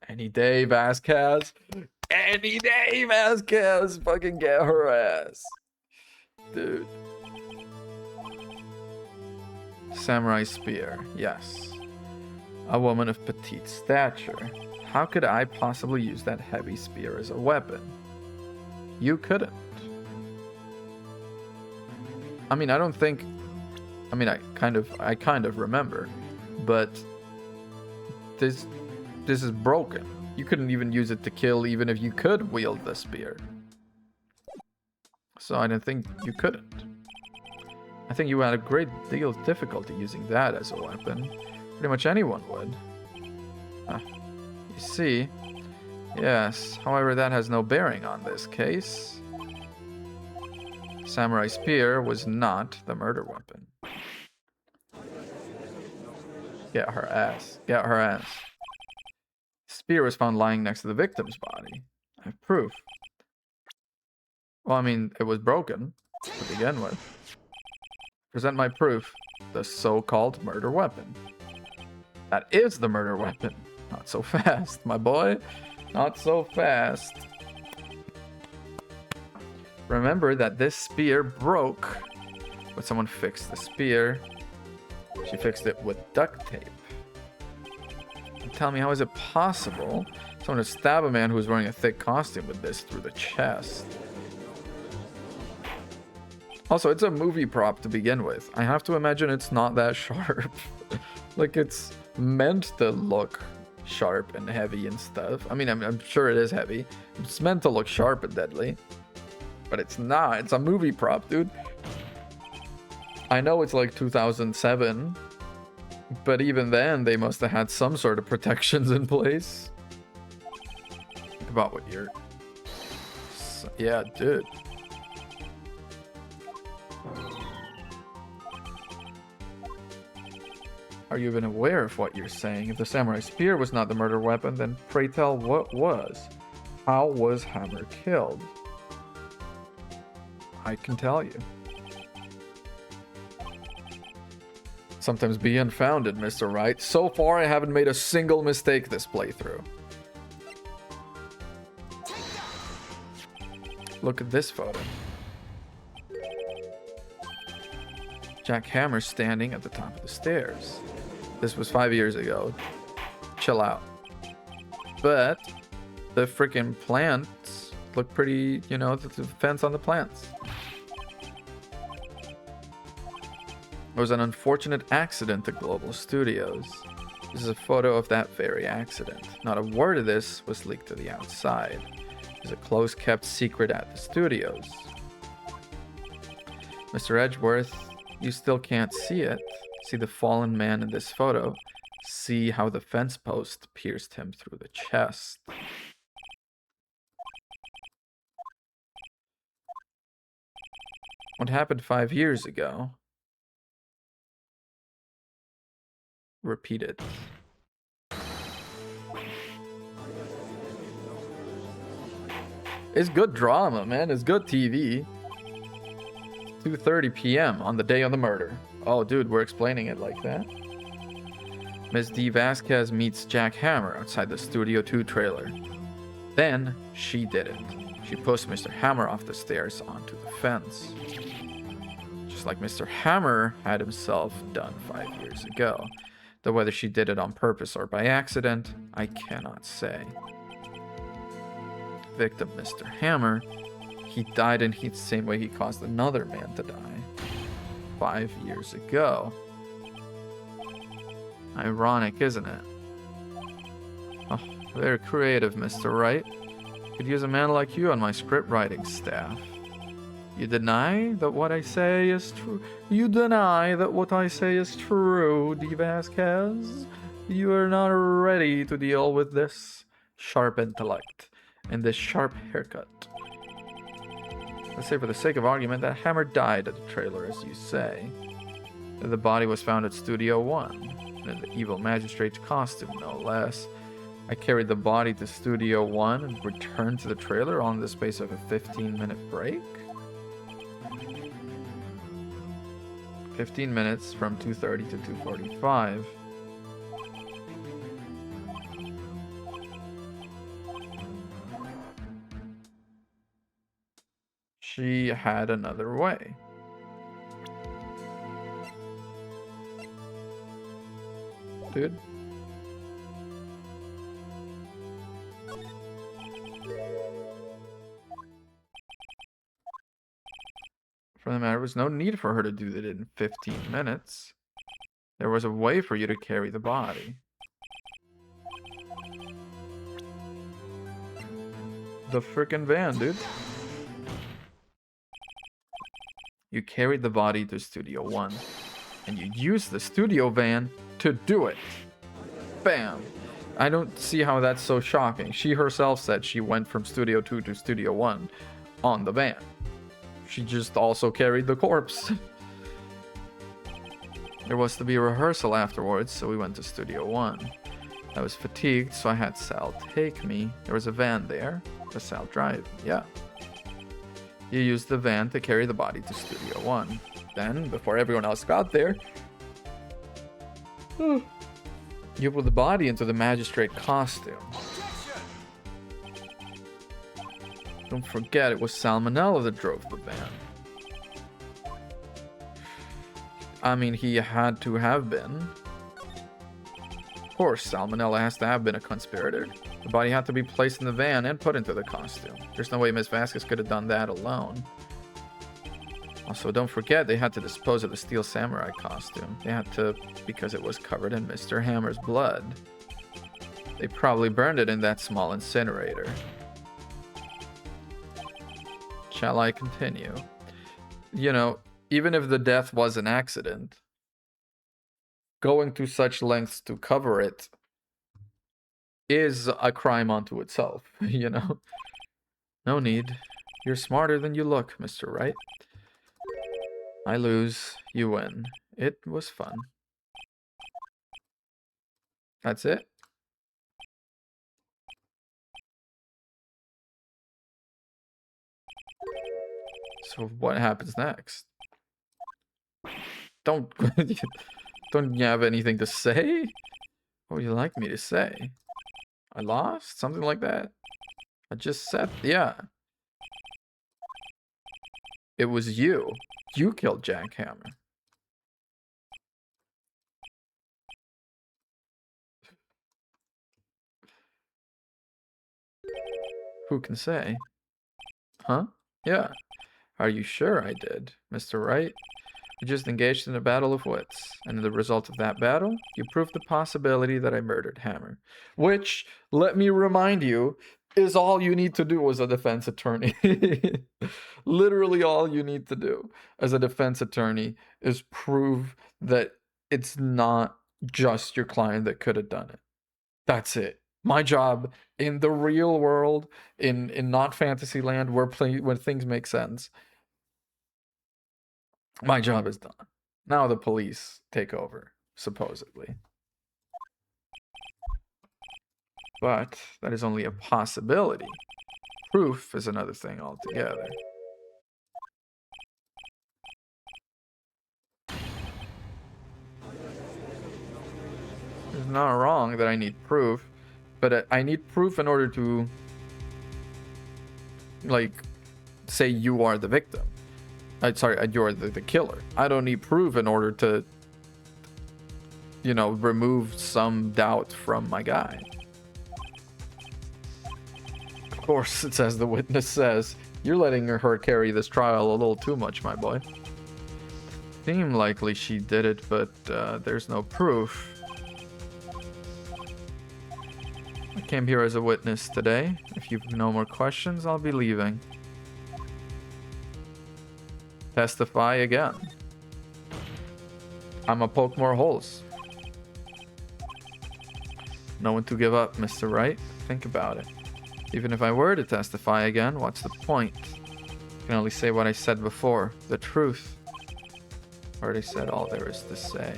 Any day, Vasquez. Any day, Vasquez. Fucking get her ass. Dude. Samurai spear. Yes. A woman of petite stature. How could I possibly use that heavy spear as a weapon? You couldn't. I mean, I don't think... I mean, I kind of remember. But... This is broken. You couldn't even use it to kill even if you could wield the spear. So I didn't think you couldn't. I think you had a great deal of difficulty using that as a weapon. Pretty much anyone would. You see. Yes, however, that has no bearing on this case. Samurai spear was not the murder weapon. Get her ass. Get her ass. Spear was found lying next to the victim's body. I have proof. Well, I mean, it was broken to begin with. Present my proof. The so-called murder weapon. That is the murder weapon. Not so fast, my boy. Not so fast. Remember that this spear broke, but someone fixed the spear. She fixed it with duct tape. And tell me, how is it possible someone to stab a man who was wearing a thick costume with this through the chest? Also, it's a movie prop to begin with. I have to imagine it's not that sharp. Like, it's meant to look sharp and heavy and stuff. I mean, I'm sure it is heavy. It's meant to look sharp and deadly. But it's not. It's a movie prop, dude. I know it's like 2007. But even then, they must have had some sort of protections in place. Think about what you're... Yeah, dude. Are you even aware of what you're saying? If the samurai spear was not the murder weapon, then pray tell what was? How was Hammer killed? I can tell you. Sometimes be unfounded, Mr. Wright. So far, I haven't made a single mistake this playthrough. Look at this photo. Jack Hammer standing at the top of the stairs. This was 5 years ago. Chill out. But the freaking plants look pretty, you know, the fence on the plants. There was an unfortunate accident at Global Studios. This is a photo of that very accident. Not a word of this was leaked to the outside. It was a close-kept secret at the studios. Mr. Edgeworth, you still can't see it. See the fallen man in this photo. See how the fence post pierced him through the chest. What happened 5 years ago? Repeat it. It's good drama, man. It's good TV. 2:30 p.m. on the day of the murder. Oh, dude, we're explaining it like that. Ms. D. Vasquez meets Jack Hammer outside the Studio 2 trailer. Then, she did it. She pushed Mr. Hammer off the stairs onto the fence. Just like Mr. Hammer had himself done 5 years ago. Though whether she did it on purpose or by accident, I cannot say. Victim Mr. Hammer, he died in the same way he caused another man to die 5 years ago. Ironic, isn't it? Oh, very creative, Mr. Wright. Could use a man like you on my script writing staff. You deny that what I say is true? You deny that what I say is true, D. Vasquez? You are not ready to deal with this sharp intellect and this sharp haircut. Let's say for the sake of argument that Hammer died at the trailer, as you say. That the body was found at Studio 1, in the evil magistrate's costume, no less. I carried the body to Studio 1 and returned to the trailer on the space of a 15-minute break? 15 minutes from 2:30 to 2:45. She had another way. Dude. For the matter, there was no need for her to do that in 15 minutes. There was a way for you to carry the body. The frickin' van, dude. You carried the body to Studio 1, and you used the studio van to do it. Bam! I don't see how that's so shocking. She herself said she went from Studio 2 to Studio 1 on the van. She just also carried the corpse. There was to be a rehearsal afterwards, so we went to Studio 1. I was fatigued, so I had Sal take me. There was a van there, but Sal drive. Yeah. You used the van to carry the body to Studio 1. Then, before everyone else got there, you put the body into the magistrate costume. Don't forget, it was Salmonella that drove the van. I mean, he had to have been. Of course, Salmonella has to have been a conspirator. The body had to be placed in the van and put into the costume. There's no way Ms. Vasquez could have done that alone. Also, don't forget, they had to dispose of the Steel Samurai costume. They had to, because it was covered in Mr. Hammer's blood. They probably burned it in that small incinerator. Shall I continue? You know, even if the death was an accident, going to such lengths to cover it is a crime unto itself, you know? No need. You're smarter than you look, Mr. Wright. I lose, you win. It was fun. That's it? So what happens next? Don't you have anything to say? What would you like me to say? I lost? Something like that? I just said, yeah. It was you. You killed Jack Hammer. Who can say? Huh? Yeah. Are you sure I did, Mr. Wright? We just engaged in a battle of wits, and the result of that battle, you proved the possibility that I murdered Hammer. Which, let me remind you, is all you need to do as a defense attorney. Literally all you need to do as a defense attorney is prove that it's not just your client that could have done it. That's it. My job in the real world, in not fantasy land where things make sense, my job is done. Now the police take over, supposedly. But that is only a possibility. Proof is another thing altogether. It's not wrong that I need proof, but I need proof in order to, like, say you are the victim. Sorry, you're the killer. I don't need proof in order to, remove some doubt from my guy. Of course, it's as the witness says. You're letting her carry this trial a little too much, my boy. Seemed likely she did it, but there's no proof. I came here as a witness today. If you've no more questions, I'll be leaving. Testify again. I'ma poke more holes. No one to give up, Mr. Wright. Think about it. Even if I were to testify again, what's the point? I can only say what I said before. The truth. Already said all there is to say.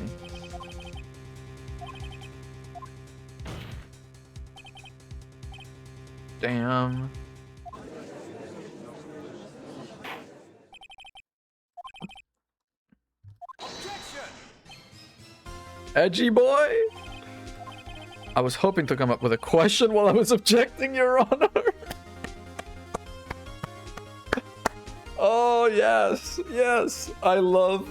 Damn. Objection! Edgy boy? I was hoping to come up with a question while I was objecting, Your Honor. Oh, yes. Yes. I love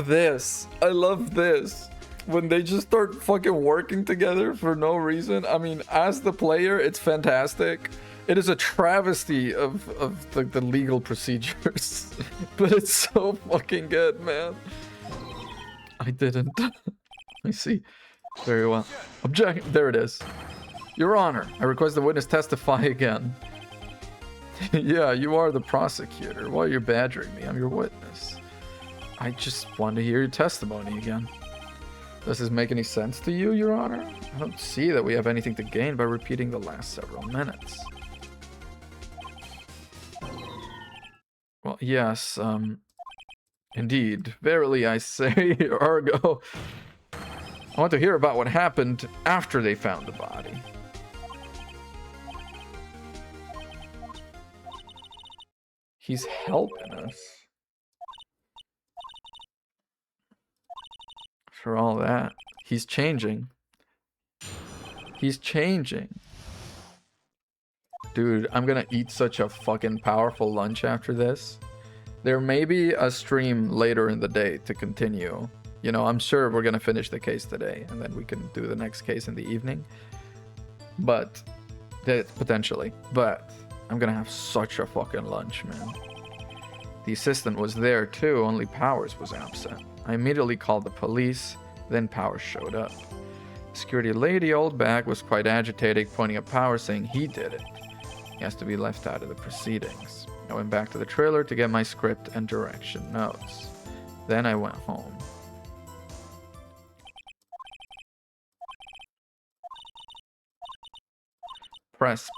this. I love this. When they just start fucking working together for no reason. I mean, as the player, it's fantastic. It is a travesty of the legal procedures. But it's so fucking good, man. I didn't. I see. Very well. Object. There it is. Your Honor, I request the witness testify again. Yeah, you are the prosecutor. Why are you badgering me? I'm your witness. I just want to hear your testimony again. Does this make any sense to you, Your Honor? I don't see that we have anything to gain by repeating the last several minutes. Well, yes, indeed. Verily I say, ergo. I want to hear about what happened after they found the body. He's helping us. For all that. He's changing. He's changing. Dude, I'm gonna eat such a fucking powerful lunch after this. There may be a stream later in the day to continue. You know, I'm sure we're gonna finish the case today, and then we can do the next case in the evening. But, potentially. But, I'm gonna have such a fucking lunch, man. The assistant was there too, only Powers was absent. I immediately called the police, then Powers showed up. Security lady old bag was quite agitated, pointing at Powers saying he did it. He has to be left out of the proceedings. I went back to the trailer to get my script and direction notes. Then I went home. Press.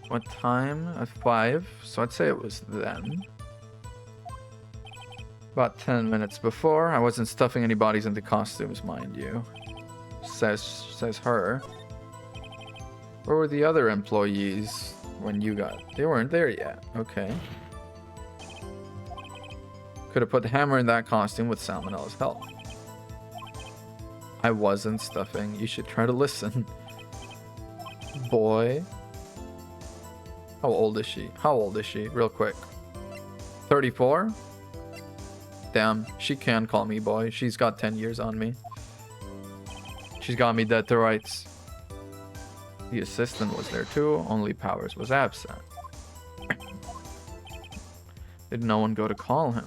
What time? At 5, so I'd say it was then. About 10 minutes before. I wasn't stuffing any bodies into costumes, mind you. Says her. Where were the other employees when you got? They weren't there yet. Okay. Could have put the Hammer in that costume with Salmonella's help. I wasn't stuffing. You should try to listen. Boy. How old is she? Real quick. 34? Damn, she can call me boy. She's got 10 years on me. She's got me dead to rights. The assistant was there too, only Powers was absent. Did no one go to call him?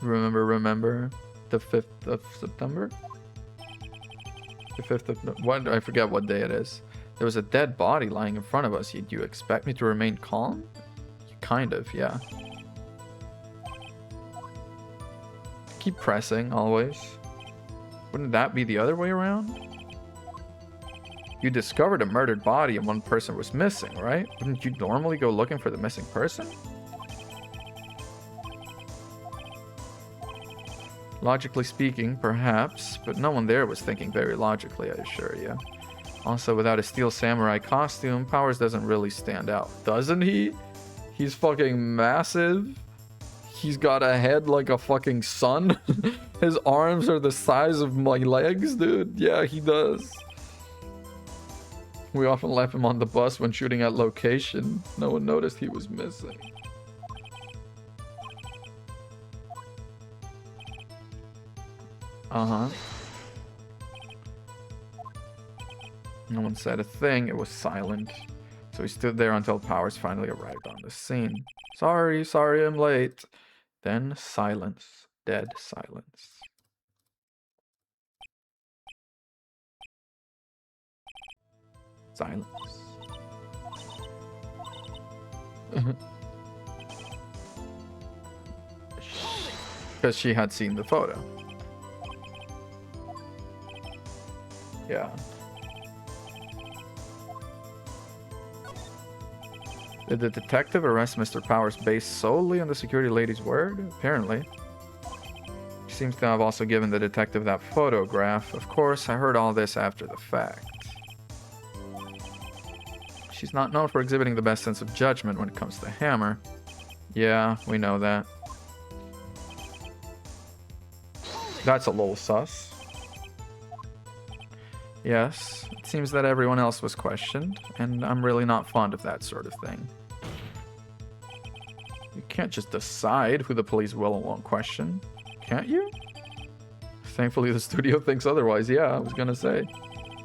Remember the 5th of September? The 5th of what? I forget what day it is. There was a dead body lying in front of us. Do you expect me to remain calm? Kind of, yeah. Keep pressing, always. Wouldn't that be the other way around? You discovered a murdered body and one person was missing, right? Wouldn't you normally go looking for the missing person? Logically speaking, perhaps, but no one there was thinking very logically, I assure you. Also, without a steel samurai costume, Powers doesn't really stand out, doesn't he? He's fucking massive. He's got a head like a fucking sun. His arms are the size of my legs, dude. Yeah, he does. We often left him on the bus when shooting at location. No one noticed he was missing. Uh-huh. No one said a thing. It was silent. So he stood there until Powers finally arrived on the scene. Sorry, I'm late. Then silence. Dead silence. Silence. Because she had seen the photo. Yeah. Did the detective arrest Mr. Powers based solely on the security lady's word? Apparently. She seems to have also given the detective that photograph. Of course, I heard all this after the fact. She's not known for exhibiting the best sense of judgment when it comes to Hammer. Yeah, we know that. That's a little sus. Yes, it seems that everyone else was questioned, and I'm really not fond of that sort of thing. You can't just decide who the police will and won't question, can't you? Thankfully, the studio thinks otherwise. Yeah, I was gonna say.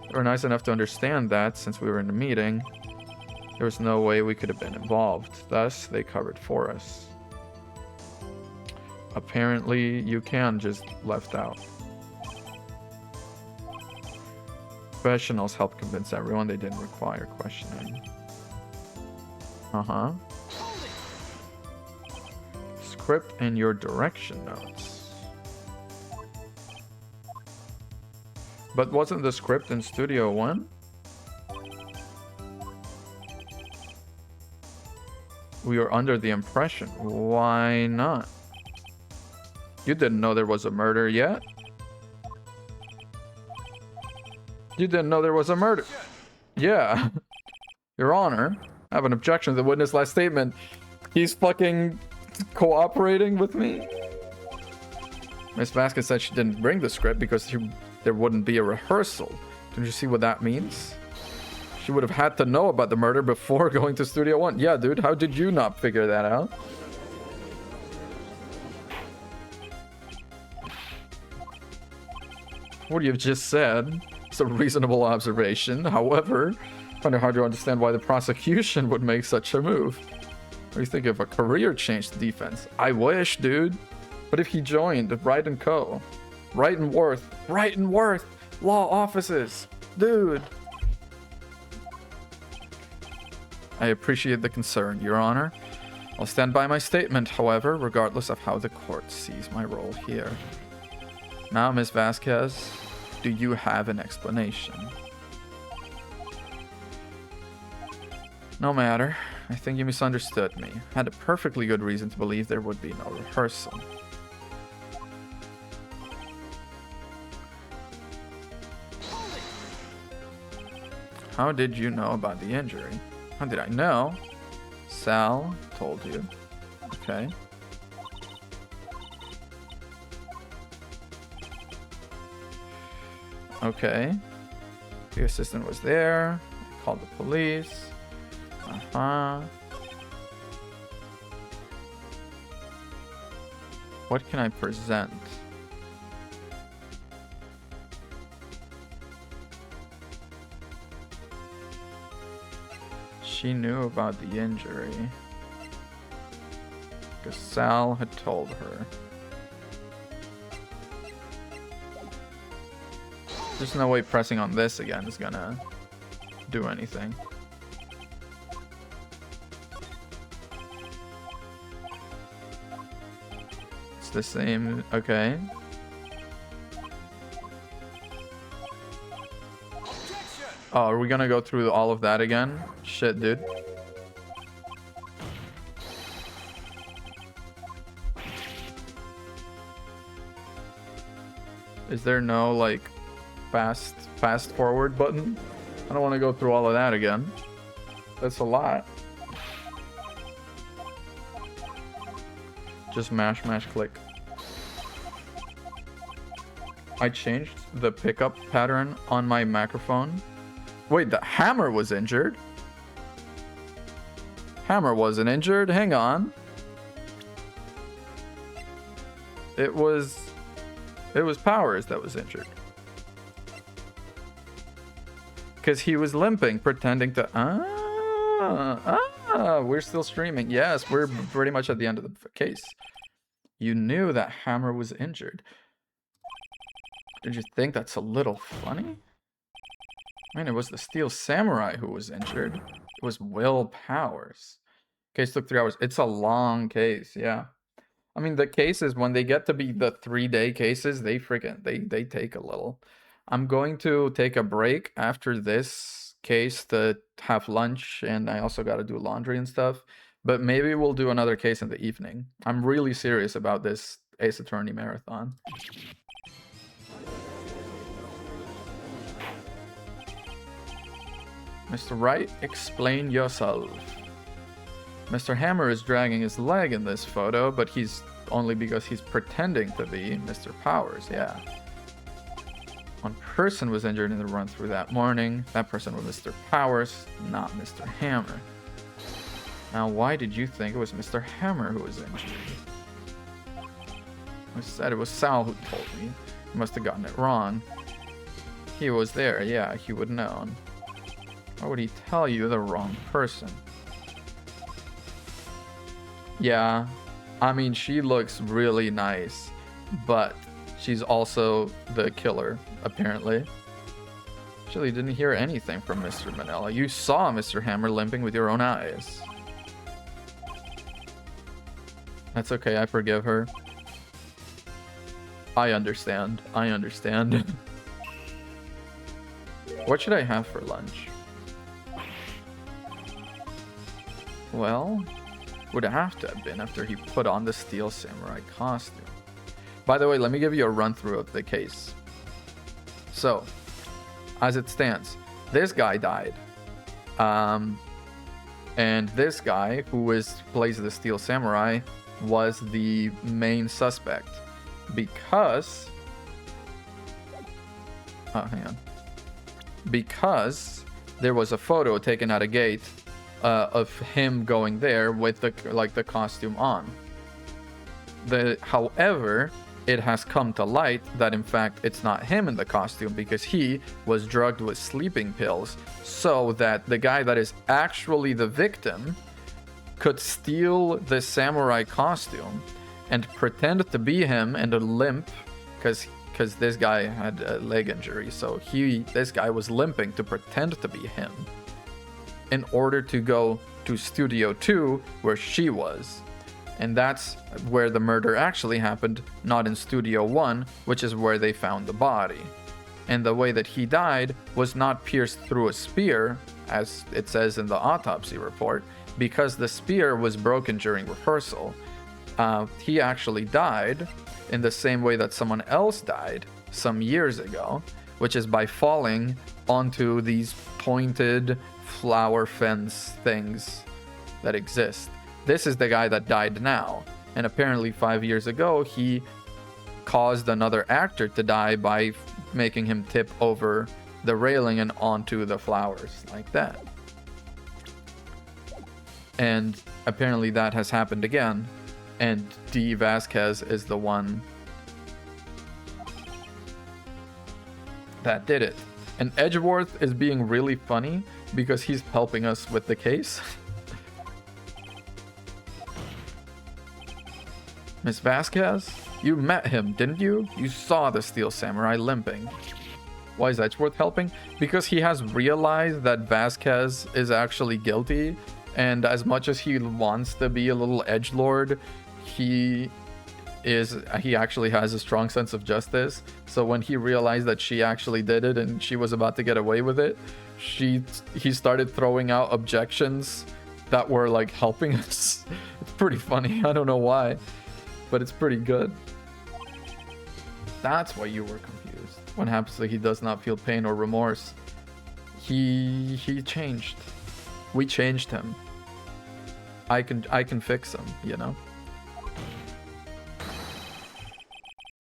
They were nice enough to understand that since we were in the meeting. There was no way we could have been involved, thus, they covered for us. Apparently, you can just left out. Professionals helped convince everyone they didn't require questioning. Uh-huh. Script and your direction notes. But wasn't the script in Studio One? We were under the impression. Why not? You didn't know there was a murder yet? You didn't know there was a murder. Yeah. Your Honor, I have an objection to the witness last statement. He's fucking cooperating with me? Miss Vasquez said she didn't bring the script because there wouldn't be a rehearsal. Don't you see what that means? She would have had to know about the murder before going to Studio One. Yeah, dude, how did you not figure that out? What you've just said is a reasonable observation. However, I find it hard to understand why the prosecution would make such a move. What do you think of a career change to defense? I wish, dude. What if he joined Wright & Co? Wright & Worth law offices, dude. I appreciate the concern, Your Honor. I'll stand by my statement, however, regardless of how the court sees my role here. Now, Ms. Vasquez, do you have an explanation? No matter. I think you misunderstood me. I had a perfectly good reason to believe there would be no rehearsal. How did you know about the injury? How did I know? Sal told you. Okay. Okay. The assistant was there. I called the police. Uh-huh. What can I present? She knew about the injury. Because Sal had told her. There's no way pressing on this again is gonna do anything. It's the same, okay. Oh, are we gonna go through all of that again? Shit, dude. Is there no, like, fast forward button? I don't want to go through all of that again. That's a lot. Just mash, click. I changed the pickup pattern on my microphone. Wait, the hammer was injured? Hammer wasn't injured. Hang on. It was Powers that was injured. Because he was limping, pretending to... we're still streaming. Yes, we're pretty much at the end of the case. You knew that Hammer was injured. Did you think that's a little funny? I mean, it was the Steel Samurai who was injured. It was Will Powers. Case took 3 hours. It's a long case, yeah. I mean, the cases, when they get to be the 3-day cases, they take a little. I'm going to take a break after this case to have lunch, and I also got to do laundry and stuff. But maybe we'll do another case in the evening. I'm really serious about this Ace Attorney marathon. Mr. Wright, explain yourself. Mr. Hammer is dragging his leg in this photo, but he's only because he's pretending to be Mr. Powers, yeah. One person was injured in the run-through that morning. That person was Mr. Powers, not Mr. Hammer. Now, why did you think it was Mr. Hammer who was injured? I said it was Sal who told me. He must have gotten it wrong. He was there, yeah, he would have known. Why would he tell you the wrong person? Yeah, I mean, she looks really nice, but she's also the killer, apparently. Actually, didn't hear anything from Mr. Manella. You saw Mr. Hammer limping with your own eyes. That's okay, I forgive her. I understand. What should I have for lunch? Well, would have to have been after he put on the Steel Samurai costume. By the way, let me give you a run through of the case. So, as it stands, this guy died. And this guy, who plays the Steel Samurai, was the main suspect. Because... oh, hang on. Because there was a photo taken at a gate of him going there with the costume on. However, it has come to light that in fact it's not him in the costume, because he was drugged with sleeping pills, so that the guy that is actually the victim could steal the samurai costume and pretend to be him and limp, because this guy had a leg injury, so this guy was limping to pretend to be him in order to go to Studio 2 where she was. And that's where the murder actually happened, not in Studio 1, which is where they found the body. And the way that he died was not pierced through a spear, as it says in the autopsy report, because the spear was broken during rehearsal. He actually died in the same way that someone else died some years ago, which is by falling onto these pointed flower fence things that exist. This is the guy that died now, and apparently 5 years ago he caused another actor to die by making him tip over the railing and onto the flowers like that. And apparently that has happened again, and D. Vasquez is the one that did it. And Edgeworth is being really funny because he's helping us with the case. Miss Vasquez, you met him, didn't you? You saw the Steel Samurai limping. Why is Edgeworth helping? Because he has realized that Vasquez is actually guilty, and as much as he wants to be a little edgelord, he actually has a strong sense of justice. So when he realized that she actually did it and she was about to get away with it, he started throwing out objections that were like helping us. It's pretty funny. I don't know why, but it's pretty good. That's why you were confused. When happens that he does not feel pain or remorse, he changed. We changed him. I can fix him, you know.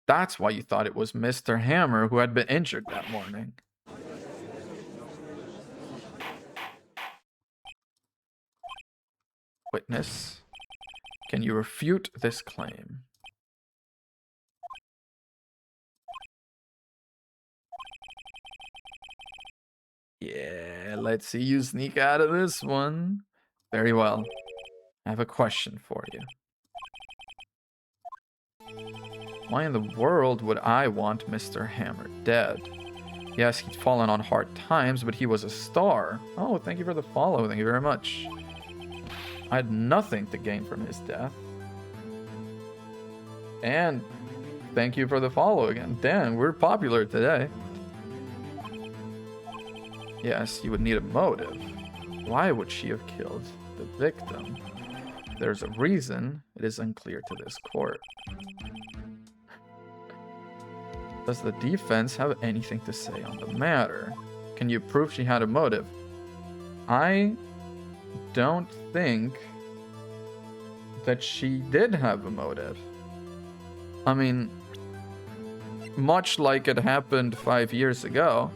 That's why you thought it was Mr. Hammer who had been injured that morning. Witness, can you refute this claim? Yeah, let's see you sneak out of this one. Very well. I have a question for you. Why in the world would I want Mr. Hammer dead? Yes, he'd fallen on hard times, but he was a star. Oh, thank you for the follow. Thank you very much. I had nothing to gain from his death. And thank you for the follow again. Damn, we're popular today. Yes, you would need a motive. Why would she have killed the victim? There's a reason. It is unclear to this court. Does the defense have anything to say on the matter? Can you prove she had a motive? I don't think that she did have a motive. I mean, much like it happened 5 years ago,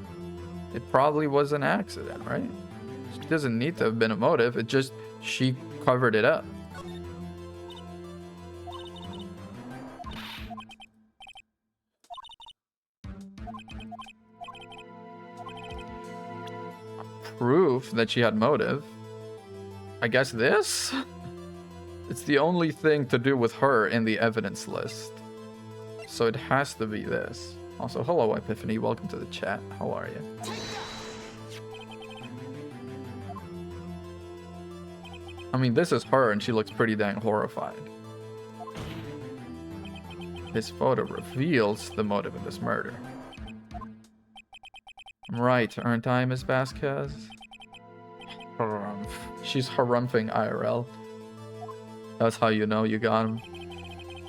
it probably was an accident, right? She doesn't need to have been a motive. It just, she covered it up. Proof that she had motive. I guess this? It's the only thing to do with her in the evidence list. So it has to be this. Also, hello Epiphany, welcome to the chat. How are you? I mean, this is her and she looks pretty dang horrified. This photo reveals the motive of this murder. I'm right, aren't I, Miss Vasquez? Harumph. She's harumphing IRL. That's how you know you got him.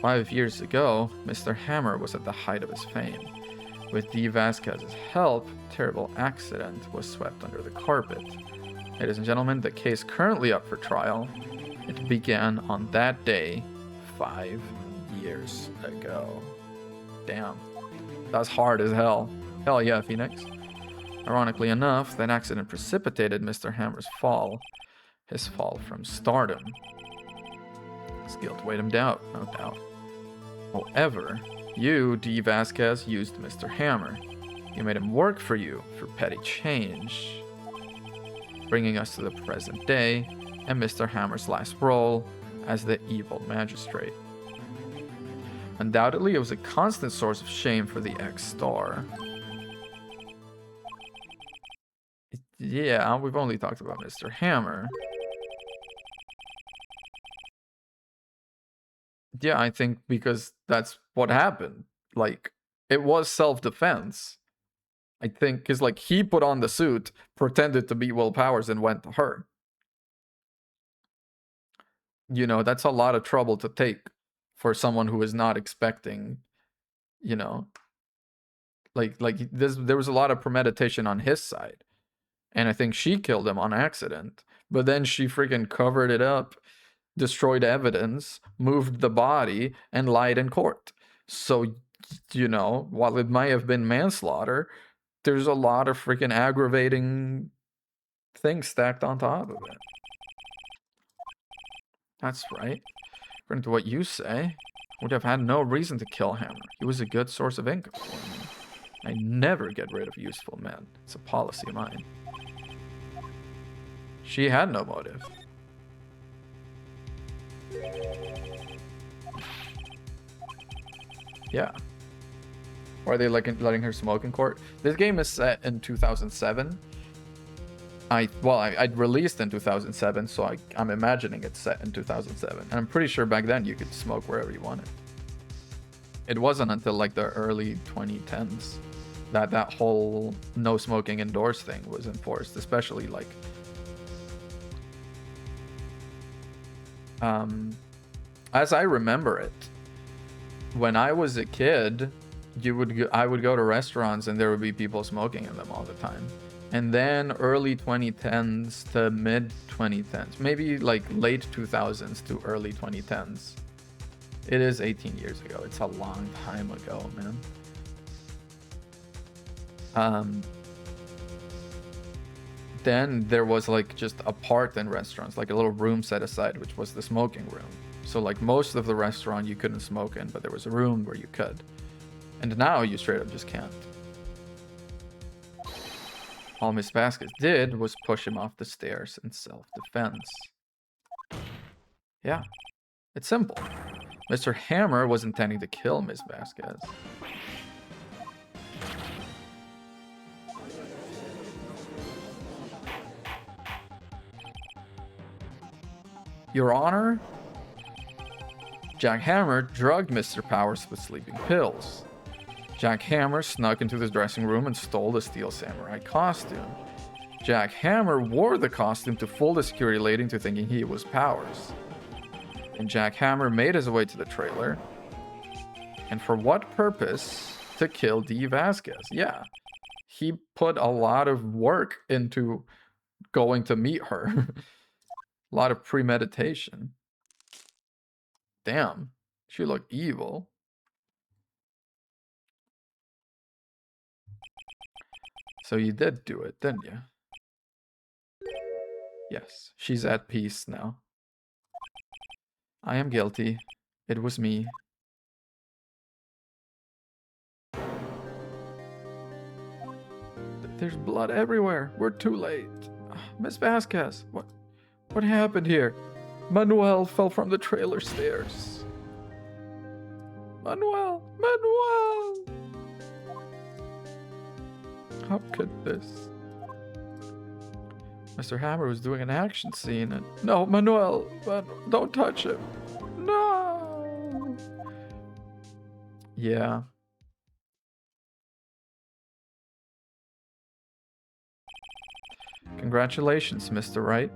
5 years ago, Mr. Hammer was at the height of his fame. With D. Vasquez's help, a terrible accident was swept under the carpet. Ladies and gentlemen, the case currently up for trial. It began on that day 5 years ago. Damn. That's hard as hell. Hell yeah, Phoenix. Ironically enough, that accident precipitated Mr. Hammer's fall. His fall from stardom. His guilt weighed him down, no doubt. However, you, D. Vasquez, used Mr. Hammer. You made him work for you for petty change. Bringing us to the present day, and Mr. Hammer's last role as the evil magistrate. Undoubtedly, it was a constant source of shame for the ex-star. Yeah, we've only talked about Mr. Hammer. Yeah, I think because that's what happened. Like, it was self-defense. I think because, like, he put on the suit, pretended to be Will Powers, and went to her. You know, that's a lot of trouble to take for someone who is not expecting, you know. Like there was a lot of premeditation on his side. And I think she killed him on accident. But then she freaking covered it up, destroyed evidence, moved the body, and lied in court. So, you know, while it might have been manslaughter, there's a lot of freaking aggravating things stacked on top of it. That's right. According to what you say, would have had no reason to kill Hammer. He was a good source of income for me. I never get rid of useful men. It's a policy of mine. She had no motive. Yeah. Or are they letting her smoke in court? This game is set in 2007. I'd released in 2007, so I'm imagining it's set in 2007. And I'm pretty sure back then you could smoke wherever you wanted. It wasn't until like the early 2010s that whole no smoking indoors thing was enforced, especially like as I remember it, when I was a kid, I would go to restaurants and there would be people smoking in them all the time. And then early 2010s to mid 2010s, maybe like late 2000s to early 2010s. It is 18 years ago. It's a long time ago, man. Then there was like just a part in restaurants, like a little room set aside, which was the smoking room. So like most of the restaurant you couldn't smoke in, but there was a room where you could. And now you straight up just can't. All Miss Vasquez did was push him off the stairs in self-defense. Yeah, it's simple. Mr. Hammer was intending to kill Miss Vasquez. Your Honor, Jack Hammer drugged Mr. Powers with sleeping pills. Jack Hammer snuck into the dressing room and stole the Steel Samurai costume. Jack Hammer wore the costume to fool the security lady into thinking he was Powers. And Jack Hammer made his way to the trailer. And for what purpose? To kill Dee Vasquez. Yeah. He put a lot of work into going to meet her. A lot of premeditation. Damn. She looked evil. So you did do it, didn't you? Yes. She's at peace now. I am guilty. It was me. There's blood everywhere. We're too late. Miss Vasquez, what happened here? Manuel fell from the trailer stairs. Manuel! How could this? Mr. Hammer was doing an action scene and... No, Manuel! Don't touch him! No! Yeah. Congratulations, Mr. Wright.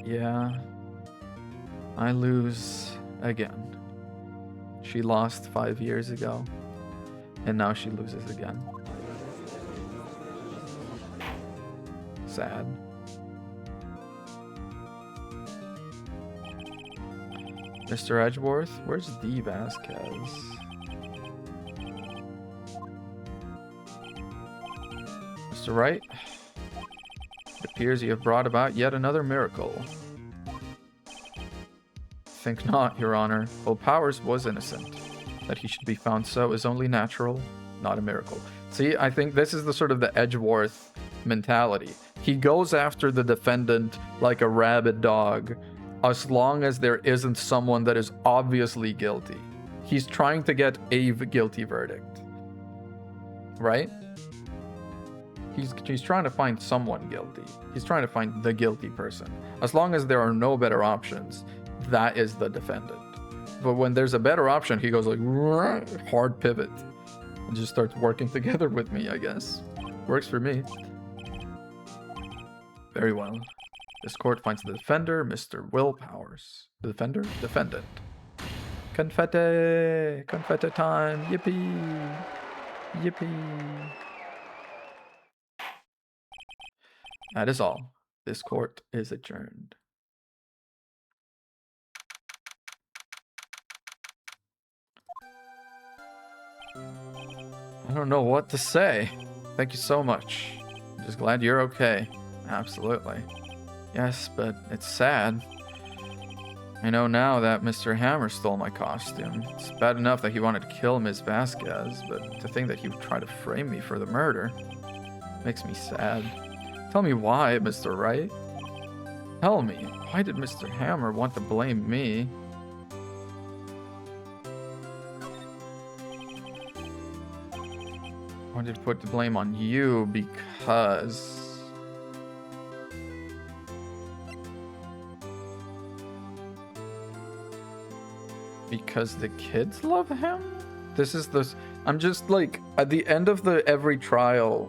Yeah. I lose again. She lost 5 years ago, and now she loses again. Sad. Mr. Edgeworth, where's Dee Vasquez? Mr. Wright, it appears you have brought about yet another miracle. Think not, Your Honor. Well, Powers was innocent. That he should be found so is only natural, not a miracle. See, I think this is the sort of the Edgeworth mentality. He goes after the defendant like a rabid dog, as long as there isn't someone that is obviously guilty. He's trying to get a guilty verdict. Right? He's trying to find someone guilty. He's trying to find the guilty person. As long as there are no better options, that is the defendant. But when there's a better option, he goes like, hard pivot. And just starts working together with me, I guess. Works for me. Very well. This court finds the defender, Mr. Will Powers. The defender? Defendant. Confetti! Confetti time! Yippee! Yippee! That is all. This court is adjourned. I don't know what to say. Thank you so much. I'm just glad you're okay. Absolutely. Yes, but it's sad. I know now that Mr. Hammer stole my costume. It's bad enough that he wanted to kill Ms. Vasquez, but to think that he would try to frame me for the murder makes me sad. Tell me why, Mr. Wright. Tell me, why did Mr. Hammer want to blame me? I wanted to put the blame on you because... Because the kids love him? This is the... I'm just like, at the end of every trial,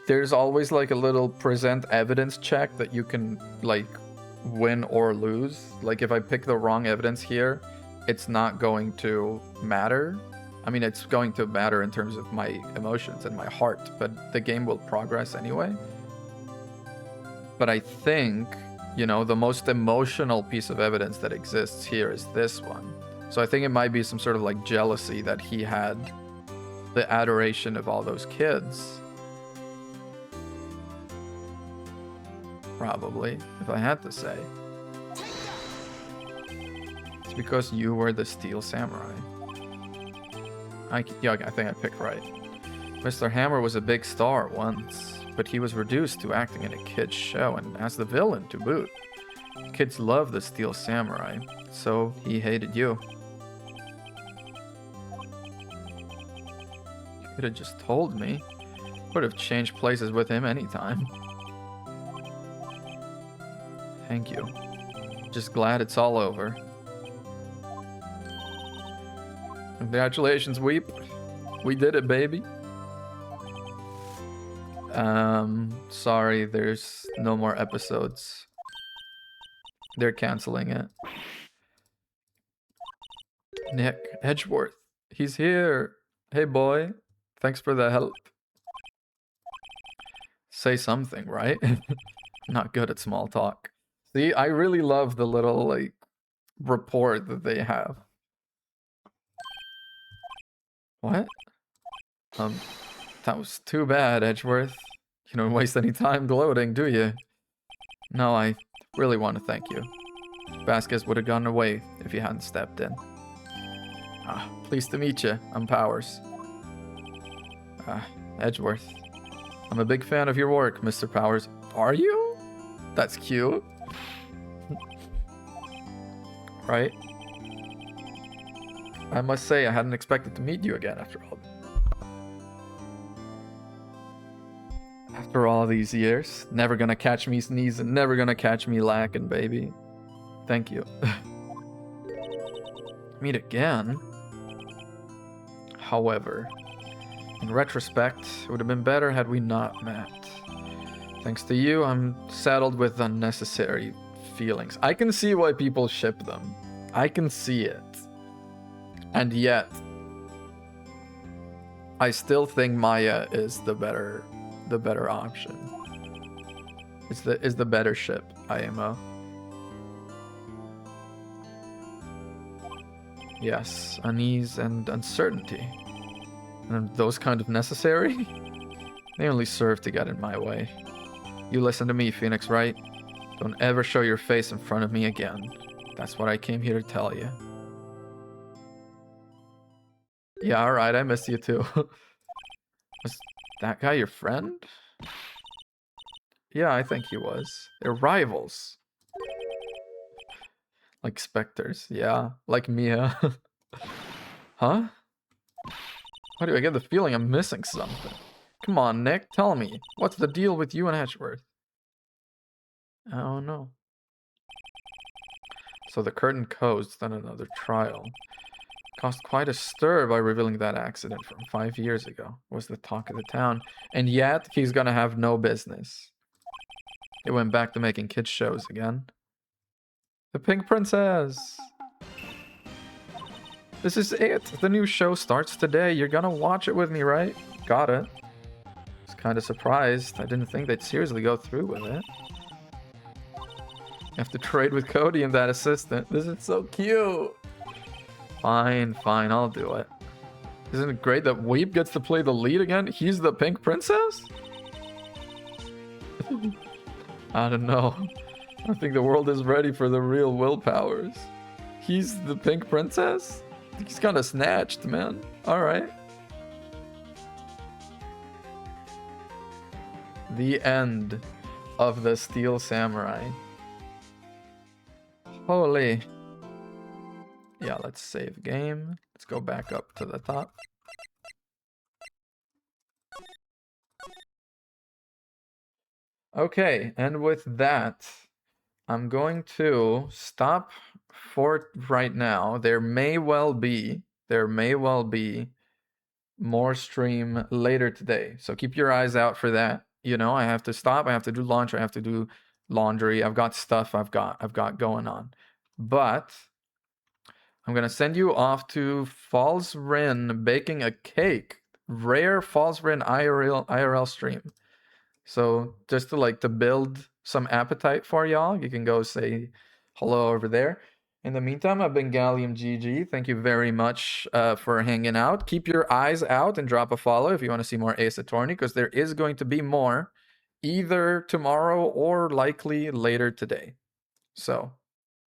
there's always like a little present evidence check that you can like win or lose. Like if I pick the wrong evidence here, it's not going to matter. I mean, it's going to matter in terms of my emotions and my heart, but the game will progress anyway. But I think, you know, the most emotional piece of evidence that exists here is this one. So I think it might be some sort of like jealousy that he had the adoration of all those kids. Probably, if I had to say. It's because you were the Steel Samurai. Yeah, I think I picked right. Mr. Hammer was a big star once, but he was reduced to acting in a kid's show and as the villain to boot. Kids love the Steel Samurai, so he hated you. You could have just told me. Would have changed places with him anytime. Thank you. Just glad it's all over. Congratulations, Weep. We did it, baby. Sorry, there's no more episodes. They're canceling it. Nick Edgeworth. He's here. Hey, boy. Thanks for the help. Say something, right? Not good at small talk. See, I really love the little, like, report that they have. What? That was too bad, Edgeworth. You don't waste any time gloating, do you? No, I really want to thank you. Vasquez would have gone away if you hadn't stepped in. Pleased to meet you. I'm Powers. Edgeworth. I'm a big fan of your work, Mr. Powers. Are you? That's cute. Right? I must say, I hadn't expected to meet you again after all. After all these years, never gonna catch me sneezing, never gonna catch me lacking, baby. Thank you. Meet again? However, in retrospect, it would have been better had we not met. Thanks to you, I'm saddled with unnecessary feelings. I can see why people ship them. I can see it. And yet, I still think Maya is the better option. Is the better ship, IMO. Yes, unease and uncertainty. And those kind of necessary? They only serve to get in my way. You listen to me, Phoenix Wright. Don't ever show your face in front of me again. That's what I came here to tell you. Yeah, alright, I miss you too. Was that guy your friend? Yeah, I think he was. They're rivals. Like specters, yeah. Like Mia. Huh? Why do I get the feeling I'm missing something? Come on, Nick, tell me. What's the deal with you and Edgeworth? Oh no. So the curtain closed, then another trial. Caused quite a stir by revealing that accident from 5 years ago. Was the talk of the town. And yet, he's gonna have no business. It went back to making kids shows again. The Pink Princess! This is it! The new show starts today. You're gonna watch it with me, right? Got it. I was kinda surprised. I didn't think they'd seriously go through with it. You have to trade with Cody and that assistant. This is so cute! Fine, I'll do it. Isn't it great that Weep gets to play the lead again? He's the Pink Princess? I don't know. I think the world is ready for the real willpowers. He's the pink princess? I think he's kind of snatched, man. Alright. The end of the Steel Samurai. Holy. Yeah, let's save game. Let's go back up to the top. Okay, and with that, I'm going to stop for right now. There may well be more stream later today. So keep your eyes out for that. You know, I have to stop, I have to do lunch, I have to do laundry. I've got stuff I've got going on. But I'm gonna send you off to Falls Rin baking a cake. Rare Falls Rin IRL stream. So just to build some appetite for y'all, you can go say hello over there. In the meantime, I've been Gallium GG. Thank you very much for hanging out. Keep your eyes out and drop a follow if you want to see more Ace Attorney, because there is going to be more either tomorrow or likely later today. So